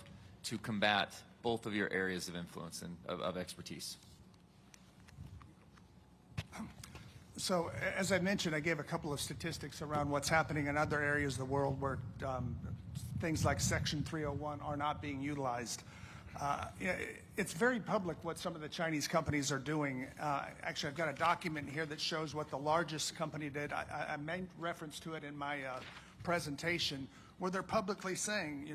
to combat both of your areas of influence and of expertise? So, as I mentioned, I gave a couple of statistics around what's happening in other areas of the world where things like Section 301 are not being utilized. It's very public what some of the Chinese companies are doing. Actually, I've got a document here that shows what the largest company did. I made reference to it in my presentation, where they're publicly saying,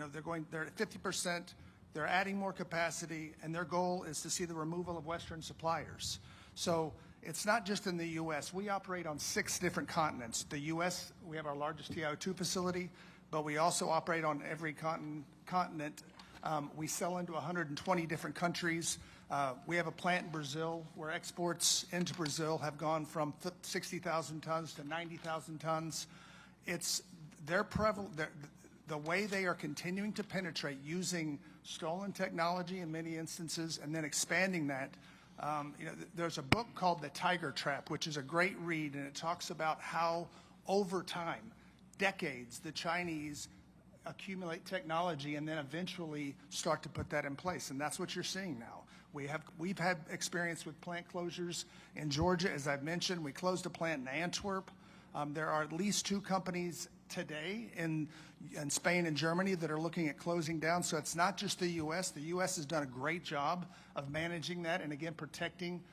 they're at 50%, they're adding more capacity, and their goal is to see the removal of Western suppliers. So it's not just in the U.S. We operate on 6 different continents. The U.S., we have our largest TiO2 facility, but we also operate on every continent. We sell into 120 different countries. We have a plant in Brazil where exports into Brazil have gone from 60,000 tons to 90,000 tons. It's the way they are continuing to penetrate using stolen technology in many instances and then expanding that. There's a book called The Tiger Trap, which is a great read, and it talks about how over time, decades, the Chinese accumulate technology and then eventually start to put that in place, and that's what you're seeing now. We've had experience with plant closures in Georgia, as I've mentioned. We closed a plant in Antwerp. There are at least 2 companies today in Spain and Germany that are looking at closing down. So it's not just the U.S. The U.S. has done a great job of managing that and, again, protecting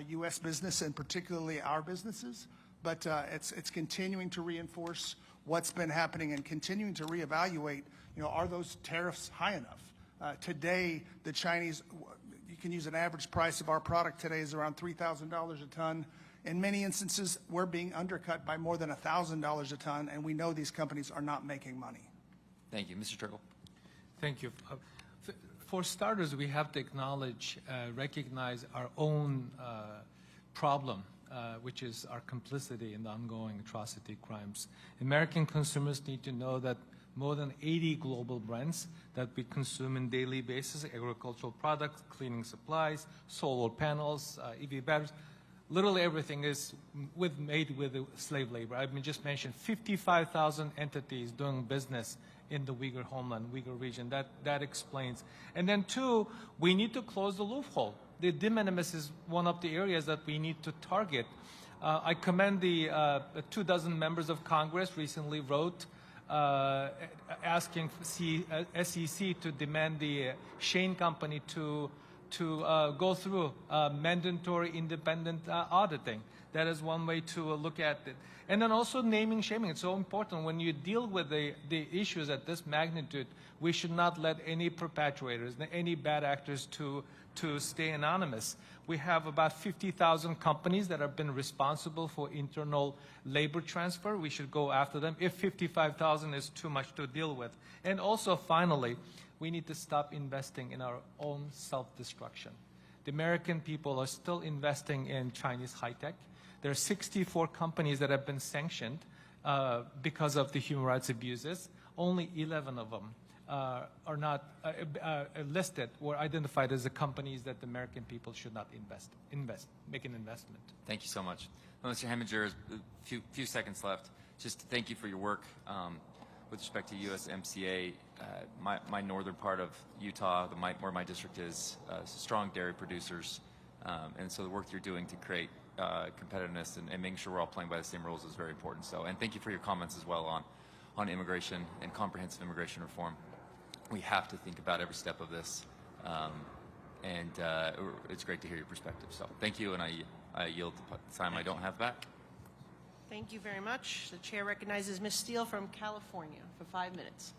U.S. business and particularly our businesses. But it's continuing to reinforce what's been happening and continuing to reevaluate, are those tariffs high enough? Today, the Chinese, you can use an average price of our product today is around $3,000 a ton. In many instances, we're being undercut by more than $1,000 a ton, and we know these companies are not making money. Thank you. Mr. Turkle. Thank you. For starters, we have to recognize our own problem, which is our complicity in the ongoing atrocity crimes. American consumers need to know that more than 80 global brands that we consume on a daily basis, agricultural products, cleaning supplies, solar panels, EV batteries, literally everything is made with slave labor. I just mentioned 55,000 entities doing business in the Uyghur homeland, Uyghur region. That explains. And then 2, we need to close the loophole. The de minimis is one of the areas that we need to target. I commend the 24 members of Congress recently wrote asking SEC to demand the Shane Company to go through mandatory independent auditing. That is one way to look at it. And then also naming shaming. It's so important when you deal with the issues at this magnitude. We should not let any perpetrators, any bad actors to stay anonymous. We have about 50,000 companies that have been responsible for internal labor transfer. We should go after them if 55,000 is too much to deal with. And also, finally, we need to stop investing in our own self-destruction. The American people are still investing in Chinese high-tech. There are 64 companies that have been sanctioned because of the human rights abuses. Only 11 of them are not listed or identified as the companies that the American people should not make an investment. Thank you so much. Well, Mr. Heminger, a few seconds left. Just thank you for your work with respect to USMCA. My northern part of Utah, where my district is, strong dairy producers. And so the work you're doing to create competitiveness and making sure we're all playing by the same rules is very important. So, and thank you for your comments as well on immigration and comprehensive immigration reform. We have to think about every step of this, and it's great to hear your perspective. So thank you, and I yield the time I don't have back. Thank you very much. The chair recognizes Ms. Steele from California for 5 minutes.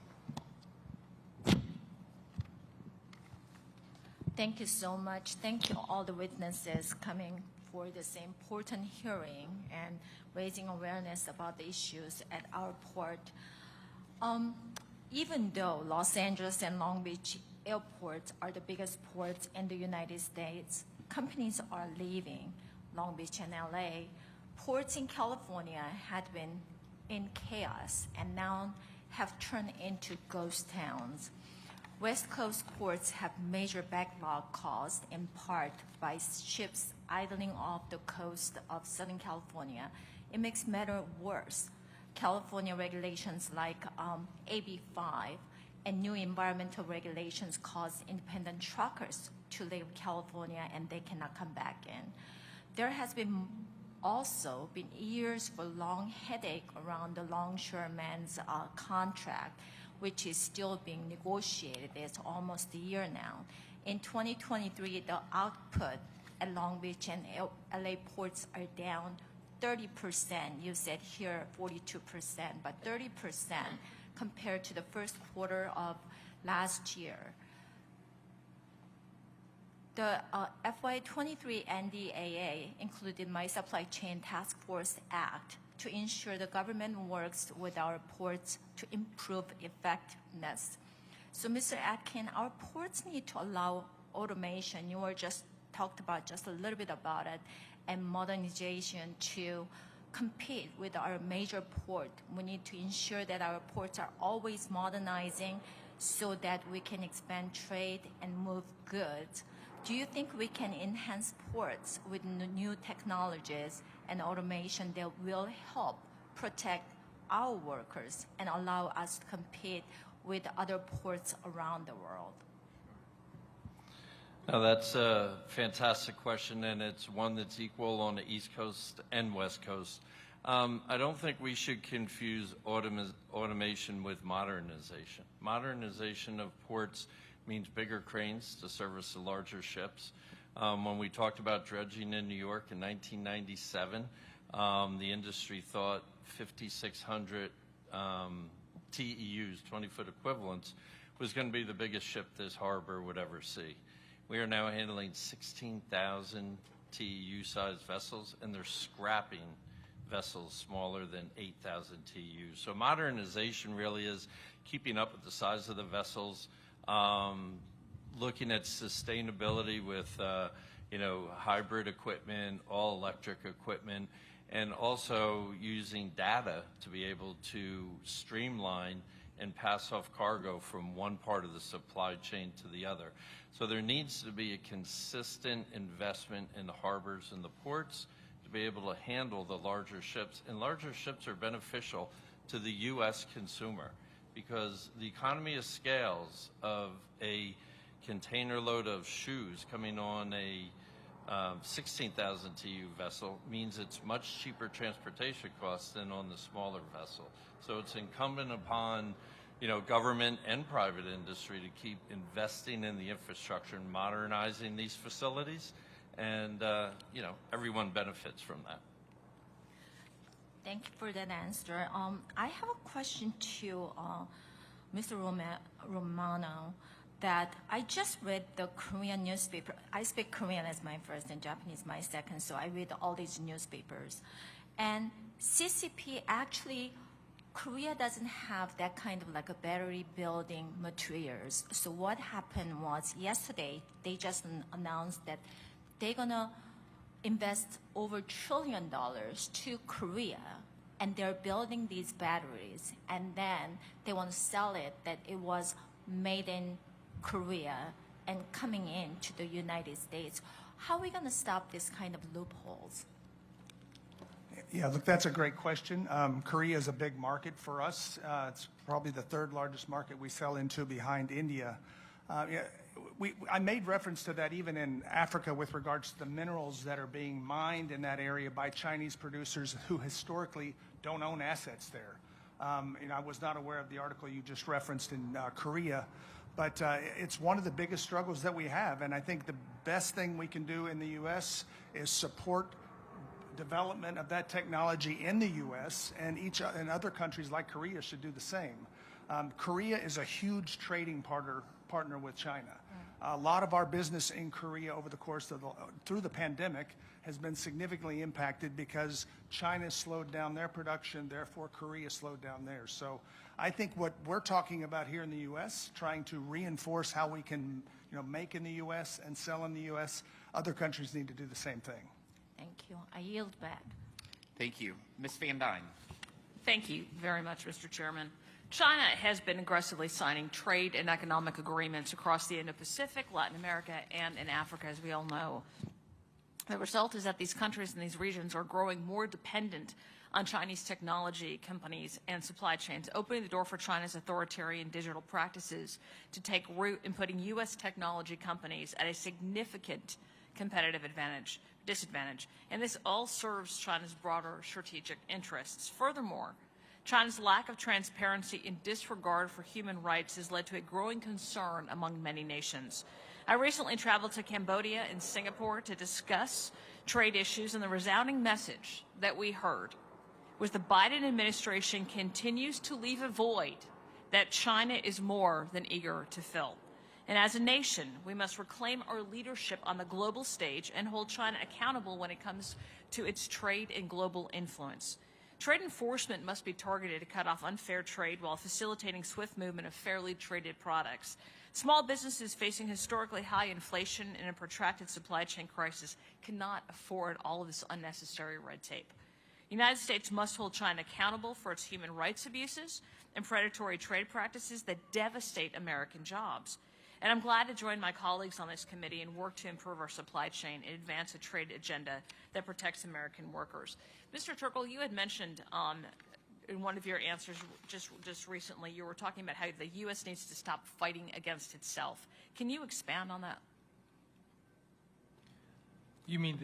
Thank you so much. Thank you all the witnesses coming for this important hearing and raising awareness about the issues at our port. Even though Los Angeles and Long Beach airports are the biggest ports in the United States, companies are leaving Long Beach and LA. Ports in California had been in chaos and now have turned into ghost towns. West Coast ports have major backlog caused in part by ships idling off the coast of Southern California. It makes matters worse. California regulations like AB5 and new environmental regulations cause independent truckers to leave California and they cannot come back in. There has also been years for long headache around the longshoreman's contract, which is still being negotiated. It's almost a year now. In 2023, the output at Long Beach and LA ports are down 30%. You said here 42%, but 30% compared to the first quarter of last year. The FY23 NDAA included My Supply Chain Task Force Act to ensure the government works with our ports to improve effectiveness. So, Mr. Atkin, our ports need to allow automation. You were just talked about just a little bit about it, and modernization to compete with our major port. We need to ensure that our ports are always modernizing so that we can expand trade and move goods. Do you think we can enhance ports with new technologies and automation that will help protect our workers and allow us to compete with other ports around the world? Now, that's a fantastic question, and it's one that's equal on the East Coast and West Coast. I don't think we should confuse automation with modernization. Modernization of ports means bigger cranes to service the larger ships. When we talked about dredging in New York in 1997, the industry thought 5,600 TEUs, 20-foot equivalents, was going to be the biggest ship this harbor would ever see. We are now handling 16,000 TEU-sized vessels, and they're scrapping vessels smaller than 8,000 TEUs. So modernization really is keeping up with the size of the vessels, looking at sustainability with hybrid equipment, all-electric equipment, and also using data to be able to streamline and pass off cargo from one part of the supply chain to the other. So there needs to be a consistent investment in the harbors and the ports to be able to handle the larger ships. And larger ships are beneficial to the U.S. consumer because the economy of scales of a container load of shoes coming on a 16,000 TEU vessel means it's much cheaper transportation costs than on the smaller vessel. So it's incumbent upon government and private industry to keep investing in the infrastructure and modernizing these facilities, and everyone benefits from that. Thank you for that answer. I have a question to Mr. Romano. That I just read the Korean newspaper. I speak Korean as my first and Japanese my second, so I read all these newspapers. And CCP actually, Korea doesn't have that kind of like a battery building materials. So what happened was yesterday, they just announced that they're gonna invest over $1 trillion to Korea, and they're building these batteries, and then they want to sell it that it was made in Korea and coming into the United States. How are we going to stop this kind of loopholes? Yeah, look, that's a great question. Korea is a big market for us. It's probably the third largest market we sell into behind India. I made reference to that even in Africa with regards to the minerals that are being mined in that area by Chinese producers who historically don't own assets there. I was not aware of the article you just referenced in Korea. But it's one of the biggest struggles that we have. And I think the best thing we can do in the U.S. is support development of that technology in the U.S. and other countries like Korea should do the same. Korea is a huge trading partner with China. A lot of our business in Korea over the course of through the pandemic has been significantly impacted because China slowed down their production, therefore Korea slowed down theirs. So I think what we're talking about here in the U.S., trying to reinforce how we can make in the U.S. and sell in the U.S., other countries need to do the same thing. Thank you. I yield back. Thank you. Ms. Van Dyne. Thank you very much, Mr. Chairman. China has been aggressively signing trade and economic agreements across the Indo-Pacific, Latin America, and in Africa, as we all know. The result is that these countries and these regions are growing more dependent on Chinese technology companies and supply chains, opening the door for China's authoritarian digital practices to take root in putting U.S. technology companies at a significant competitive disadvantage. And this all serves China's broader strategic interests. Furthermore, China's lack of transparency and disregard for human rights has led to a growing concern among many nations. I recently traveled to Cambodia and Singapore to discuss trade issues, and the resounding message that we heard was the Biden administration continues to leave a void that China is more than eager to fill. And as a nation, we must reclaim our leadership on the global stage and hold China accountable when it comes to its trade and global influence. Trade enforcement must be targeted to cut off unfair trade while facilitating swift movement of fairly traded products. Small businesses facing historically high inflation and a protracted supply chain crisis cannot afford all of this unnecessary red tape. The United States must hold China accountable for its human rights abuses and predatory trade practices that devastate American jobs. And I'm glad to join my colleagues on this committee and work to improve our supply chain and advance a trade agenda that protects American workers. Mr. Turkle, you had mentioned in one of your answers just recently, you were talking about how the U.S. needs to stop fighting against itself. Can you expand on that? You mean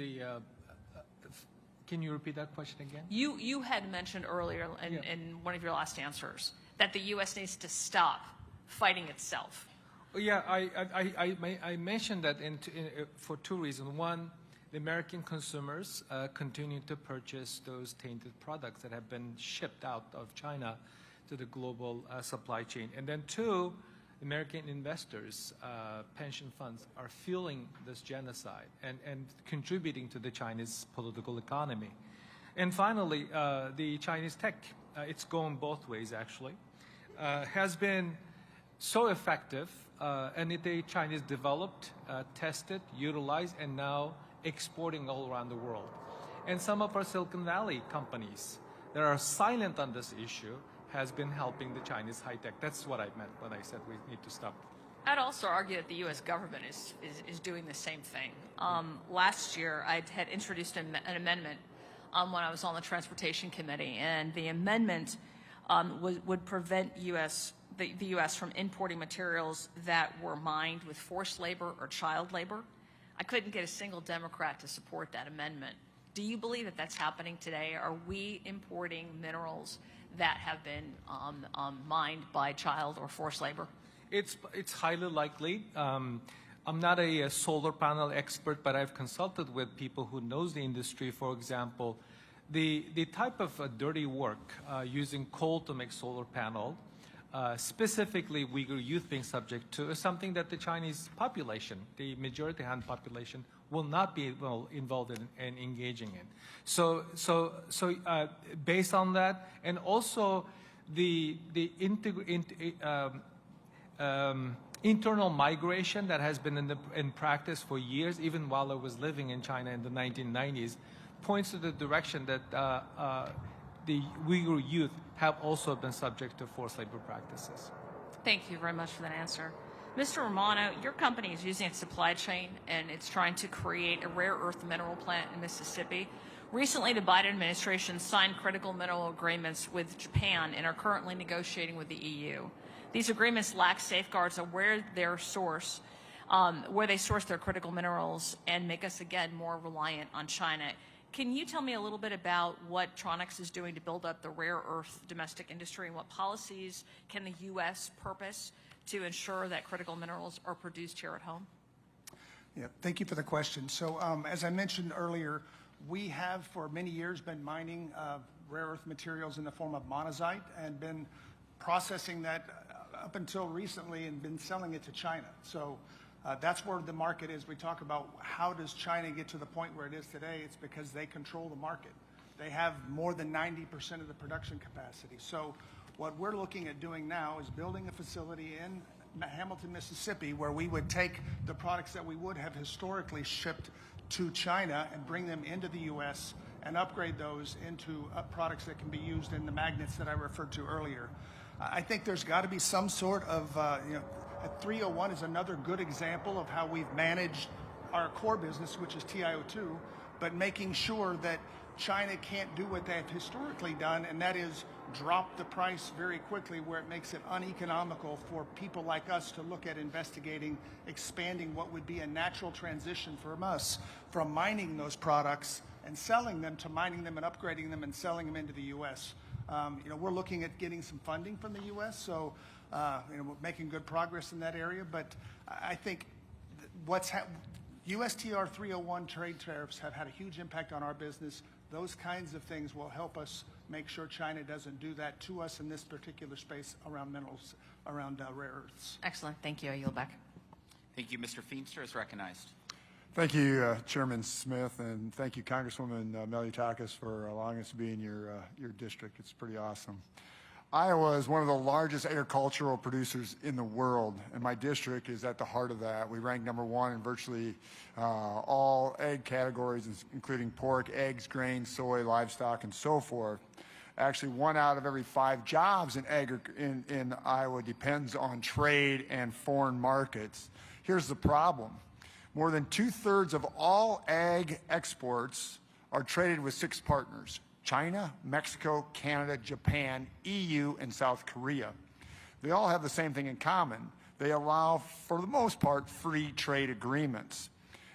can you repeat that question again? You had mentioned earlier in one of your last answers that the U.S. needs to stop fighting itself. Yeah, I mentioned that for two reasons. One, the American consumers continue to purchase those tainted products that have been shipped out of China to the global supply chain. And then two, American investors, pension funds, are fueling this genocide and contributing to the Chinese political economy. And finally, the Chinese tech, it's going both ways actually, has been so effective, and the Chinese developed, tested, utilized, and now exporting all around the world. And some of our Silicon Valley companies that are silent on this issue has been helping the Chinese high tech. That's what I meant when I said we need to stop. I'd also argue that the U.S. government is doing the same thing. Last year, I had introduced an amendment when I was on the Transportation Committee, and the amendment would prevent the U.S. from importing materials that were mined with forced labor or child labor. I couldn't get a single Democrat to support that amendment. Do you believe that that's happening today? Are we importing minerals that have been mined by child or forced labor? It's highly likely. I'm not a solar panel expert, but I've consulted with people who knows the industry. For example, the type of dirty work using coal to make solar panel, specifically Uyghur youth being subject to, is something that the Chinese population, the majority Han population, will not be involved in and engaging in. So based on that, and also the internal migration that has been in practice for years, even while I was living in China in the 1990s, points to the direction that the Uyghur youth have also been subject to forced labor practices. Thank you very much for that answer. Mr. Romano, your company is using its supply chain and it's trying to create a rare earth mineral plant in Mississippi. Recently, the Biden administration signed critical mineral agreements with Japan and are currently negotiating with the EU. These agreements lack safeguards on where they source their critical minerals and make us, again, more reliant on China. Can you tell me a little bit about what Tronox is doing to build up the rare earth domestic industry, and what policies can the U.S. purpose to ensure that critical minerals are produced here at home? Yeah, thank you for the question. So as I mentioned earlier, we have for many years been mining rare earth materials in the form of monazite and been processing that up until recently and been selling it to China. So that's where the market is. We talk about how does China get to the point where it is today. It's because they control the market. They have more than 90% of the production capacity. So what we're looking at doing now is building a facility in Hamilton, Mississippi, where we would take the products that we would have historically shipped to China and bring them into the U.S. and upgrade those into products that can be used in the magnets that I referred to earlier. I think there's got to be some sort of, 301 is another good example of how we've managed our core business, which is TiO2, but making sure that China can't do what they have historically done, and that is drop the price very quickly where it makes it uneconomical for people like us to look at investigating, expanding what would be a natural transition from us from mining those products and selling them to mining them and upgrading them and selling them into the U.S. We're looking at getting some funding from the U.S., so we're making good progress in that area, but I think USTR 301 trade tariffs have had a huge impact on our business. Those kinds of things will help us make sure China doesn't do that to us in this particular space around minerals, around rare earths. Excellent. Thank you. I yield back. Thank you. Mr. Feenstra is recognized. Thank you, Chairman Smith, and thank you, Congresswoman Meliotakis, for allowing us to be in your district. It's pretty awesome. Iowa is one of the largest agricultural producers in the world, and my district is at the heart of that. We rank #1 in virtually all egg categories, including pork, eggs, grain, soy, livestock, and so forth. Actually, 1 out of every 5 jobs in Iowa depends on trade and foreign markets. Here's the problem. More than 2/3 of all ag exports are traded with 6 partners: China, Mexico, Canada, Japan, EU, and South Korea. They all have the same thing in common. They allow, for the most part, free trade agreements.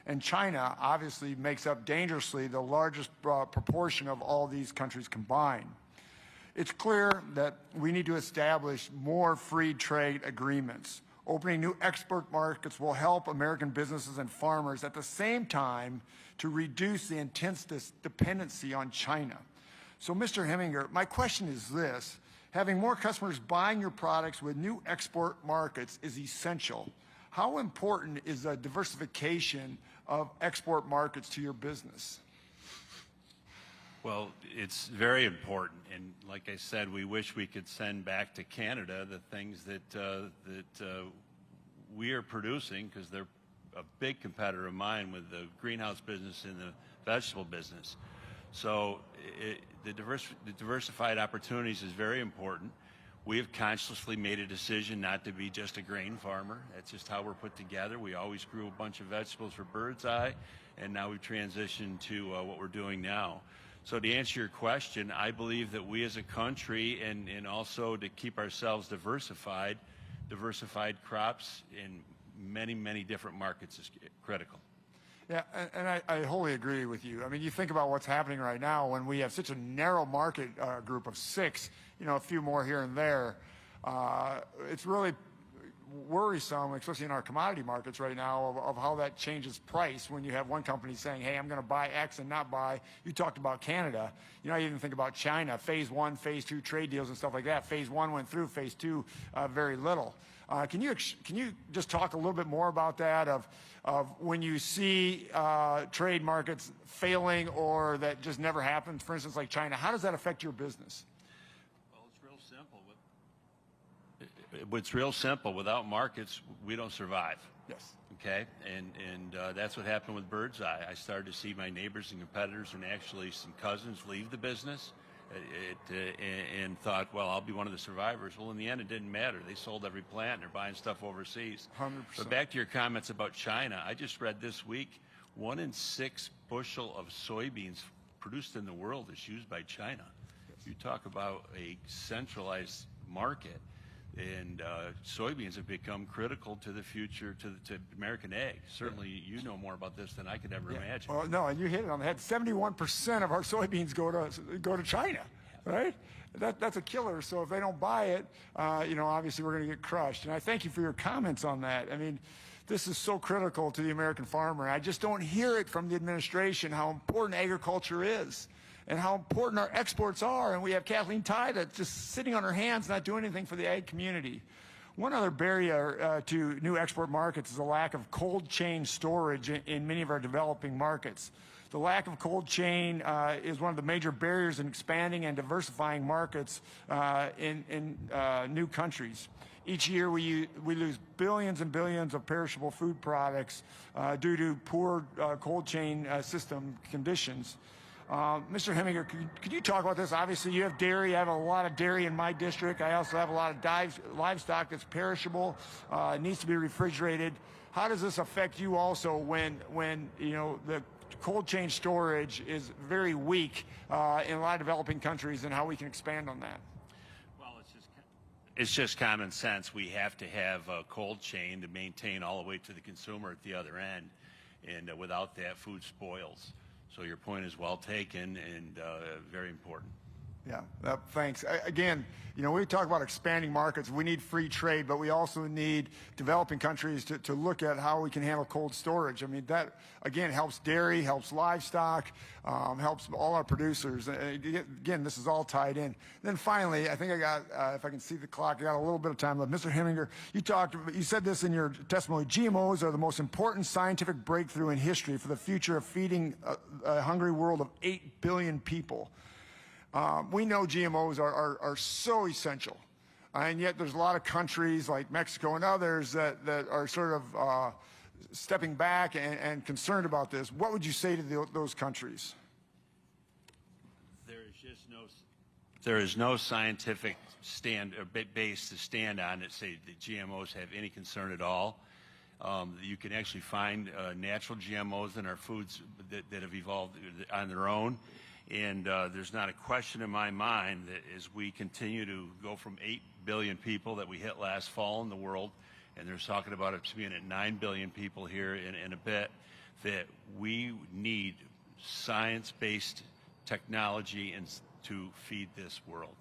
And China obviously makes up dangerously the largest proportion of all these countries combined. It's clear that we need to establish more free trade agreements. Opening new export markets will help American businesses and farmers at the same time to reduce the intense dependency on China. So, Mr. Heminger, my question is this. Having more customers buying your products with new export markets is essential. How important is the diversification of export markets to your business? Well, it's very important, and like I said, we wish we could send back to Canada the things that we are producing, because they're a big competitor of mine with the greenhouse business and the vegetable business. So the diversified opportunities is very important. We have consciously made a decision not to be just a grain farmer. That's just how we're put together. We always grew a bunch of vegetables for Bird's Eye, and now we've transitioned to what we're doing now. So to answer your question, I believe that we as a country, and also to keep ourselves diversified crops in many, many different markets is critical. Yeah, and I wholly agree with you. I mean, you think about what's happening right now when we have such a narrow market group of 6, a few more here and there. It's really worrisome, especially in our commodity markets right now, of how that changes price when you have one company saying, hey, I'm going to buy X and not buy. You talked about Canada. I even think about China, phase 1, phase 2 trade deals and stuff like that. Phase 1 went through, phase 2, very little. Can you just talk a little bit more about that, of when you see trade markets failing or that just never happens, for instance, like China, how does that affect your business? Well, it's real simple. It's real simple. Without markets, we don't survive. Yes. Okay? And that's what happened with Bird's Eye. I started to see my neighbors and competitors and actually some cousins leave the business. And thought, well, I'll be one of the survivors. Well, in the end, it didn't matter. They sold every plant, and they're buying stuff overseas. 100%. But back to your comments about China, I just read this week, 1 in 6 bushel of soybeans produced in the world is used by China. You talk about a centralized market, and soybeans have become critical to the future, to American ag. Certainly, you know more about this than I could ever imagine. Well, no, and you hit it on the head. 71% of our soybeans go to China, right? That's a killer. So if they don't buy it, obviously we're going to get crushed. And I thank you for your comments on that. I mean, this is so critical to the American farmer. I just don't hear it from the administration how important agriculture is. and how important our exports are. And we have Kathleen Tye that's just sitting on her hands, not doing anything for the ag community. One other barrier to new export markets is the lack of cold chain storage in many of our developing markets. The lack of cold chain is one of the major barriers in expanding and diversifying markets in new countries. Each year we lose billions and billions of perishable food products due to poor cold chain system conditions. Mr. Heminger, could you talk about this? Obviously, you have dairy. I have a lot of dairy in my district. I also have a lot of livestock that's perishable, needs to be refrigerated. How does this affect you also when you know the cold chain storage is very weak in a lot of developing countries, and how we can expand on that? Well, it's just common sense. We have to have a cold chain to maintain all the way to the consumer at the other end, and without that, food spoils. So your point is well taken and very important. Yeah, thanks. Again, you know, we talk about expanding markets. We need free trade, but we also need developing countries to look at how we can handle cold storage. I mean, that, again, helps dairy, helps livestock, helps all our producers. Again, this is all tied in. Then finally, I think I got, if I can see the clock, I got a little bit of time left. Mr. Heminger, you said this in your testimony. GMOs are the most important scientific breakthrough in history for the future of feeding a hungry world of 8 billion people. We know GMOs are so essential, and yet there's a lot of countries like Mexico and others that are sort of stepping back and concerned about this. What would you say to those countries? There is no scientific base to stand on that say that GMOs have any concern at all. You can actually find natural GMOs in our foods that have evolved on their own. And there's not a question in my mind that as we continue to go from 8 billion people that we hit last fall in the world, and they're talking about it being at 9 billion people here in a bit, that we need science-based technology to feed this world.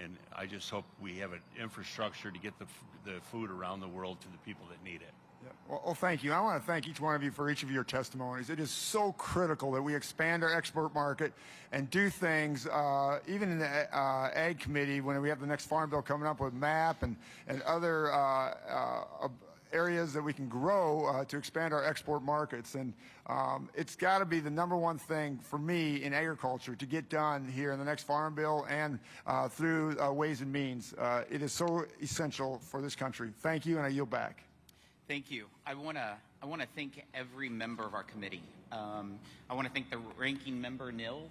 And I just hope we have an infrastructure to get the food around the world to the people that need it. Yeah. Well, thank you. I want to thank each one of you for each of your testimonies. It is so critical that we expand our export market and do things, even in the Ag Committee, when we have the next Farm Bill coming up with MAP and other areas that we can grow to expand our export markets. And it's got to be the #1 thing for me in agriculture to get done here in the next Farm Bill and through Ways and Means. It is so essential for this country. Thank you, and I yield back. Thank you. I want to thank every member of our committee. I want to thank the ranking member, Neil,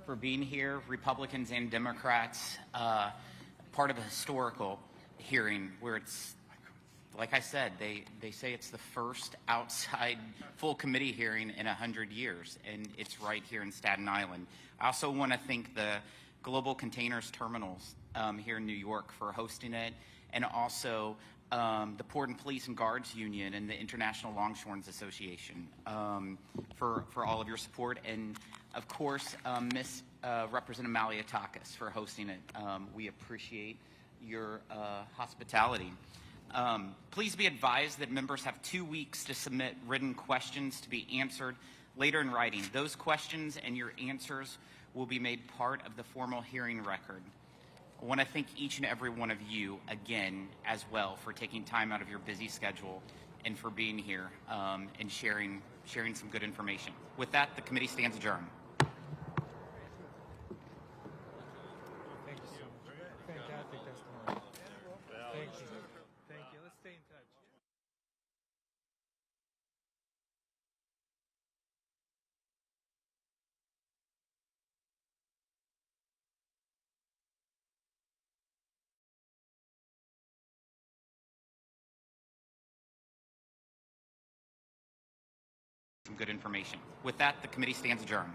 for being here, Republicans and Democrats, part of a historical hearing where it's, like I said, they say it's the first outside full committee hearing in 100 years, and it's right here in Staten Island. I also want to thank the Global Containers Terminals here in New York for hosting it, and also the Port and Police and Guards Union and the International Longshoremen's Association for all of your support, and of course, Miss Representative Malliotakis for hosting it. We appreciate your hospitality. Please be advised that members have 2 weeks to submit written questions to be answered later in writing. Those questions and your answers will be made part of the formal hearing record. I want to thank each and every one of you again as well for taking time out of your busy schedule and for being here and sharing some good information. With that, the committee stands adjourned. Thank you. Fantastic testimony. Thank you. Thank you. Let's stay in touch. Some good information. With that, the committee stands adjourned.